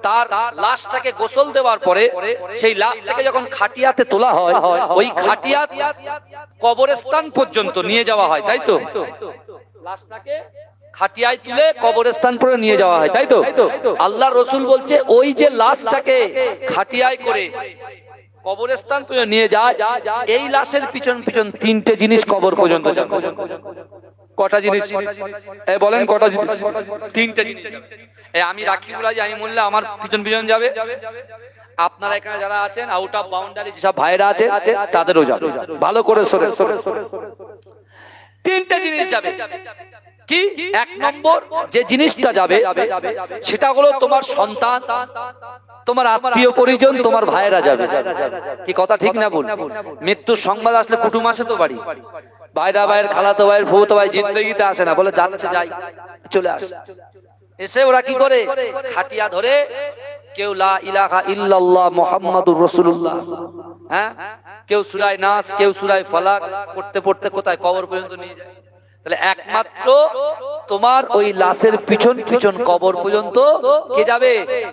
তার লাশটাকে গোসল দেওয়ার পরে সেই লাশটাকে যখন খাটিয়াতে তোলা হয়, ওই খাটিয়া কবরস্থান পর্যন্ত নিয়ে যাওয়া হয়, তাই তো? লাশটাকে খাটিয়ায় তুলে কবরস্থান পরে নিয়ে যাওয়া হয়, তাই তো? আল্লাহর রাসূল বলছে ওই যে লাশটাকে খাটিয়ায় করে কবরস্থান পর্যন্ত নিয়ে যায়, এই লাশের পিছন পিছন 3টে জিনিস কবর পর্যন্ত যাবে। কটা জিনিস? বলেন কটা জিনিস? 3টে জিনিস। আমি রাখিবুল্লাহ, আমি মোল্লা, আমার পিছন পিছন যাবে। আপনারা এখানে যারা আছেন আউট অফ বাউন্ডারি যেসব ভাইরা আছে তাদেরও যাবে। ভালো করে শোনেন, 3টে জিনিস যাবে। কি? 1 নম্বর যে জিনিসটা যাবে সেটা হলো তোমার সন্তান, তোমার আত্মীয় পরিজন, তোমার ভাইরা যাবে। কি কথা ঠিক না ভুল? মৃত্যুর সংবাদ আসলে কুটুম আসে তো বাড়ি, ভাইরা ভাইয়ের, খালাতো ভাইয়ের, ফুফাতো ভাই জিন্দেগিতে আসে না, বলে যাচ্ছে যাই, চলে আসে। এসে ওরা কি করে? খাটিয়া ধরে কেউ লা ইলাহা ইল্লাল্লাহ মুহাম্মাদুর রাসূলুল্লাহ, হ্যাঁ, কেউ সূরা নাস, কেউ সূরা ফালাক পড়তে পড়তে কোথায় কবর পর্যন্ত নিয়ে যায়। তাহলে একমাত্র তোমার ওই লাশের পিছন পিছন কবর পর্যন্ত কে যাবে?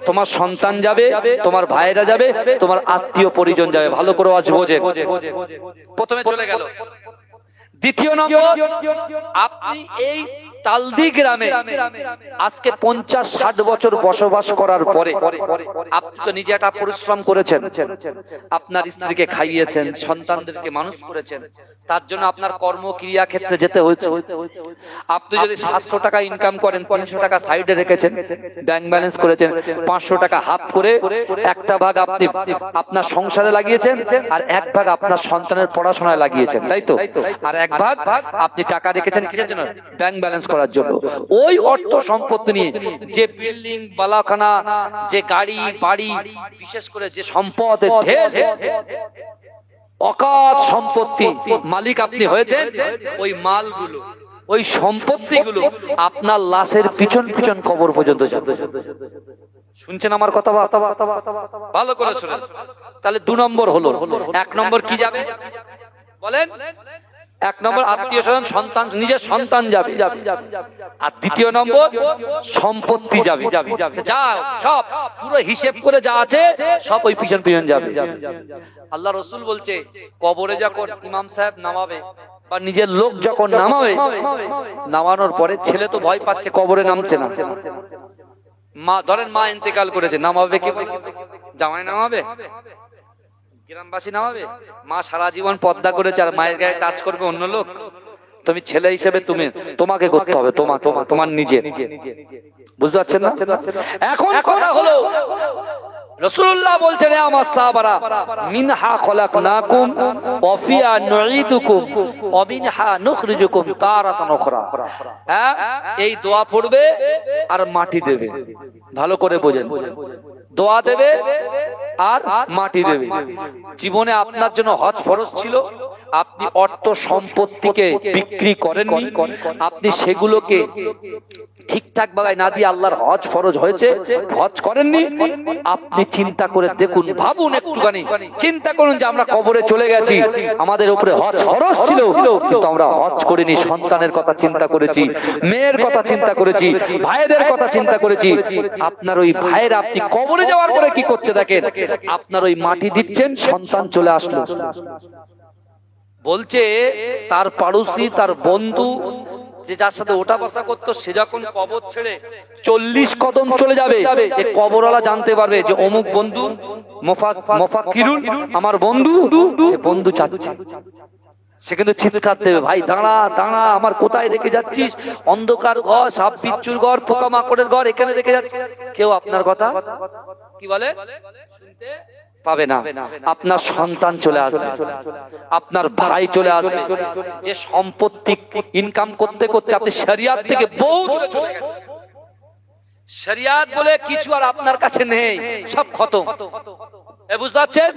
তোমার সন্তান যাবে, তোমার ভাইরা যাবে, তোমার আত্মীয় পরিজন যাবে। ভালো করে আজ বোঝেন। প্রথমে চলে গেল। দ্বিতীয় নম্বর, আপনি এই তালদি গ্রামে আজকে 50-60 বছর বসবাস করার পরে আপনি তো নিজে একটা পরিশ্রম করেছেন, আপনার স্ত্রীকে খাইয়েছেন, সন্তানদেরকে মানুষ করেছেন, তার জন্য আপনার কর্মক্রিয়া ক্ষেত্রে যেতে হয়েছে। আপনি যদি 700 টাকা ইনকাম করেন, 300 টাকা সাইডে রেখেছেন, ব্যাংক ব্যালেন্স করেছেন, 500 টাকা হাফ করে একটা ভাগ আপনি আপনার সংসারে লাগিয়েছেন, আর এক ভাগ আপনার সন্তানের পড়াশোনায় লাগিয়েছেন, তাই তো? আর এক ভাগ আপনি টাকা রেখেছেন কিসের জন্য? ব্যাংক ব্যালেন্স করার জন্য। ওই অর্থ সম্পত্তি নিয়ে যে বিল্ডিং বালাখানা, যে গাড়ি বাড়ি, বিশেষ করে যে সম্পদের ঢের, অকাত সম্পত্তি মালিক আপনি হয়েছেন, ওই মালগুলো, ওই সম্পত্তিগুলো আপনার লাশের পিছন পিছন কবর পর্যন্ত যাবে। শুনছেন আমার কথা? ভালো করে শুনেন। তাহলে 2 নম্বর হলো। 1 নম্বর কি যাবে বলেন? 1 নম্বর আত্মীয় স্বজন, সন্তান, নিজের সন্তান যাবে। আর 2 নম্বর সম্পত্তি যাবে। যা সব পুরো হিসেব করে যা আছে সব ওই পিছন পিছন যাবে। আল্লাহ রসুল বলছে, কবরে যখন ইমাম সাহেব নামাবে বা নিজের লোক যখন নামাবে, নামানোর পরে ছেলে তো ভয় পাচ্ছে, কবরে নামছে না। মা ধরেন মা ইন্তেকাল করেছে, নামাবে কে? জামাই নামাবে? গ্রামবাসী নামাবে? মা সারা জীবন পর্দা করেছে, আর মায়ের গায়ে টাচ করবে অন্য লোক? তুমি ছেলে হিসেবে তোমাকে করতে হবে, তোমার নিজে। বুঝতে পারছেন না? এখন কথা হলো, রাসূলুল্লাহ বলছেন, আমার সাহাবারা, মিনহা খলাকনাকুম ওয়া ফিহা নুঈদুকুম ওয়া মিনহা নুখরিজুকুম তারাতান উখরা। হ্যাঁ, এই দোয়া পড়বে আর মাটি দেবে। ভালো করে বোঝেন, দোয়া দেবে আর মাটি দেবে। জীবনে আপনার জন্য হজ ফরজ ছিল, আপনি অর্থ সম্পত্তিকে বিক্রি করেননি, আপনি সেগুলোকে ঠিকঠাক ভাবে না দিয়ে আল্লাহর হজ ফরজ হয়েছে, হজ করেননি। আপনি চিন্তা করে দেখুন, ভাবুন একটুখানি, চিন্তা করুন যে আমরা কবরে চলে গেছি, আমাদের উপরে হজ ফরজ ছিল কিন্তু আমরা হজ করিনি। সন্তানের কথা চিন্তা করেছি, মেয়ের কথা চিন্তা করেছি, ভাইদের কথা চিন্তা করেছি। আপনার ওই ভাইয়েরা আপনি কবরে যাওয়ার পরে কি করছে দেখেন, আপনার ওই মাটি দিচ্ছেন, সন্তান চলে আসলো, বলছে তার পাড়োশি, তার বন্ধু, যে যার সাথে ওঠা বসা করতো, সে যখন কবর ছেড়ে 40 কদম চলে যাবে, এই কবরওয়ালা জানতে পারবে যে অমুক বন্ধু মোফাক্কিরুল আমার বন্ধু, সে বন্ধু চাচ্ছে। সে কিন্তু চিৎকার দেবে, ভাই দাঁড়া দাঁড়া, আমার কোথায় রেখে যাচ্ছিস? অন্ধকার ঘর, সাপ বিচ্ছুর ঘর, পোকামাকড়ের ঘর, এখানে রেখে যাচ্ছে। কেউ আপনার কথা কি বলে? শুনতে পাবে না। আপনার সন্তান চলে আসবে, আপনার ভাই চলে আসবে, যে সম্পত্তি ইনকাম করতে করতে আপনি শরিয়াত থেকে বহু দূরে চলে গেছেন। শরিয়াত বলে কিছু আর আপনার কাছে নেই, সব খতম। বুঝতে পারছেন?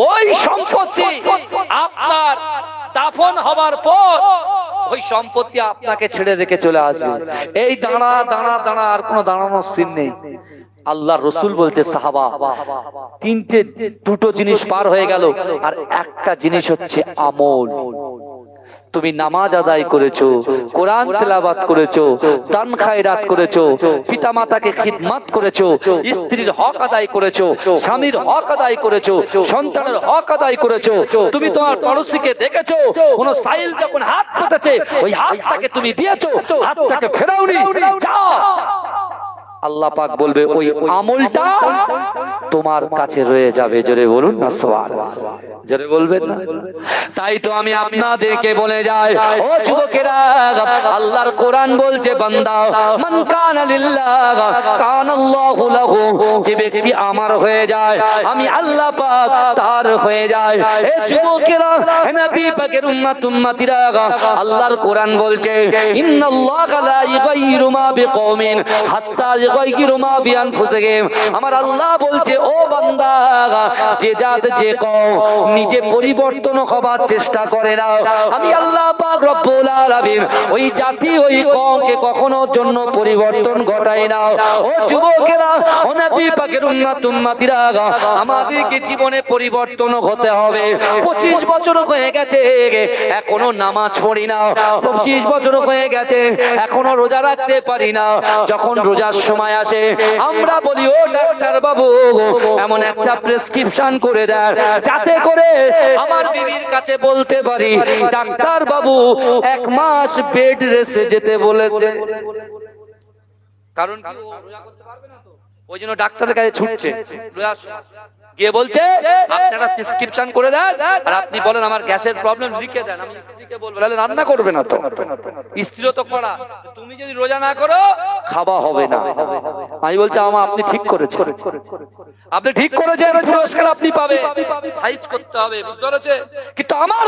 ওই সম্পত্তি আপনার দাফন হবার পর ওই সম্পত্তি আপনাকে ছেড়ে রেখে চলে আসবে। এই দাঁড়া দাঁড়া দাঁড়া, আর কোনো দাঁড়ানোর সিন নেই। আল্লাহ রসুল বলতে, সাহাবা, দুটো জিনিস পার হয়ে গেল, আর একটা জিনিস হচ্ছে আমল। তুমি নামাজ আদায় করেছো, কোরআন তেলাওয়াত করেছো, দান খায়রাত করেছো, পিতামাতাকে খিদমত করেছো, স্ত্রীর হক আদায় করেছো, স্বামীর হক আদায় করেছো, সন্তানের হক আদায় করেছো। তুমি তোমার পড়োশিকে দেখেছো, কোন সাইল যখন হাত পেতেছে, ওই হাতটাকে তুমি দিয়েছো, হাতটাকে ফেরাওনি। যাও, আল্লাহ পাক বলবে ওই আমলটা তোমার কাছে রয়ে যাবে। জোরে বলুন না সুবহানাল্লাহ, জোরে বলবেন না? তাই তো আমি আপনাদেরকে বলে যাই, ও যুবকেরা, আল্লাহর কোরআন বলছে, বান্দা, মান কানা লিল্লাহ কানাল্লাহু লাহু, যে ব্যক্তি আমার হয়ে যায়, আমি আল্লাহ পাক তার হয়ে যায়। এ যুবকেরা, হে নবী পাকের উম্মতিরা, আল্লাহর কোরআন বলছে, ইন্নাল্লাহা লা ইউগাইয়িরু মা বিকওমিন হাত্তা ইউগাইয়িরু মা বিআনফুসিহিম। আমার আল্লাহ বলছে, ও বান্দা, যে জাত যে কওম নিজে পরিবর্তন হবার চেষ্টা করে না, আমি আল্লাহ পাক রব্বুল আলামিন ওই জাতি ওই কওমকে কখনো জন্য পরিবর্তন ঘটায় না। ও যুবকেরা, ও নবী পাকের উম্মতিরা, আমাদেরকে জীবনে পরিবর্তন হতে হবে। 25 বছর হয়ে গেছে, এখনো নামাজ পড়ি না। 25 বছর হয়ে গেছে, এখনো রোজা রাখতে পারি না। যখন রোজার সময় সময় আসে আমরা বলি ও ডাক্তার বাবু এমন একটা প্রেসক্রিপশন করে দেন যাতে করে আমার বিবির কাছে বলতে পারি ডাক্তার বাবু 1 মাস বেড রেস্টে যেতে বলেছে। কারণ কি ও রোজা করতে পারবে না তো, ওই জন্য ডাক্তারের কাছে ছুটছে। গিয়ে বলছে আপনি একটা প্রেসক্রিপশন করে দেন আর আপনি বলেন আমার গ্যাসের প্রবলেম লিখে দেন, আমি স্ত্রীকে বলবো, তাহলে রান্না করবে না তো, স্ত্রীও তো করা, তুমি যদি রোজা না করো খাওয়া হবে না। আমি বলছি আপনি ঠিক করেছেন, আপনি ঠিক করেছেন, পুরস্কার আপনি পাবেন, সাইজ করতে হবে, বুঝতে পেরেছে? কিন্তু আমার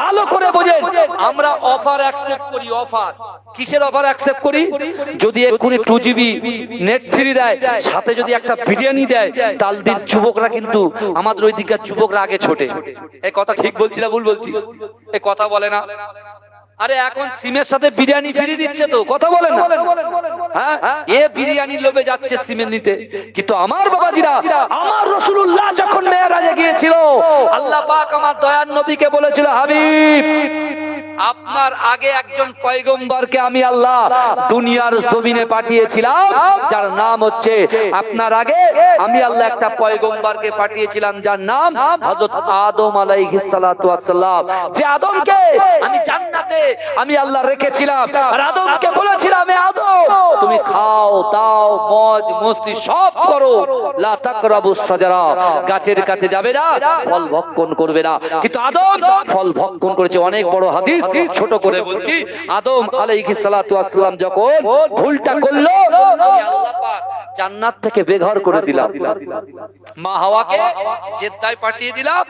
ভালো করে বোঝেন, আমরা অফার অ্যাকসেপ্ট করি। অফার কিসের অফার অ্যাকসেপ্ট করি? যদি এক্ষুনি 2GB নেট ফ্রি দেয়, সাথে যদি একটা বিরিয়ানি দেয়, তাল দিন যুবকরা কিন্তু আমাদের ওই দিককার যুবকরা আগে ছোটে। এই কথা ঠিক বলছি না ভুল বলছি? এই কথা বলে না। আরে এখন সিমের সাথে বিরিয়ানি ফ্রি দিচ্ছে তো, কথা বলে না? হ্যাঁ, এ বিরিয়ানির লোভে যাচ্ছে সিমের নিতে। কিন্তু আমার বাবাজিরা, আমার রাসূলুল্লাহ যখন মেরাজে গিয়েছিল, আল্লাহ পাক আমার দয়ার নবীকে বলেছিল, হাবিব আপনার আগে একজন পয়গম্বরকে আমি আল্লাহ দুনিয়ার জমিনে পাঠিয়েছিলাম, যার নাম হচ্ছে, আপনার আগে আমি আল্লাহ একটা পয়গম্বরকে পাঠিয়েছিলাম যার নাম হযরত আদম আলাইহিস সালাতু ওয়াস সালাম। যে আদমকে আমি জান্নাতে আমি আল্লাহ রেখেছিলাম, আর আদমকে বলেছিলাম, হে আদম তুমি খাও দাও মজ মস্তি সব করো, লা তাকরাবুস সাজারা, গাছের কাছে যাবে না, ফল ভক্ষণ করবে না। কিন্তু আদম ফল ভক্ষণ করেছে। অনেক বড় হাদিস, ছোট করে বলছি। আদম আলাইহিস সালাতু ওয়াস সালাম যখন ভুলটা করলো, আমি আল্লাহ পাক জান্নাত থেকে বেঘর করে দিলাম, মা হাওয়াকে জেদ্দায় পাঠিয়ে দিলাম,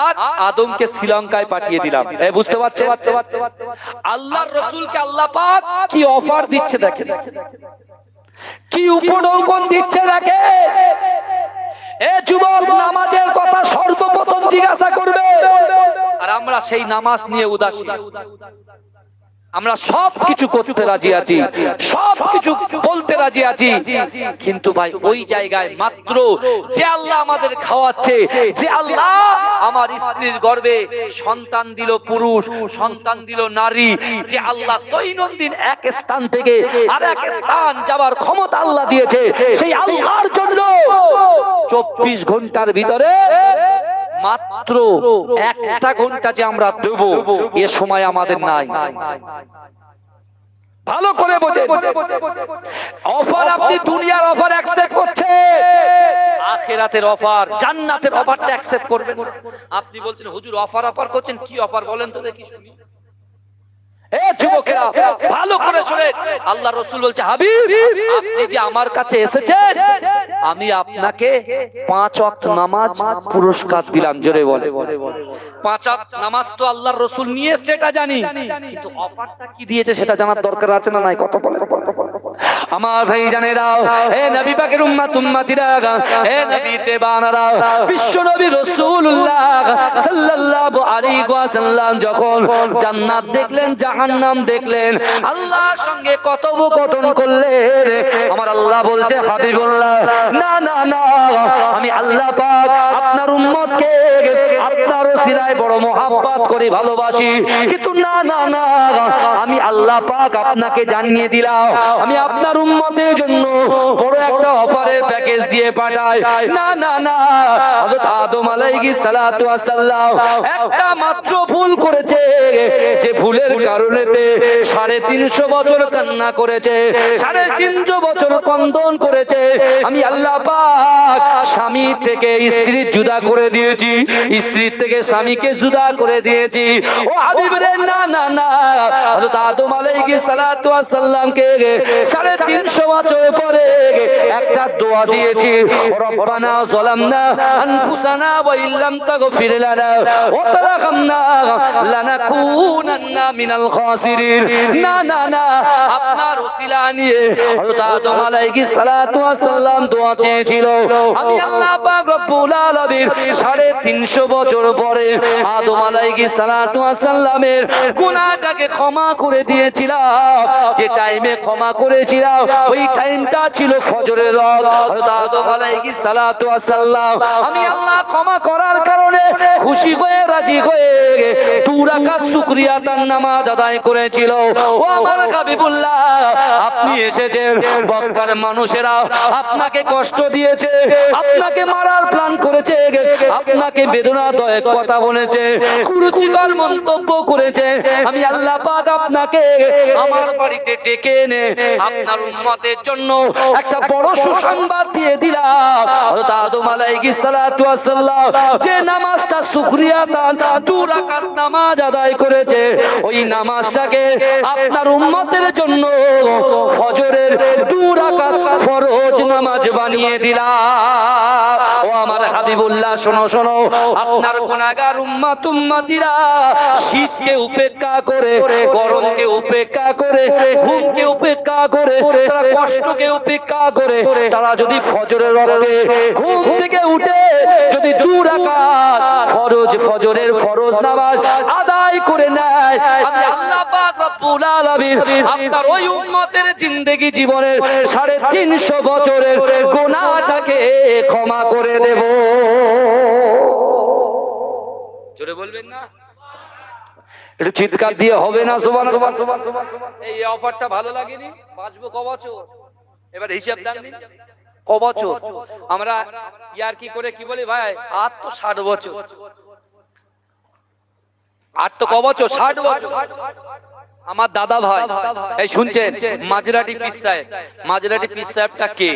আর আদমকে শ্রীলঙ্কায় পাঠিয়ে দিলাম। এই বুঝতে পারছেন? আল্লাহর রাসূলকে আল্লাহ পাক কি অফার দিচ্ছে দেখেন, কি উপঢৌকন দিচ্ছে দেখেন। এ যুবক, নামাজের কথা সর্বপ্রথম জিজ্ঞাসা করবে, আর আমরা সেই নামাজ নিয়ে উদাসীন। আমরা সবকিছু করতে রাজি আছি, সবকিছু বলতে রাজি আছি, কিন্তু ভাই ওই জায়গায় মাত্র যে আল্লাহ আমাদের খাওয়াচ্ছে, যে আল্লাহ আমার স্ত্রীর গর্ভে সন্তান দিল পুরুষ, সন্তান দিল নারী, যে আল্লাহ দৈনন্দিন এক স্থান থেকে আর এক স্থান যাবার ক্ষমতা আল্লাহ দিয়েছে, সেই আল্লাহর জন্য 24 ঘন্টার ভিতরে মাত্র 1টা ঘন্টা যে আমরা দেব, এ সময় আমাদের নাই। ভালো করে বোঝেন, অফার আপনি দুনিয়ার অফার অ্যাকসেপ্ট করছেন, আখিরাতের অফার জান্নাতের অফারটা অ্যাকসেপ্ট করবেন। আপনি বলছেন হুজুর অফার করছেন, কি অফার বলেন তো দেখি শুনি। এ যুবকেরা ভালো করে শুনেন, আল্লাহ রাসূল বলছে, হাবিব আপনি যে আমার কাছে এসেছেন, আমি আপনাকে 5 ওয়াক্ত নামাজ পুরস্কার দিলাম। জোরে বলে 5 ওয়াক্ত নামাজ তো আল্লাহর রাসূল নিয়ে এসেছে, এটা জানি, কিন্তু অফারটা কি দিয়েছে সেটা জানার দরকার আছে না নাই? কত বলে আমার ভাই জানেরা, হে নবী পাকের উম্মত উম্মতিরা, হে নবী দেবানারা, বিশ্ব নবী রাসূলুল্লাহ সাল্লাল্লাহু আলাইহি ওয়াসাল্লাম যখন জান্নাত দেখলেন, জাহান্নাম দেখলেন, আল্লাহর সঙ্গে কথোপকথন করলেন, আমার আল্লাহ বলতে, হাবিবুল্লাহ না না না, আমি আল্লাহ পাক আপনার উম্মতকে আপনার ওসিলায় বড় মহব্বত করে ভালোবাসি, কিন্তু না না না, আমি আল্লাহ পাক আপনাকে জানিয়ে দিলাম, আমি আপনার উম্মতের জন্য বড় একটা অফারের প্যাকেজ দিয়ে পাঠাই। না না না, হযরত আদম আলাইহিস সালাতু ওয়াস সালাম একটা মাত্র ভুল করেছে, যে ভুলের কারণেতে 350 বছর কান্না করেছে, 350 বছর ক্রন্দন করেছে। আমি আল্লাহ পাক স্বামী থেকে স্ত্রী জুদা করে দিয়েছি, স্ত্রী থেকে স্বামীকে জুদা করে দিয়েছি। ও হাবিব রে, না না না, হযরত আদম আলাইহিস সালাতু ওয়াস সালামকে 350 বছর পরে একটা দোয়া দিয়েছি, রব্বানা যালামনা আনফুসানা ওয়া ইল্লাম তাগফির লানা ওয়া তারহামনা লানাকুনান্না মিনাল খাসিরিন। না না না, আপনার ওসিলা নিয়ে হযরত আদম আলাইহিস সালাতু ওয়াস সালাম দোয়া চেয়েছিল, আমি আল্লাহ পাক রব্বুল আলামিন 350 বছর পরে আদম আলাইহিস সালাতু ওয়াস সালামের গুনাহটাকে ক্ষমা করে দিয়েছিলাম। যে টাইমে ক্ষমা করেছিলাম ওই টাইমটা ছিল ফজরের রাত। হযরত আদম আলাইহিস সালাতু ওয়াস সালাম আমি আল্লাহ ক্ষমা করার কারণে খুশি হয়ে রাজি হয়ে 2 রাকাত শুকরিয়া তার নামাজ আদায় করেছিল। ও আমার হাবিবুল্লাহ, আপনি এসেছেন, মক্কার মানুষেরা আপনাকে কষ্ট দিয়েছে, আপনাকে মারার প্ল্যান করেছে, আপনাকে বেদনাদায়ক কথা বলেছে, কুরুচিকর মন্তব্য করেছে। আমি আল্লাহ পাক আপনাকে আমার বাড়িতে ডেকে এনে আপনার উম্মতের জন্য একটা বড় সুসংবাদ দিয়ে দিলাম। হযরত আদম আলাইহিস সালাতু ওয়াস সালাম যে নামাজটা শুকরিয়া দান 2 রাকাত নামাজ আদায় করেছে, ওই নামাজটাকে আপনার উম্মতের জন্য ফজরের 2 রাকাত ফরজ নামাজ বানিয়ে দিলাম। ও আমার হাবিবুল্লাহ, শোনো শোনো, আপনার গুনাহগার উম্মত উম্মতিরা শীতকে উপেক্ষা করে, গরমকে উপেক্ষা করে, ঘুমকে উপেক্ষা করে, তারা কষ্টকে উপেক্ষা করে, তারা যদি ফজরের ওয়াক্তে ঘুম থেকে উঠে যদি 2 রাকাত ফজরের ফরজ নামাজ আদায় করে নেয়, আমি আল্লাহ পাক রব্বুল আলামিন আপনার ওই উম্মতের জিন্দেগি জীবনের 350 বছরের গুনাহটাকে ক্ষমা করে দেব। জোরে বলবেন না? একটু চিৎকার দিয়ে হবে না সুবহানাল্লাহ? এই অফারটা ভালো লাগেনি? বাঁচবো ক বছর? এবার হিসাব দেন ক বছর? আমরা ইয়ার কি করে কি বলি ভাই, আর তো 60 বছর। আর তো ক বছর? 60 বছর। আমার দাদা ভাই, এই শুনছেন, মাঝরাটি পীর সাহেব। মাঝরাটি পীর সাহেবটা কে?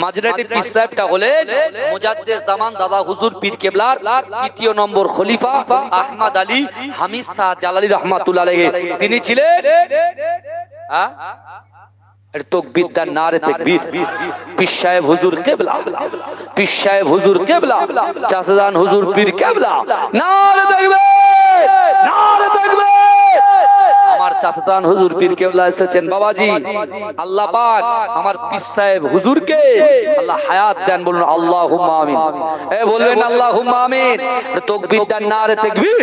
মাঝরাটি পীর সাহেবটা হলেন মুজাদ্দিদ জামান দাদা হুজুর পীর কেবলার 3য় নম্বর খলিফা আহমদ আলী হামিদ শাহ জালালী রাহমাতুল্লাহ আলাইহি। তিনি ছিলেন তকবীর দান, নারে তাকবীর। পীর সাহেব হুজুর কেবলা, পীর সাহেব হুজুর কেবলা, চাচাজান হুজুর পীর কেবলা, নারে তাকবীর, নারে তাকবীর। আমার চাচাজান হুজুর পীর কেবলা এসেছেন। বাবাজি, আল্লাহ পাক আমার পীর সাহেব হুজুরকে আল্লাহ হায়াত দেন, বলুন আল্লাহুম্মা আমিন। এ বলবেন আল্লাহুম্মা আমিন। তাকবীর দেন, নারে তাকবীর,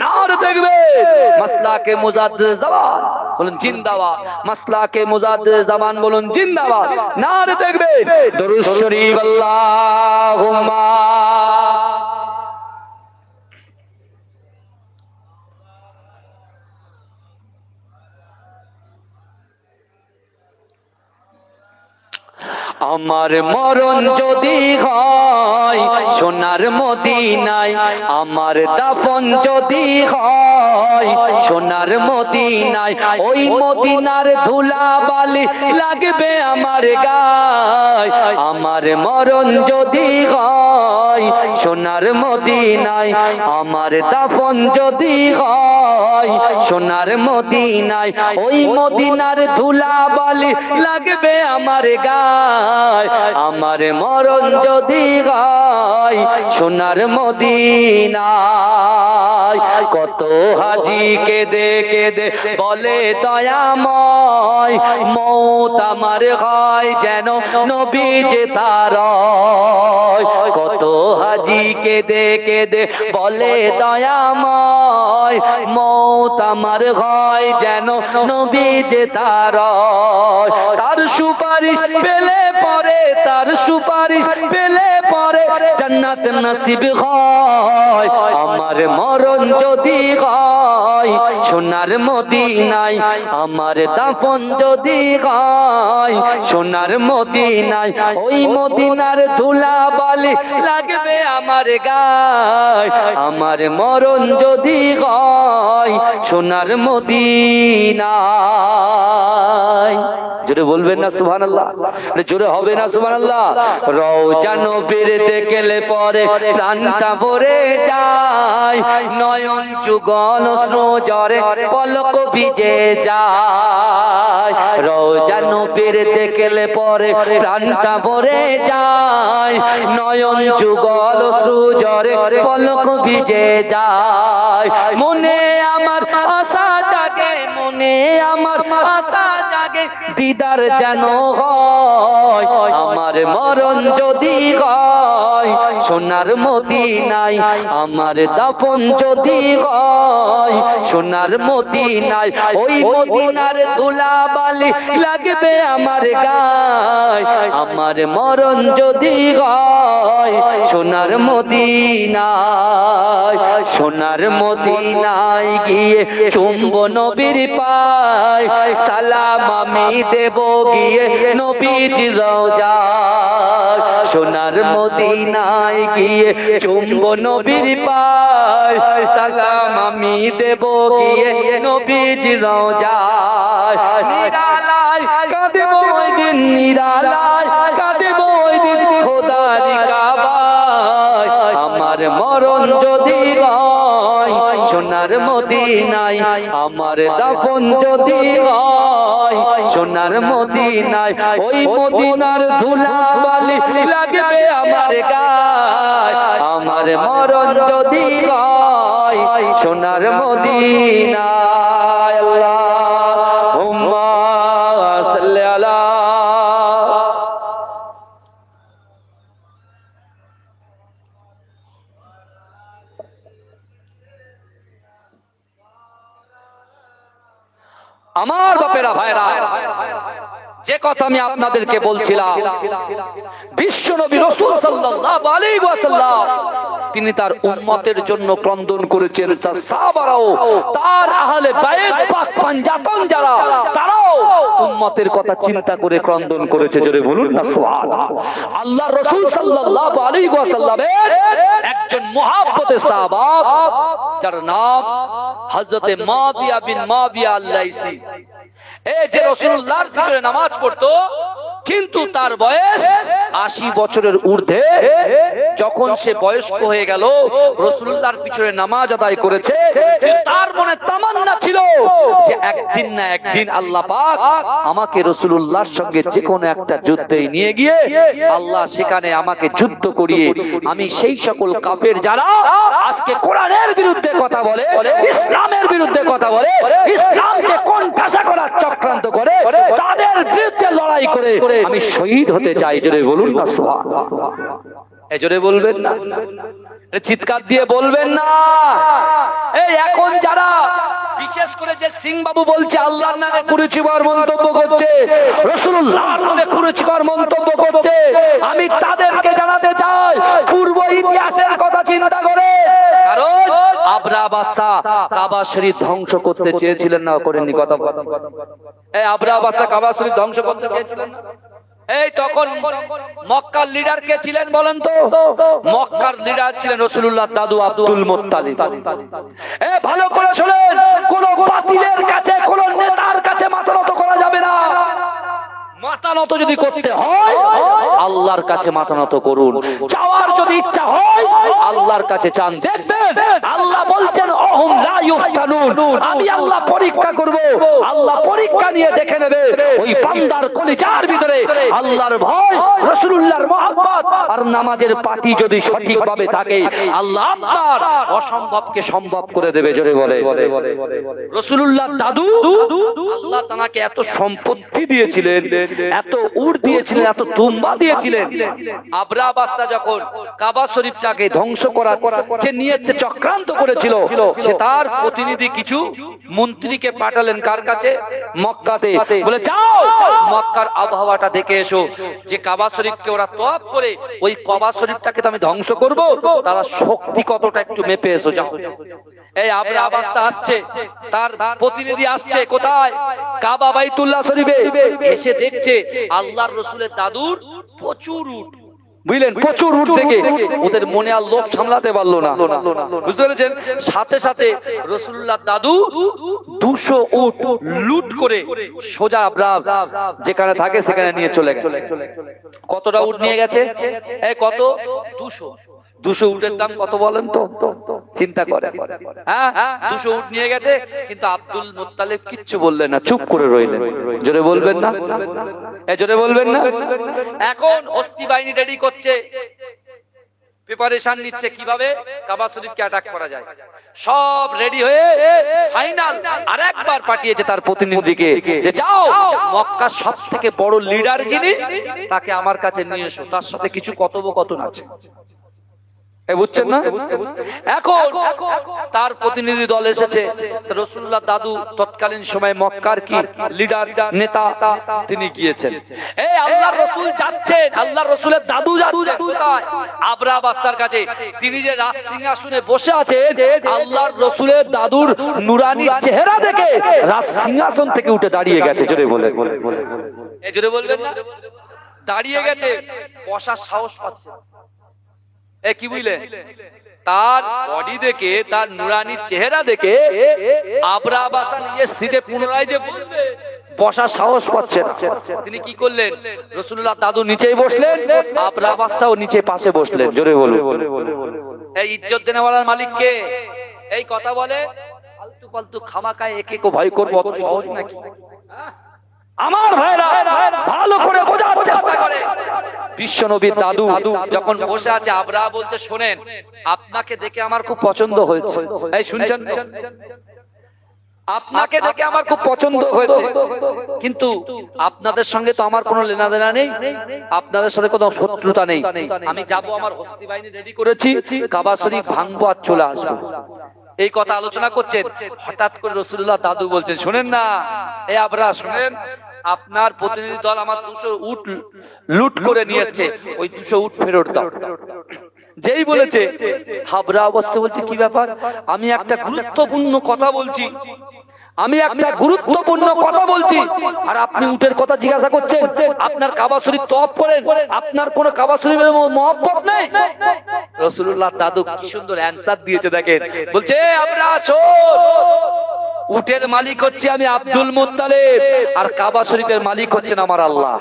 নারে তাকবীর। মাসলাকে মুজাদ্দিদ জামান বলুন জিন্দাবাদ, মাসলাকে মুজাদ্দিদ জামান বলুন জিন্দাবাদ, নারে তাকবীর। দরুদ শরীফ আল্লাহুম্মা। আমার মরণ যদি হয় সোনার মদিনায়, আমার দাফন যদি হয় সোনার মদিনায়, ওই মদিনার ধুলা বালি লাগবে আমার গায়। আমার মরণ যদি হয় সোনার মদিনায়, আমার দাফন যদি হয় সোনার মদিনায়, ওই মদিনার ধুলা বালি লাগবে আমার গায়। আমার মরণ যদি হয় সোনার মদিনায়, কত হাজি কেঁদে কেঁদে বলে দয়াময়, মৌত আমার হয় যেন নবী যে তার। কত হাজি কেঁদে কেঁদে বলে দয়াময়, মৌত আমার হয় যেন নবী যে তার। তার সুপারিশ পেলে পরে, তার সুপারিশ পেলে পরে জান্নাত নসিব হয়। আমার মরণ যদি হয় সোনার মদিনায়, আমার দাফন যদি হয় সোনার মদিনায়, ওই মদিনার ধুলা বালি লাগবে আমার গায়। আমার মরণ যদি হয় সোনার মদিনায়। জোরে বলবেন না সুবহানাল্লাহ? জোরে হবে না সুবহানাল্লাহ? রওজা নবীর দেখলে পরে প্রাণটা ভরে যায়, নয়ন যুগল অশ্রু ঝরে পলক ভিজে যায়। রওজা নবীর দেখলে পরে প্রাণটা ভরে যায়, নয়ন যুগল অশ্রু ঝরে পলক ভিজে যায়। মনে আমার আশা জাগে, মনে মনে আমার আশা জাগে দিদার যেন হয়, আমার মরণ যদি হয় সোনার মদিনায়, আমার দাফন যদি হয় সোনার মদিনায়, ওই মদিনার ধুলাবালি লাগবে আমার গায়, আমার মরণ যদি হয় সোনার মদিনায়, সোনার মদিনায় গিয়ে চুম্ব নবীর পায়, সালাম আমি দেব গিয়ে নবীজির রওজায়, সোনার মদিনায় গিয়ে চুম্ব নবীর পায়, সালাম আমি দেব গিয়ে নবীজির রওজায়, নিরালায় কাঁদব ওই দিন, নিরালায় কাঁদব ওই দিন খোদার কাবায়, আমার মরণ যদি হয় সোনার মদিনায়, আমার দাফন যদি হয় সোনার মদিনায়, ওই মদিনার ধুলাবালি লাগবে আমার গায়, আমার মরণ যদি হয় সোনার মদিনায়। আল্লাহুম্মা সাল্লি আলা আমার বাপেরা ভাইরা, যে কথা আমি আপনাদেরকে বলছিলাম, বিশ্ব নবী রাসূল সাল্লাল্লাহু আলাইহি ওয়াসাল্লাম তিনি তার উম্মতের জন্য ক্রন্দন করেছেন, তার সাহাবারাও, তার আহলে বাইত পাক পাঞ্জাতন যারা, তারাও উম্মতের কথা চিন্তা করে ক্রন্দন করেছে। জোরে বলুন না সুবহানাল্লাহ। আল্লাহর রাসূল সাল্লাল্লাহু আলাইহি ওয়াসাল্লামের একজন মুহাব্বতের সাহাবা যার নাম হযরতে মাবিয়া বিন মাবিয়া আল-লাইসি, এই যে রাসূলুল্লাহর পিছনে নামাজ পড়তো, কিন্তু তার বয়স 80 বছরের ঊর্ধ্বে। যখন সে বয়স্ক হয়ে গেল, রাসূলুল্লাহর পিছনে নামাজ আদায় করেছে, তার মনে তামান্না ছিল যে একদিন না একদিন আল্লাহ পাক আমাকে রাসূলুল্লাহর সঙ্গে যে কোনো একটা যুদ্ধে নিয়ে গিয়ে আল্লাহ সেখানে আমাকে যুদ্ধ করিয়ে আমি সেই সকল কাফের যারা আজকে কোরআনের বিরুদ্ধে কথা বলে, ইসলামের বিরুদ্ধে কথা বলে, ইসলামকে কোণঠাসা করার চক্রান্ত করে, তাদের বিরুদ্ধে লড়াই করে আমি শহীদ হতে চাই। জোরে বলুন না সুবহানাল্লাহ। এই জোরে বলবেন না, চিৎকার দিয়ে বলবেন না। এই এখন যারা বিশেষ করে যে সিং বাবু বলছে আল্লাহর নামে কুরুচিকর মন্তব্য করছে, রাসূলুল্লাহর নামে কুরুচিকর মন্তব্য করছে, আমি তাদেরকে জানাতে চাই পূর্ব ইতিহাসের কথা চিন্তা করে। কারণ আবরাহ বাদশা কাবা শরীফ ধ্বংস করতে চেয়েছিলেন না, করেননি? কথা এই আবরাহ বাদশা কাবা শরীফ ধ্বংস করতে চেয়েছিলেন। এই তখন মক্কার লিডার কে ছিলেন বলেন তো? মক্কার লিডার ছিলেন রাসূলুল্লাহর দাদু আব্দুল মুত্তালিব। ভালো করে শুনেন, কোন বাতিলের কাছে, কোন নেতার কাছে মাথা নত করা যাবে না। মাথা নত যদি করতে হয় আল্লাহর কাছে মাথা নত করুন। চাওয়ার যদি ইচ্ছা হয় আল্লাহর কাছে চান। দেখবেন আল্লাহ বলছেন অহুম লা ইফতানুন, আমি আল্লাহ পরীক্ষা করব। আল্লাহ পরীক্ষা নিয়ে দেখে নেবে ওই বান্দার কলিজার ভিতরে আল্লাহর ভয়, রাসূলুল্লাহর মহব্বত আর নামাজের পাতি যদি সঠিকভাবে থাকে, আল্লাহ আপনার অসম্ভবকে সম্ভব করে দেবে। জোরে বলে রাসূলুল্লাহর দাদু, আল্লাহ তাকে এত সম্পত্তি দিয়েছিলেন, এত উট দিয়েছিলেন, এত দুম্বা দিয়েছিলেন। আবরাহ বাদশা যখন কাবা শরীফটাকে ধ্বংস করার যে নিয়েছে চক্রান্ত করেছিল, সে তার প্রতিনিধি কিছু মন্ত্রীকে পাঠালেন কার কাছে? মক্কাতে। বলে যাও মক্কার আবহাওয়াটা দেখে এসো, যে কাবা শরীফকে ওরা তওয়াফ করে ওই কাবা শরীফটাকে তো আমি ধ্বংস করব, তারা শক্তি কতটা একটু মেপে এসো। যাও। এই আবরাহ বাদশা আসছে, তার প্রতিনিধি আসছে কোথায়? কাবা বাইতুল্লাহ শরীফে। এসে দেখছে আল্লাহর রাসূলের দাদুর প্রচুর উট, বুঝলেন? প্রচুর উট দেখে ওদের মনে আর লোভ সামলাতে পারলো না, বুঝতে পেরেছেন? সাথে সাথে রাসূলুল্লাহর দাদু 200 উট লুট করে সোজা আবরাহ যেখানে থাকে সেখানে নিয়ে চলে গেছে। কতটা উট নিয়ে গেছে? এই কত? 200 উটের দাম কত বলেন তো? চিন্তা করে। হ্যাঁ, 200 উট নিয়ে গেছে, কিন্তু আব্দুল মুত্তালিব কিচ্ছু বললেন না, চুপ করে রইলেন। জোরে বলবেন না, জোরে বলবেন না। এখন হস্তি বাহিনী রেডি করছে, প্রিপারেশন নিচ্ছে কিভাবে কাবা শরীফকে অ্যাটাক করা যায়। সব রেডি হয়ে ফাইনাল আরেকবার পাঠিয়েছে তার প্রতিনিধিকে যে যাও মক্কার সবথেকে বড় লিডার যিনি তাকে আমার কাছে নিয়ে এসো, তার সাথে কিছু কথোপকথন আছে। বুঝছেন না? এখন তার প্রতিনিধি দল এসেছে। রাসূলুল্লাহ দাদু তৎকালীন সময় মক্কার কি লিডার নেতা, তিনি গিয়েছেন। এই আল্লাহর রাসূল যাচ্ছেন, আল্লাহর রাসূলের দাদু যাচ্ছেন কোথায়? আবরাহা বাদশার কাছে। তিনি যে রাজ সিংহাসনে বসে আছেন, আল্লাহর রাসূলের দাদুর নুরানি চেহারা দেখে রাজ সিংহাসন থেকে উঠে দাঁড়িয়ে গেছে। জোরে বলে, এই জোরে বলবেন না? দাঁড়িয়ে গেছে, বসার সাহস পাচ্ছে। কি বুঝলে? তার বডি দেখে, তার নুরানি চেহারা দেখে আবরাহা বাদশা নিয়ে সিটে পুনরায় যে বসবে, বসার সাহস পাচ্ছে না। তিনি কি করলেন? রাসূলুল্লাহ দাদু নিচেই বসলেন, আবরাহা বাদশাও নিচে পাশে বসলেন। জোরে বলুন। এই ইজ্জত দেনেওয়ালার মালিক কে? এই কথা বলে ফালতু ফালতু খামাকায় একে কো ভয় করব, অত সহজ নাকি? আমার ভাইরা ভালো করে বোঝার চেষ্টা করে। বিশ্ব নবীর দাদু যখন বসে আছে, আবরাহা বলতে শোনেন আপনাকে দেখে আমার খুব পছন্দ হয়েছে। এই শুনছেন? আপনাকে দেখে আমার খুব পছন্দ হয়েছে, কিন্তু আপনাদের সঙ্গে তো আমার কোনো লেনাদেনা নেই, আপনাদের সাথে কোনো শত্রুতা নেই। আমি যাব, আমার হস্তি বাহিনী রেডি করেছি, কাবা শরীফ ভাঙবো আর চলে আসবো। এই কথা আলোচনা করছেন, হঠাৎ করে রাসূলুল্লাহ দাদু বলছেন শোনেন না, এই আবরাহা শুনেন, আপনার প্রতিনিধি দল আমার 200 উট লুট করে নিয়ে এসেছে, ওই 200 উট ফেরত দাও। যেই বলেছে, আবরাহা অবস্থা বলছে কি ব্যাপার? আমি একটা গুরুত্বপূর্ণ কথা বলছি, আমি একটা গুরুত্বপূর্ণ কথা বলছি, আর আপনি উটের কথা জিজ্ঞাসা করছেন? আপনার কাবা শরীফ তওয়াফ করেন, আপনার কোন কাবা শরীফের মহব্বত নেই? রাসূলুল্লাহ দাদু কি সুন্দর অ্যানসার দিয়েছে দেখেন। বলছে আবরাহা শোন, উটের মালিক হচ্ছে আমি আব্দুল মুত্তালিব, আর কাবা শরীফের মালিক হচ্ছেন আমার আল্লাহ।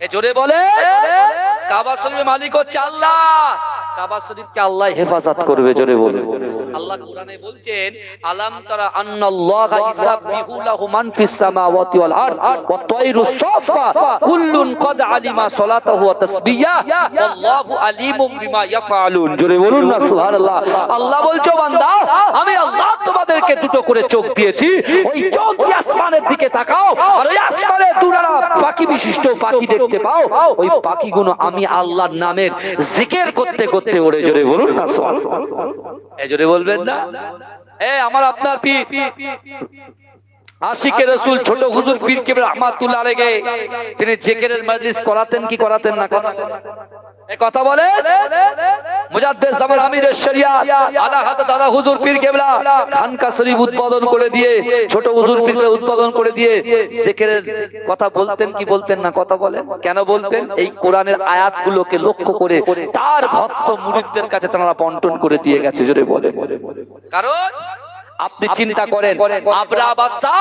এ জোরে বলে, কাবা শরীফের মালিক হচ্ছে আল্লাহ, কাবা শরীফকে আল্লাহ হেফাজত করবে। জোরে বলে। আল্লাহ কোরআনে বলছেন আলাম তারা আন্নাল্লাহা ইসাববিহু লাহু মান ফিস সামাওয়াতি ওয়াল আরদ ওয়াত তায়রু সাফা কুল্লুন কদ আলিমা সালাতাহু ওয়া তাসবিয়াহু আল্লাহু আলিমুম বিমা ইয়াফআলুন। জোরে বলুন না সুবহানাল্লাহ। আল্লাহ বলছো বান্দা, আমি আল্লাহ তোমাদেরকে দুটো করে চোখ দিয়েছি, ওই চোখ দিয়ে আসমানের দিকে তাকাও, আর ওই আসমানে দুরারা পাখি বিশিষ্ট পাখি দেখতে পাও, ওই পাখিগুলো আমি আল্লাহর নামের জিকির করতে করতে ওড়ে। জোরে বলুন না সুবহানাল্লাহ। এই জোরে বলবেন না? আমার আপনার পীর আশিকে রাসূল ছোট হুজুর পীর কেবলা রাহমাতুল্লাহ আলাইহি, তিনি জিকিরের মজলিস করাতেন কি করাতেন না? কথা বলে মুজাদ্দিদ জামান আমিরের শরিয়াত আলা হাযরত দাদা হুজুর পীর কেবলা খানকা শরীফ উদ্বোধন করে দিয়ে, ছোট হুজুর পীরকে উদ্বোধন করে দিয়ে জিকিরের কথা বলতেন কি বলতেন না? কথা বলেন। কেন বলতেন? এই কোরআনের আয়াতগুলোকে লক্ষ্য করে তার ভক্ত মুরিদদের কাছে তারা বন্টন করে দিয়ে গেছে। জোরে বলে। কারণ আপনি চিন্তা করেন, আবরাহা বাদশা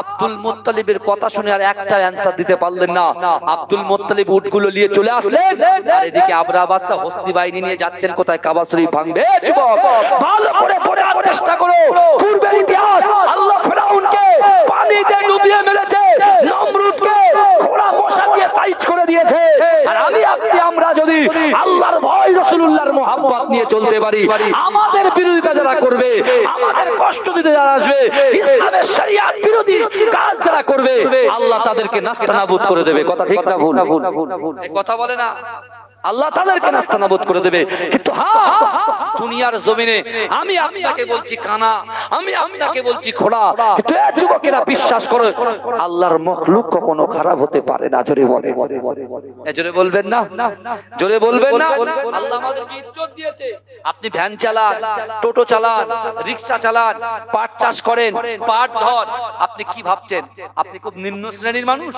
আব্দুল মুত্তালিবের কথা শুনে আর একটা অ্যানসার দিতে পারলেন না। আব্দুল মুত্তালিব উটগুলো নিয়ে চলে আসলেন, আর এদিকে আবরাহা বাদশা হস্তি বাহিনী নিয়ে যাচ্ছেন কোথায়? কাবা শরীফ ভাঙবে। যুবক ভালো করে পড়ার চেষ্টা করো পূর্বের ইতিহাস। আল্লাহ ফিরাউনকে পানিতে ডুবিয়ে মেরেছে, নমরুদকে ঘোড়া মশা দিয়ে সাইজ করে দিয়েছে। আর আমি আপনি আমরা যদি আল্লাহর ভয় রাসূলুল্লাহর মুহাব্বত নিয়ে চলতে পারি, আমাদের বিরোধিতা যারা করবে, আমাদের কষ্ট দিতে যারা আসবে, ইসলামের শরিয়াত বিরোধী কাজ যারা করবে, আল্লাহ তাদেরকে নাস্তানাবুদ করে দেবে। কথা ঠিক না ভুল? এই কথা বলে না, আল্লাহ তাদেরকে নাস্তানাবুদ করে দেবে। কিন্তু হ্যাঁ, দুনিয়ার জমিনে আমি আপনাকে বলছি কানা, আমি আপনাকে বলছি খোড়া, কিন্তু এই যুবকেরা বিশ্বাস করে আল্লাহর মখলুক কখনো খারাপ হতে পারে না। জোরে বলে। জোরে বলবেন না? জোরে বলবেন না? আল্লাহ আমাদেরকে ইজ্জত দিয়েছে। আপনি ভ্যান চালান, টোটো চালান, রিকশা চালান, পাট চাষ করেন, পাট ধর, আপনি কি ভাবছেন আপনি খুব নিম্ন শ্রেণীর মানুষ?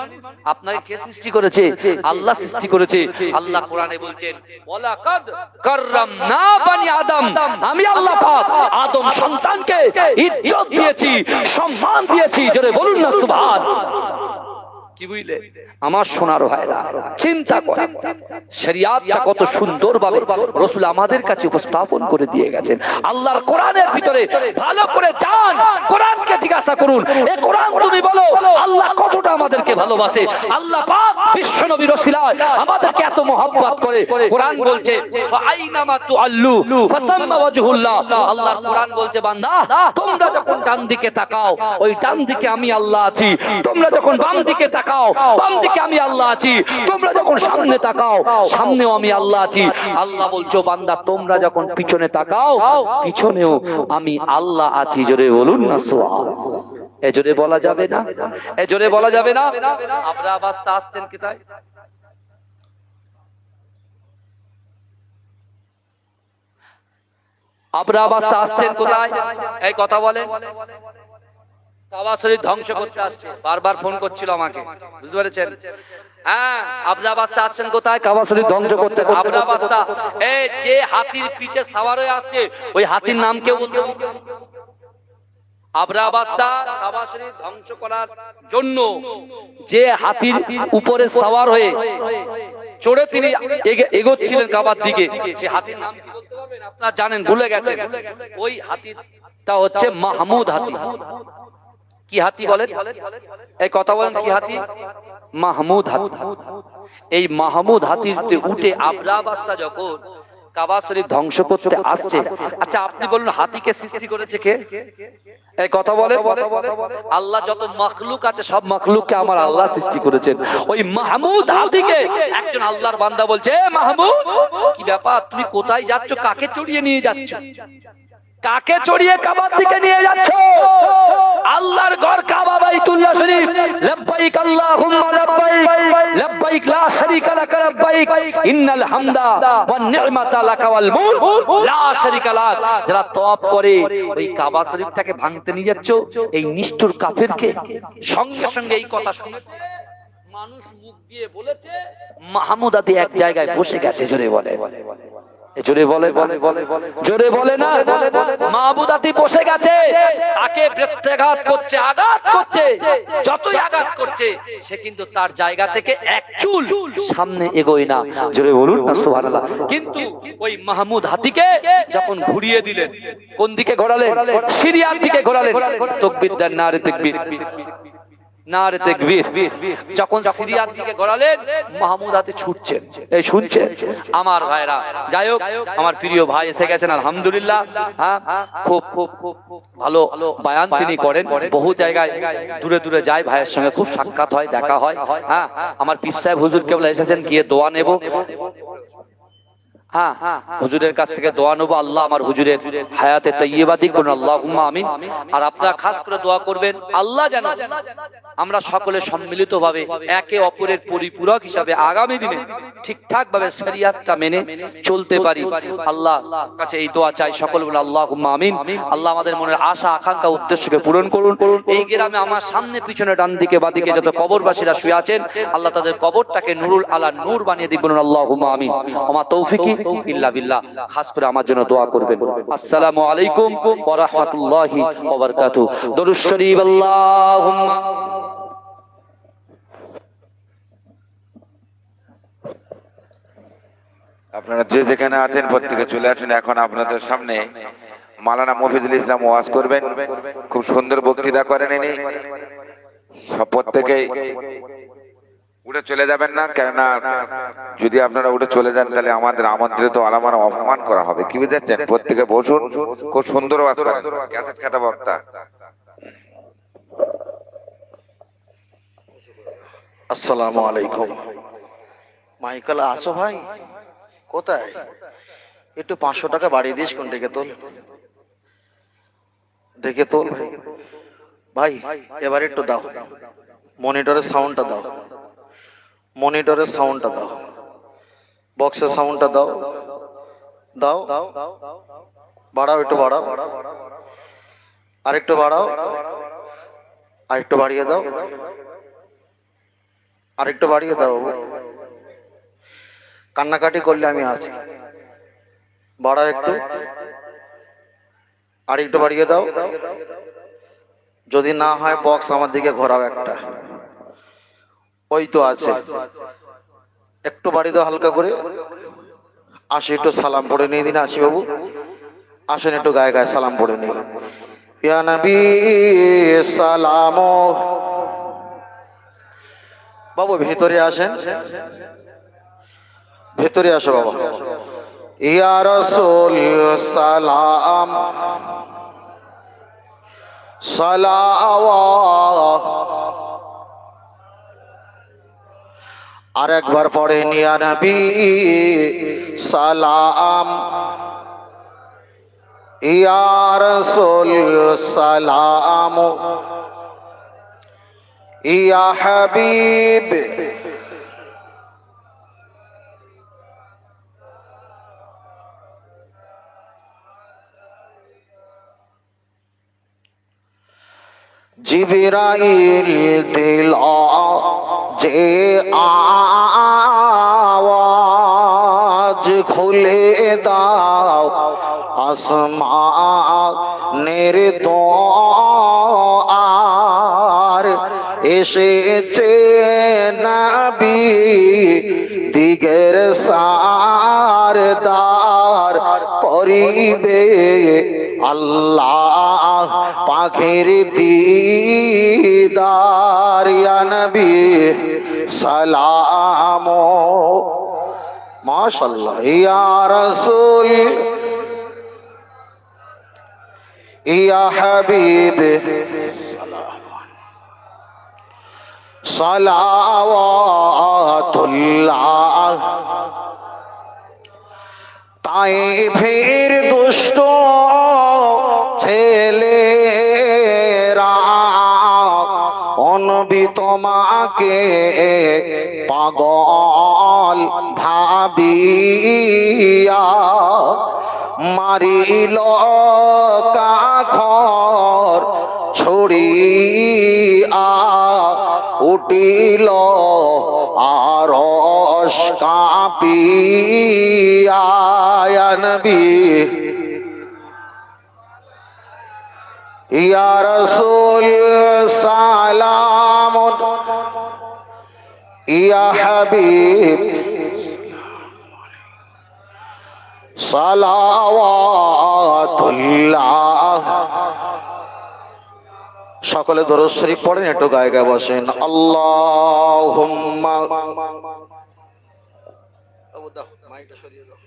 আপনাকে কে সৃষ্টি করেছে? আল্লাহ সৃষ্টি করেছে। আল্লাহ কোরআনে বলছেন ওয়ালাকাদ কাররামনা বানি আদম, আমি আল্লাহ পাক আদম সন্তানকে ইজ্জত দিয়েছি, সম্মান দিয়েছি। জোরে বলুন না সুবহান। কি বুঝলে আমার সোনার ভাইরা, চিন্তা করেন শরিয়াতটা কত সুন্দরভাবে রাসূল আমাদের কাছে উপস্থাপন করে দিয়ে গেছেন। আল্লাহর কোরআনের ভিতরে ভালো করে জান, কোরআনকে জিজ্ঞাসা করুন, এই কোরআন তুমি বলো আল্লাহ কতটা আমাদেরকে ভালোবাসে। আল্লাহ পাক বিশ্ব নবীর ওসিলায় আমাদেরকে এত মহব্বত করে। কোরআন বলছে ফাআইনামা তুআল্লু ফাসাম্মা ওয়াজহুল্লাহ। আল্লাহর কোরআন বলছে বান্দা তোমরা যখন ডান দিকে তাকাও ওই ডান দিকে আমি আল্লাহ আছি, তোমরা যখন বাম দিকে তাকাও বাম দিকে আমি আল্লাহ আছি, তোমরা যখন সামনে তাকাও সামনেও আমি আল্লাহ আছি। আল্লাহ বলছো বান্দা তোমরা যখন পিছনে তাকাও পিছনেও আমি আল্লাহ আছি। জোরে বলুন না সুবহানাল্লাহ। এ জোরে বলা যাবে না, এ জোরে বলা যাবে না। আপনারা আওয়াজটা আসছেন কোথায়? আপনারা আওয়াজটা আসছেন কোথায়? এই কথা বলে কাবা শরীফ ধ্বংস করতে আসছে, বারবার ফোন করছিল আমাকে, বুঝতে পেরেছেন? হ্যাঁ, আপনারা আওয়াজটা আসছেন কোথায়? কাবা শরীফ ধ্বংস করতে। আপনারা আওয়াজটা এই যে হাতির পিঠে সাওয়ার হয়ে আসছে ওই হাতির নাম কেউ বলতে পারবে? আবরাবাস্তা কাবা শরীফ ধ্বংস করার জন্য যে হাতির উপরে সাওয়ার হয়ে চড়ে তিনি এগোচ্ছিলেন কাবার দিকে, সেই হাতির নাম কি বলতে পারবেন? আপনারা জানেন, ভুলে গেছেন। ওই হাতিটা হচ্ছে মাহমুদ হাতি। কি হাতি বলেন? এই কথা বলেন কি হাতি? মাহমুদ হাতি। এই মাহমুদ হাতিতে উঠে আবরাবাস্তা যখন কাবা শরীফ ধ্বংস করতে আসছে, আচ্ছা আপনি বলুন হাতিকে সৃষ্টি করেছে কে? এই কথা বলে আল্লাহ। যত মাখলুক আছে সব মাখলুককে আমার আল্লাহ সৃষ্টি করেছেন। ওই মাহমুদ হাতিকে একজন আল্লাহর বান্দা বলছে, মাহমুদ কি ব্যাপার, তুমি কোথায় যাচ্ছ? কাকে চড়িয়ে নিয়ে যাচ্ছ? কাকে চড়িয়ে কাবার দিকে নিয়ে যাচ্ছ? আল্লাহর ঘর কাবা বাইতুল্লাহ শরীফ। লব্বাইক আল্লাহুম্মা লব্বাইক, লব্বাইক লা শারীকা লাক লব্বাইক, ইন্নাল হামদা ওয়ান নি'মাতা লাক ওয়াল মুলক লা শারীকা লাক। যারা তওয়াব করে ওই কাবা শরীফটাকে ভাঙতে নিয়ে যাচ্ছ, এই নিষ্ঠুর কাফেরকে। সঙ্গে সঙ্গে এই কথা শুনে মানুষ মুখ দিয়ে বলেছে, মাহমুদ আদি এক জায়গায় বসে গেছে। জোরে বলে, জোরে বলে, জোরে বলে না। মাহমুদ আদি বসে গেছে, তাকে প্রত্যাঘাত করছে, আঘাত করছে। যতই আঘাত করছে সে কিন্তু তার জায়গা থেকে এক চুল সামনে এগোয় না। জোরে বলুন না সুবহানাল্লাহ। কিন্তু ওই মাহমুদ হাতিকে যখন ঘুরিয়ে দিলেন, কোন দিকে ঘোরালেন? সিরিয়ার দিকে ঘোরালেন। তাকবীর দেন, নারে তাকবীর, নারে তাকবীর। যখন সিরিয়ার দিকে ঘোরালেন মাহমুদ হাতি ছুটছেন। এই শুনছেন আমার ভাইরা? যাই হোক, আমার প্রিয় ভাই এসে গেছেন আলহামদুলিল্লাহ। হ্যাঁ, খুব খুব ভালো বয়ান তিনি করেন। বহু জায়গায় দূরে দূরে যায়, ভাইয়ের সঙ্গে খুব সাক্ষাৎ হয়, দেখা হয়। হ্যাঁ, আমার পীর সাহেব হুজুর কেবল এসেছেন, গিয়ে দোয়া নেব। হ্যাঁ, হুজুরের কাছ থেকে দোয়া নেবো। আল্লাহ আমার হুজুরের হায়াতে তাইয়্যিবা দিক করুন, আল্লাহুম্মা আমিন। আর আপনারা খাস করে দোয়া করবেন আল্লাহ যেন আমরা সকলে সম্মিলিতভাবে একে অপরের পরিপূরক হিসাবে আগামী দিনে ঠিকঠাক ভাবে শরিয়াতটা মেনে চলতে পারি। আল্লাহ কাছে এই দোয়া চাই, সকল বলে আল্লাহুম্মা আমিন। আল্লাহ আমাদের মনের আশা আকাঙ্ক্ষা উদ্দেশ্যকে পূরণ করুন। এই গ্রামে আমার সামনে পিছনে ডান দিকে বাদিকে যত কবরবাসীরা শুয়ে আছেন, আল্লাহ তাদের কবরটাকে নুরুল আলা নূর বানিয়ে দিবেন, আল্লাহুম্মা আমিন। ওমা তৌফিকি ইল্লা বিল্লাহ। খাস করে আমার জন্য দোয়া করবেন। আসসালামু আলাইকুম ওয়া রাহমাতুল্লাহি ওয়া বারাকাতুহু। দরুদ শরীফ। আল্লাহুম্মা আপনারা যে যেখানে আছেন প্রত্যেকে চলে আসুন। এখন আপনাদের সামনে মাওলানা মফিজুল ইসলাম ওয়াজ করবেন। খুব সুন্দর বক্তৃতা করেন ইনি। সব প্রত্যেকেই উঠে চলে যাবেন না, কেননা যদি আপনারা উঠে চলে যান তাহলে আমাদের আমন্ত্রিত আলামার অপমান করা হবে। কি বুঝেছেন? প্রত্যেকে বসুন, খুব সুন্দর ওয়াজ করেন, ক্যাসেট খাতা বক্তা। আসসালামু আলাইকুম। মাইকেল আছো ভাই? কোথায়? একটু 500 টাকা বাড়িয়ে দিস কোন ডেকে তোল, ডেকে তোল ভাই। ভাই এবার একটু দাও, মনিটরের সাউন্ডটা দাও, মনিটরের সাউন্ডটা দাও, বক্সের সাউন্ডটা দাও, দাও, বাড়াও, একটু বাড়াও, আরেকটু বাড়াও, আরেকটু বাড়িয়ে দাও, আরেকটু বাড়িয়ে দাও। কান্নাকাটি করলে আমি আছি, বাড়াও একটু, আরেকটু বাড়িয়ে দাও। যদি না হয় বক্স আমার দিকে ঘোরাও একটা। ওই তো আছে, একটু বাড়ি দাও হালকা করে। আসে একটু সালাম পড়ে নিয়ে দিন, আসি বাবু আসেন, একটু গায়ে গায়ে সালাম পড়ে নিন। ইয়া নবী সালাম। বাবু ভেতরে আসেন, ভেতরে আসো বাবা। ইয়া রাসূল সালাম সালাওয়াত। আর একবার পড়েন ইয়া নবী সালাম, ইয়া রাসূল সালাম, ইয়া হাবিব। জিবরাইল দিল যে আওয়াজ, খুলে দাও আসমানের দ্বার। এসেছে নবী দিগের সারদার, করিবে আল্লাহ পাখের দিদার। ইয়া নবী সালাম। মাশাআল্লাহ। ইয়া রাসূল ইয়া হাবিব সালাওয়াতুল্লাহ। তায়েফের দুষ্ট ছেলেরা নবী তোমাকে পাগল ভাবিয়া মারিল কাখর ছড়িয়া, উঠিল আরশ কাঁপিয়া। ইয়া নবী ইয়া রাসূল সালাম, ইয়া হাবিব সালাওয়াতুল্লাহ। সকলে দরুদ শরীফ পড়েন, একটু গায়ে গায়ে বসেন। আল্লাহুম্মা মাইকটা সরিয়ে দাও।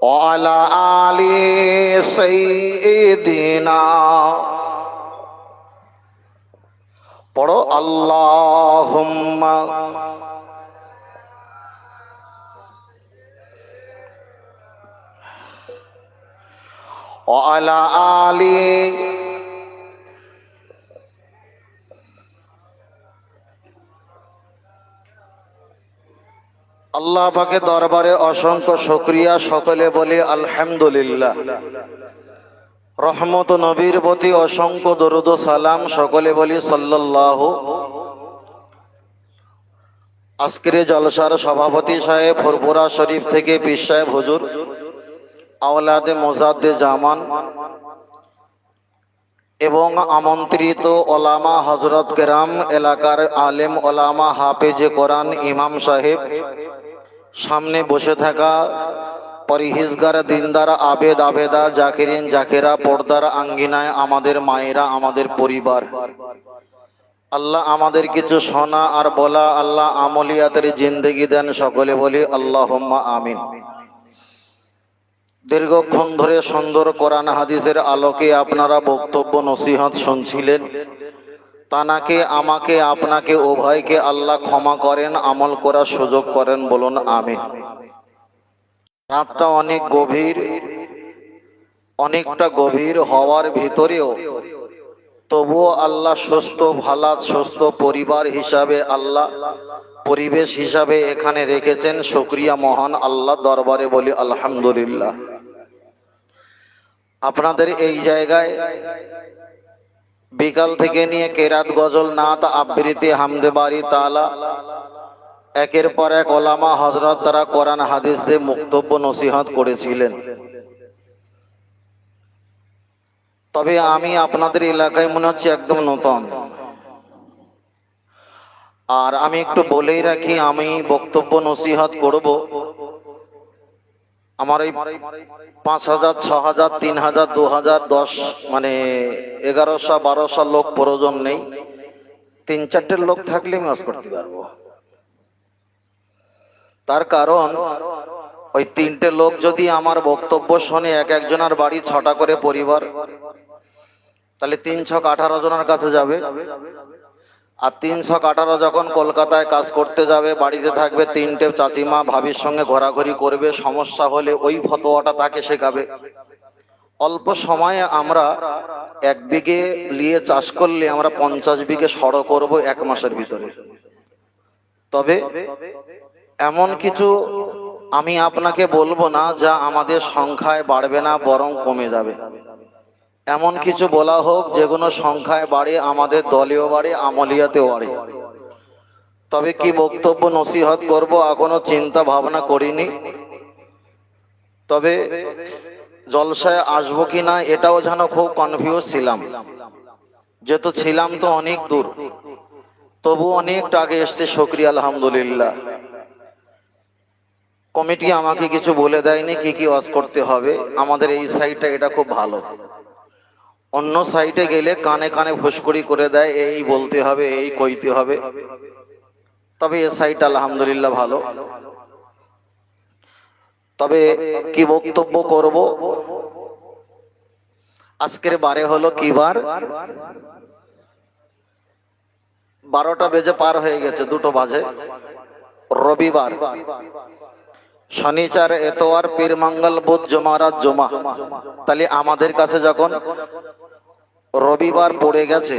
ওয়ালা আলি সাইয়্যিদিনা। পড়ো আল্লাহুম্মা ওয়ালা আলি আল্লাহ পাকের দরবারে অসংখ্য শুকরিয়া। সকলে বলি আলহামদুলিল্লাহ। রহমত নবীর প্রতি অসংখ্য দরুদ ও সালাম। সকলে বলি সাল্লাল্লাহু। আজকের জলসার সভাপতি সাহেব ফুরফুরা শরীফ থেকে পীর সাহেব হুজুর আওলাদে মোজাদ্দে জামান এবং আমন্ত্রিত ওলামা হযরত কেরাম, এলাকার আলেম ওলামা, হাফেজে কোরআন, ইমাম সাহেব, সামনে বসে থাকা পরহেজগার, দিনদার, আবেদ, আবেদা, জাকিরিন, জাকিরা, পর্দার আঙ্গিনায় আমাদের মায়েরা, আমাদের পরিবার, আল্লাহ আমাদের কিছু শোনা আর বলা আল্লাহ আমলিয়াতের জিন্দেগি দেন। সকলে বলি আল্লাহুম্মা আমিন। দীর্ঘক্ষণ ধরে সুন্দর কোরআন হাদিসের আলোকে আপনারা বক্তব্য নসিহত শুনছিলেন। তানাকে, আমাকে, আপনাকে উভয়কে আল্লাহ ক্ষমা করেন, আমল করার সুযোগ করেন। বলুন আমিন। রাতটা অনেক গভীর, অনেকটা গভীর হওয়ার ভিতরেও তবুও আল্লাহ সুস্থ ভালাত, সুস্থ পরিবার হিসাবে, আল্লাহ পরিবেশ হিসাবে এখানে রেখেছেন। শুকরিয়া মহান আল্লাহ দরবারে বলি আলহামদুলিল্লাহ। আপনাদের এই জায়গায় বিকাল থেকে নিয়ে কেরাত, গজল, নাত, আবৃত্তি, হামদে বাড়ি তালা, একের পর এক ওলামা হযরত তারা কোরআন হাদিস দিয়ে বক্তব্য নসিহত করেছিলেন। তবে আমি আপনাদের এলাকায় মনে হচ্ছে একদম নতুন। আর আমি একটু বলেই রাখি, আমি বক্তব্য নসিহত করব, আমার এই 5,000, 6,000, 3,000, 2,000, 10 মানে 1100, 1200 লোক প্রয়োজন নেই। 3-4টে লোক থাকলে আমি ওয়াজ করতে পারবো। তার কারণ ওই 3টে লোক যদি আমার বক্তব্য শোনে, এক একজনের বাড়ি 6টা করে পরিবার, তাহলে 3 ছক 18 জনের কাছে যাবে। আর 3 ছক 18 যখন কলকাতায় কাজ করতে যাবে, বাড়িতে থাকবে 3টে চাচিমা ভাবির সঙ্গে ঘোরাঘুরি করবে, সমস্যা হলে ওই ফতোয়াটা তাকে শেখাবে। অল্প সময়ে আমরা 1 বিঘে নিয়ে চাষ করলে আমরা 50 বিঘে সড়ক করব 1 মাসের ভিতরে। তবে এমন কিছু আমি আপনাকে বলবো না যা আমাদের সংখ্যায় বাড়বে না, বরং কমে যাবে। এমন কিছু বলা হোক যেগুলো সংখ্যায় বাড়ে, আমাদের দলেও বাড়ে, আমলিয়াতেও বাড়ে। তবে কি বক্তব্য নসিহত করব এখনো চিন্তা ভাবনা করিনি। তবে জলসায় আসবো কিনা এটাও যেন খুব কনফিউজ ছিলাম, যেহেতু ছিলাম তো অনেক দূর, তবু অনেকটা আগে এসছে, শুকরিয়া আলহামদুলিল্লাহ। কমিটি আমাকে কিছু বলে দেয়নি কি কি ওয়াজ করতে হবে। আমাদের এই সাইডটা এটা খুব ভালো, অন্য সাইডে গেলে কানে কানে ফুসকুড়ি করে দেয়, এই বলতে হবে, এই কইতে হবে। তবে এই সাইডটা আলহামদুলিল্লাহ ভালো। তবে কি বক্তব্য করব, আজকের বারে হলো কি বার? 12টা বেজে পার হয়ে গেছে, 2টো বাজে। রবিবার, শনিচার, এতওয়ার, পীর, মঙ্গল, বুধ, জুমারাত, জুমা। তাহলে আমাদের কাছে যখন রবিবার পড়ে গেছে,